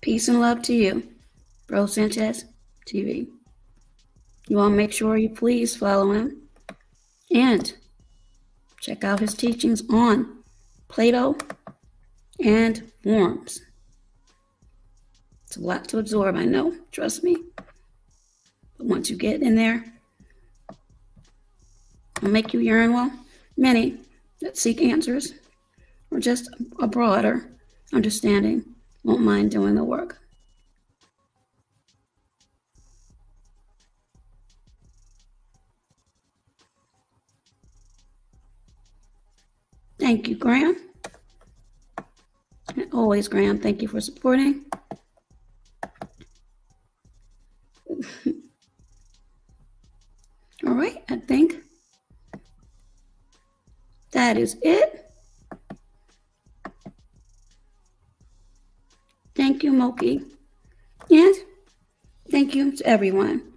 peace and love to you, Bro Sanchez TV. You all make sure you please follow him and check out his teachings on Plato and forms. It's a lot to absorb, I know, trust me. But once you get in there, it'll make you yearn. Well, many that seek answers or just a broader understanding won't mind doing the work. Thank you, Graham. And always, Graham, thank you for supporting. All right, I think that is it. Thank you, Moki. And thank you to everyone.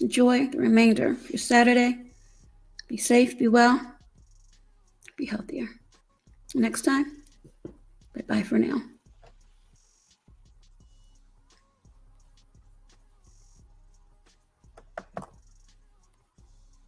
Enjoy the remainder of your Saturday. Be safe, be well, be healthier. Next time, bye-bye for now.